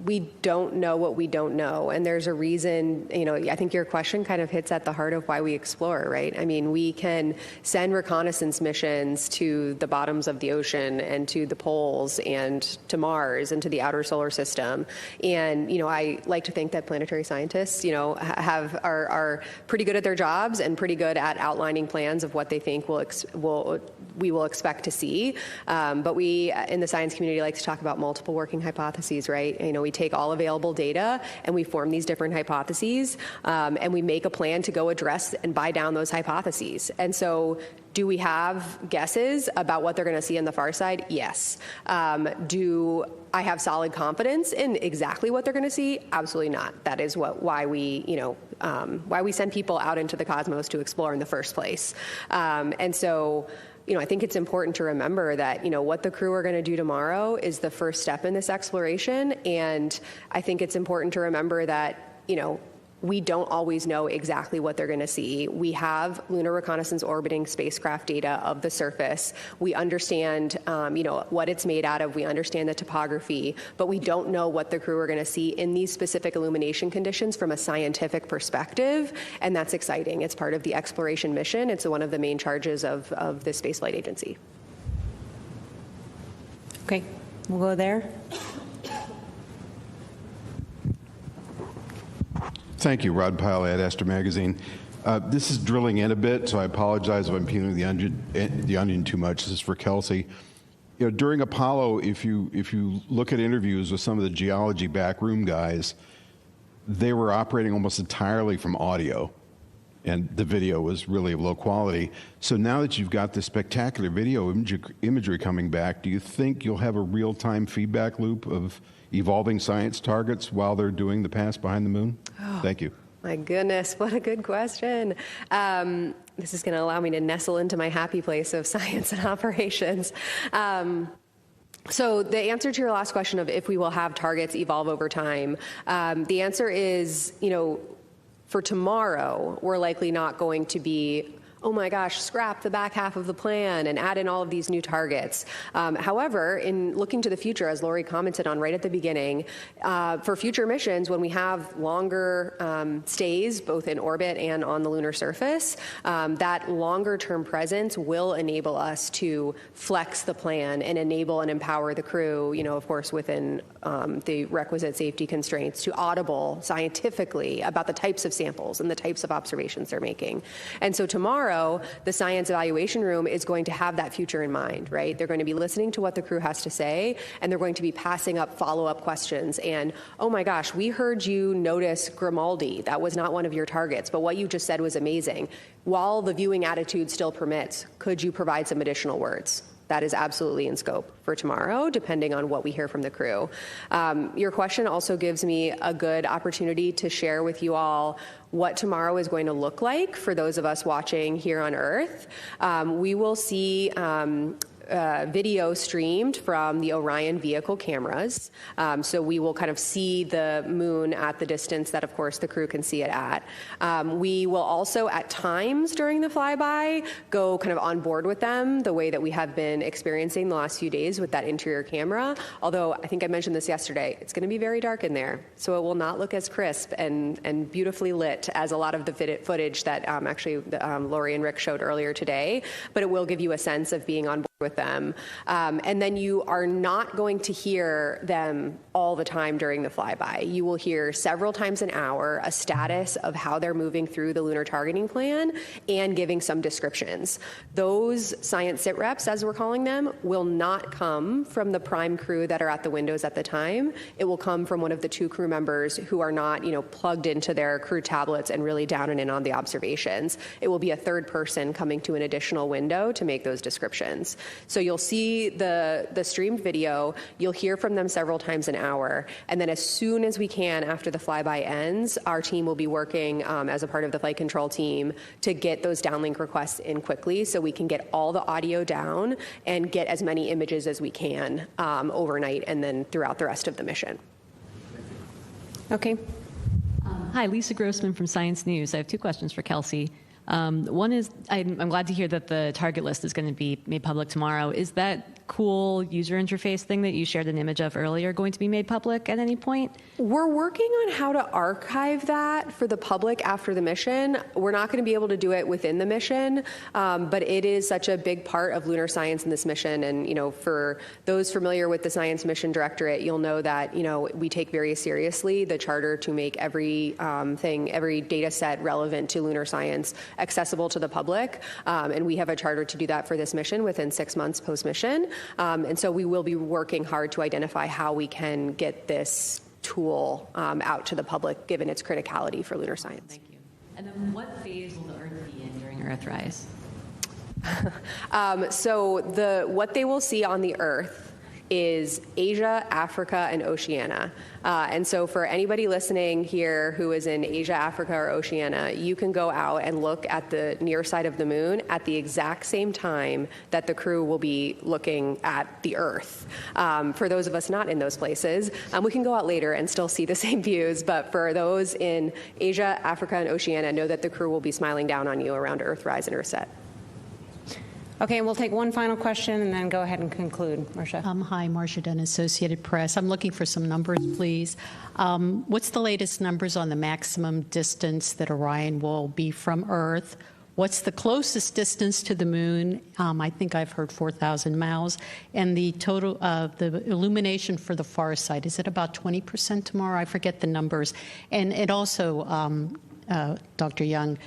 Speaker 17: we don't know what we don't know. And there's a reason, I think your question kind of hits at the heart of why we explore, right? I mean, we can send reconnaissance missions to the bottoms of the ocean and to the poles and to Mars and to the outer solar system. And, I like to think that planetary scientists, are pretty good at their jobs and pretty good at outlining plans of what they think we will expect to see. But we, in the science community, like to talk about multiple working hypotheses, right? We take all available data and we form these different hypotheses, and we make a plan to go address and buy down those hypotheses. And so, do we have guesses about what they're going to see on the far side? Yes. Do I have solid confidence in exactly what they're going to see? Absolutely not. That is why we send people out into the cosmos to explore in the first place. And so, I think it's important to remember that, what the crew are going to do tomorrow is the first step in this exploration. And I think it's important to remember that, we don't always know exactly what they're going to see. We have lunar reconnaissance orbiting spacecraft data of the surface. We understand, what it's made out of. We understand the topography, but we don't know what the crew are going to see in these specific illumination conditions from a scientific perspective, and that's exciting. It's part of the exploration mission. It's one of the main charges of the Spaceflight Agency.
Speaker 18: Okay, we'll go there.
Speaker 13: Thank you, Rod Pyle at Aster Magazine. This is drilling in a bit, so I apologize if I'm peeling the onion too much. This is for Kelsey. During Apollo, if you look at interviews with some of the geology backroom guys, they were operating almost entirely from audio. and the video was really of low quality. So now that you've got the spectacular video imagery coming back, do you think you'll have a real-time feedback loop of evolving science targets while they're doing the pass behind the moon?
Speaker 17: Oh.
Speaker 13: Thank you.
Speaker 17: My goodness, what a good question. This is going to allow me to nestle into my happy place of science and operations. So the answer to your last question of if we will have targets evolve over time, the answer is, for tomorrow, we're likely not going to be, oh my gosh, scrap the back half of the plan and add in all of these new targets. However, in looking to the future, as Lori commented on right at the beginning, for future missions, when we have longer stays, both in orbit and on the lunar surface, that longer term presence will enable us to flex the plan and enable and empower the crew, of course, within the requisite safety constraints, to audible scientifically about the types of samples and the types of observations they're making. And so tomorrow, the science evaluation room is going to have that future in mind, right? They're going to be listening to what the crew has to say, and they're going to be passing up follow-up questions. And, oh my gosh, we heard you notice Grimaldi. That was not one of your targets, but what you just said was amazing. While the viewing attitude still permits, could you provide some additional words? That is absolutely in scope for tomorrow, depending on what we hear from the crew. Your question also gives me a good opportunity to share with you all what tomorrow is going to look like for those of us watching here on Earth. We will see video streamed from the Orion vehicle cameras. So we will kind of see the moon at the distance that, of course, the crew can see it at. We will also, at times during the flyby, go kind of on board with them the way that we have been experiencing the last few days with that interior camera. Although, I think I mentioned this yesterday, it's going to be very dark in there. So it will not look as crisp and beautifully lit as a lot of the footage that actually Lori and Rick showed earlier today. But it will give you a sense of being on board with them. And then you are not going to hear them all the time during the flyby. You will hear several times an hour a status of how they're moving through the lunar targeting plan and giving some descriptions. Those science sit reps, as we're calling them, will not come from the prime crew that are at the windows at the time. It will come from one of the two crew members who are not, plugged into their crew tablets and really down and in on the observations. It will be a third person coming to an additional window to make those descriptions. So you'll see the streamed video, you'll hear from them several times an hour, and then as soon as we can after the flyby ends, our team will be working as a part of the flight control team to get those downlink requests in quickly so we can get all the audio down and get as many images as we can overnight and then throughout the rest of the mission.
Speaker 18: Okay.
Speaker 14: Hi, Lisa Grossman from Science News. I have two questions for Kelsey. One is, I'm glad to hear that the target list is going to be made public tomorrow. Is that cool user interface thing that you shared an image of earlier going to be made public at any point?
Speaker 17: We're working on how to archive that for the public after the mission. We're not going to be able to do it within the mission, but it is such a big part of lunar science in this mission. And, for those familiar with the Science Mission Directorate, you'll know that, we take very seriously the charter to make every every data set relevant to lunar science accessible to the public. And we have a charter to do that for this mission within 6 months post-mission. And so we will be working hard to identify how we can get this tool out to the public, given its criticality for lunar science.
Speaker 14: Thank you. And then what phase will the Earth be in during Earthrise?
Speaker 17: So what they will see on the Earth is Asia, Africa, and Oceania. And so for anybody listening here who is in Asia, Africa, or Oceania, you can go out and look at the near side of the moon at the exact same time that the crew will be looking at the Earth. For those of us not in those places, we can go out later and still see the same views, but for those in Asia, Africa, and Oceania, know that the crew will be smiling down on you around Earthrise and Earthset.
Speaker 18: Okay, we'll take one final question and then go ahead and conclude. Marcia.
Speaker 16: Hi, Marcia Dunn, Associated Press. I'm looking for some numbers, please. What's the latest numbers on the maximum distance that Orion will be from Earth? What's the closest distance to the moon? I think I've heard 4,000 miles. And the total, the illumination for the far side, is it about 20% tomorrow? I forget the numbers. And also, Dr. Young,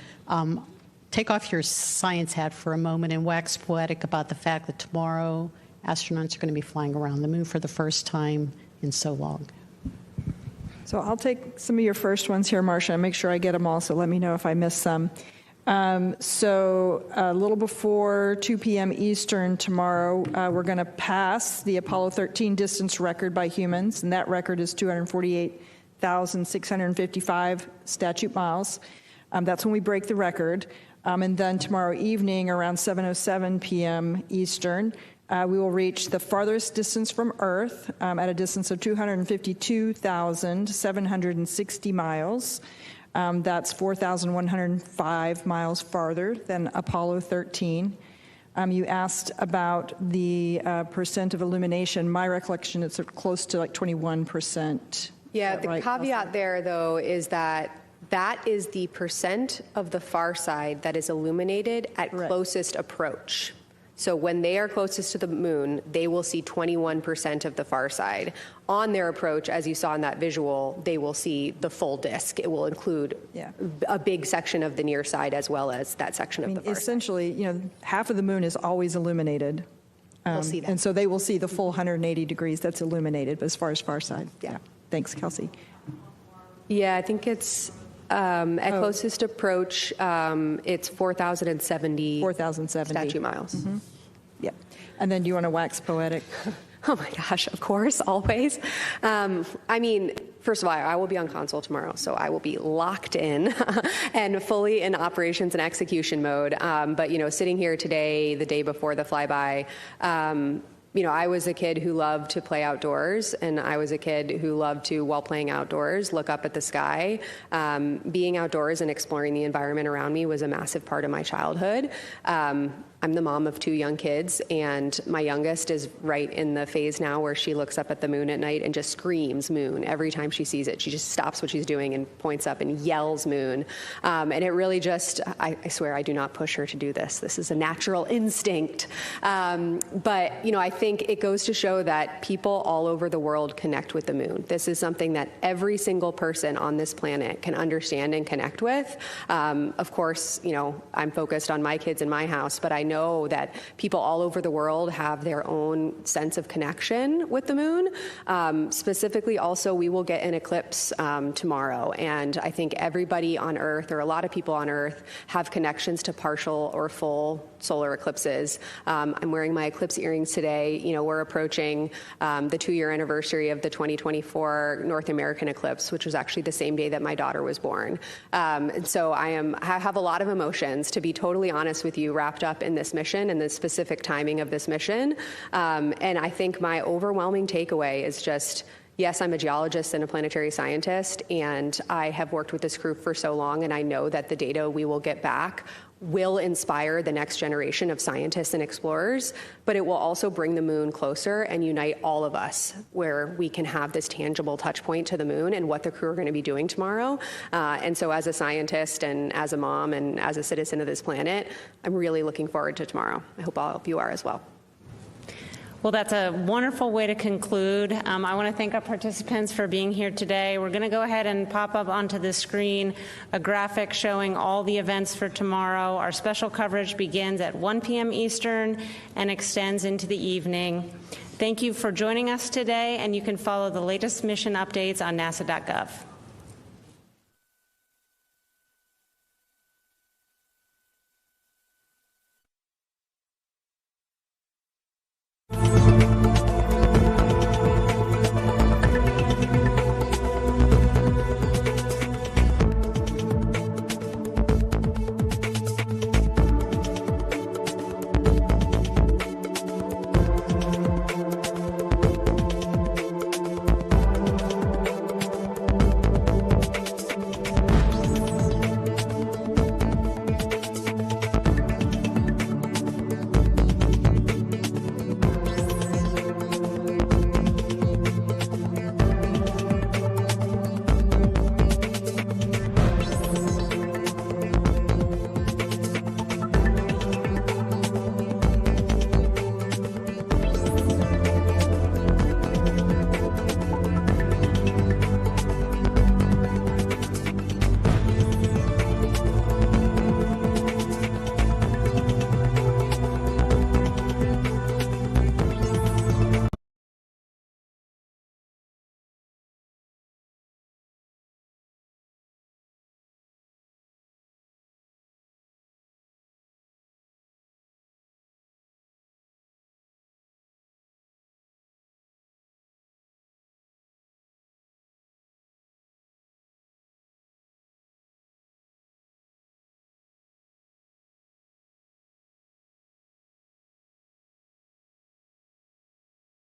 Speaker 16: take off your science hat for a moment and wax poetic about the fact that tomorrow astronauts are going to be flying around the moon for the first time in so long.
Speaker 12: So I'll take some of your first ones here, Marcia, and make sure I get them all, so let me know if I miss some. So a little before 2 p.m. Eastern tomorrow, we're going to pass the Apollo 13 distance record by humans, and that record is 248,655 statute miles. That's when we break the record. And then tomorrow evening, around 7:07 p.m. Eastern, we will reach the farthest distance from Earth at a distance of 252,760 miles. That's 4,105 miles farther than Apollo 13. You asked about the percent of illumination. My recollection, it's close to like 21%.
Speaker 17: Yeah, the
Speaker 12: right,
Speaker 17: caveat there, though, is that is the percent of the far side that is illuminated at closest approach. So when they are closest to the moon, they will see 21% of the far side. On their approach, as you saw in that visual, they will see the full disk. It will include a big section of the near side as well as that section of the far
Speaker 12: essentially,
Speaker 17: side.
Speaker 12: Half of the moon is always illuminated.
Speaker 17: They'll see that.
Speaker 12: And so they will see the full 180 degrees that's illuminated, but as far as far side. Yeah. Thanks, Kelsey.
Speaker 17: Yeah, I think it's at closest approach, it's 4,070 statute miles.
Speaker 12: Mm-hmm. Yep. And then do you want to wax poetic?
Speaker 17: Oh my gosh, of course, always. I mean, first of all, I will be on console tomorrow, so I will be locked in and fully in operations and execution mode. But, sitting here today, the day before the flyby, I was a kid who loved to play outdoors, and I was a kid who loved to, while playing outdoors, look up at the sky. Being outdoors and exploring the environment around me was a massive part of my childhood. I'm the mom of 2 young kids, and my youngest is right in the phase now where she looks up at the moon at night and just screams moon every time she sees it. She just stops what she's doing and points up and yells moon. And it really just, I swear I do not push her to do this. This is a natural instinct. But, I think it goes to show that people all over the world connect with the moon. This is something that every single person on this planet can understand and connect with. Of course, I'm focused on my kids in my house, but I know that people all over the world have their own sense of connection with the moon. Specifically, also, we will get an eclipse tomorrow, and I think everybody on Earth, or a lot of people on Earth, have connections to partial or full solar eclipses. I'm wearing my eclipse earrings today. We're approaching the 2-year anniversary of the 2024 North American eclipse, which was actually the same day that my daughter was born. And so I have a lot of emotions, to be totally honest with you, wrapped up in this mission and the specific timing of this mission. And I think my overwhelming takeaway is just, yes, I'm a geologist and a planetary scientist, and I have worked with this crew for so long, and I know that the data we will get back will inspire the next generation of scientists and explorers, but it will also bring the moon closer and unite all of us, where we can have this tangible touch point to the moon and what the crew are going to be doing tomorrow. And so as a scientist and as a mom and as a citizen of this planet, I'm really looking forward to tomorrow. I hope all of you are as well.
Speaker 18: Well, that's a wonderful way to conclude. I want to thank our participants for being here today. We're going to go ahead and pop up onto the screen a graphic showing all the events for tomorrow. Our special coverage begins at 1 p.m. Eastern and extends into the evening. Thank you for joining us today, and you can follow the latest mission updates on nasa.gov.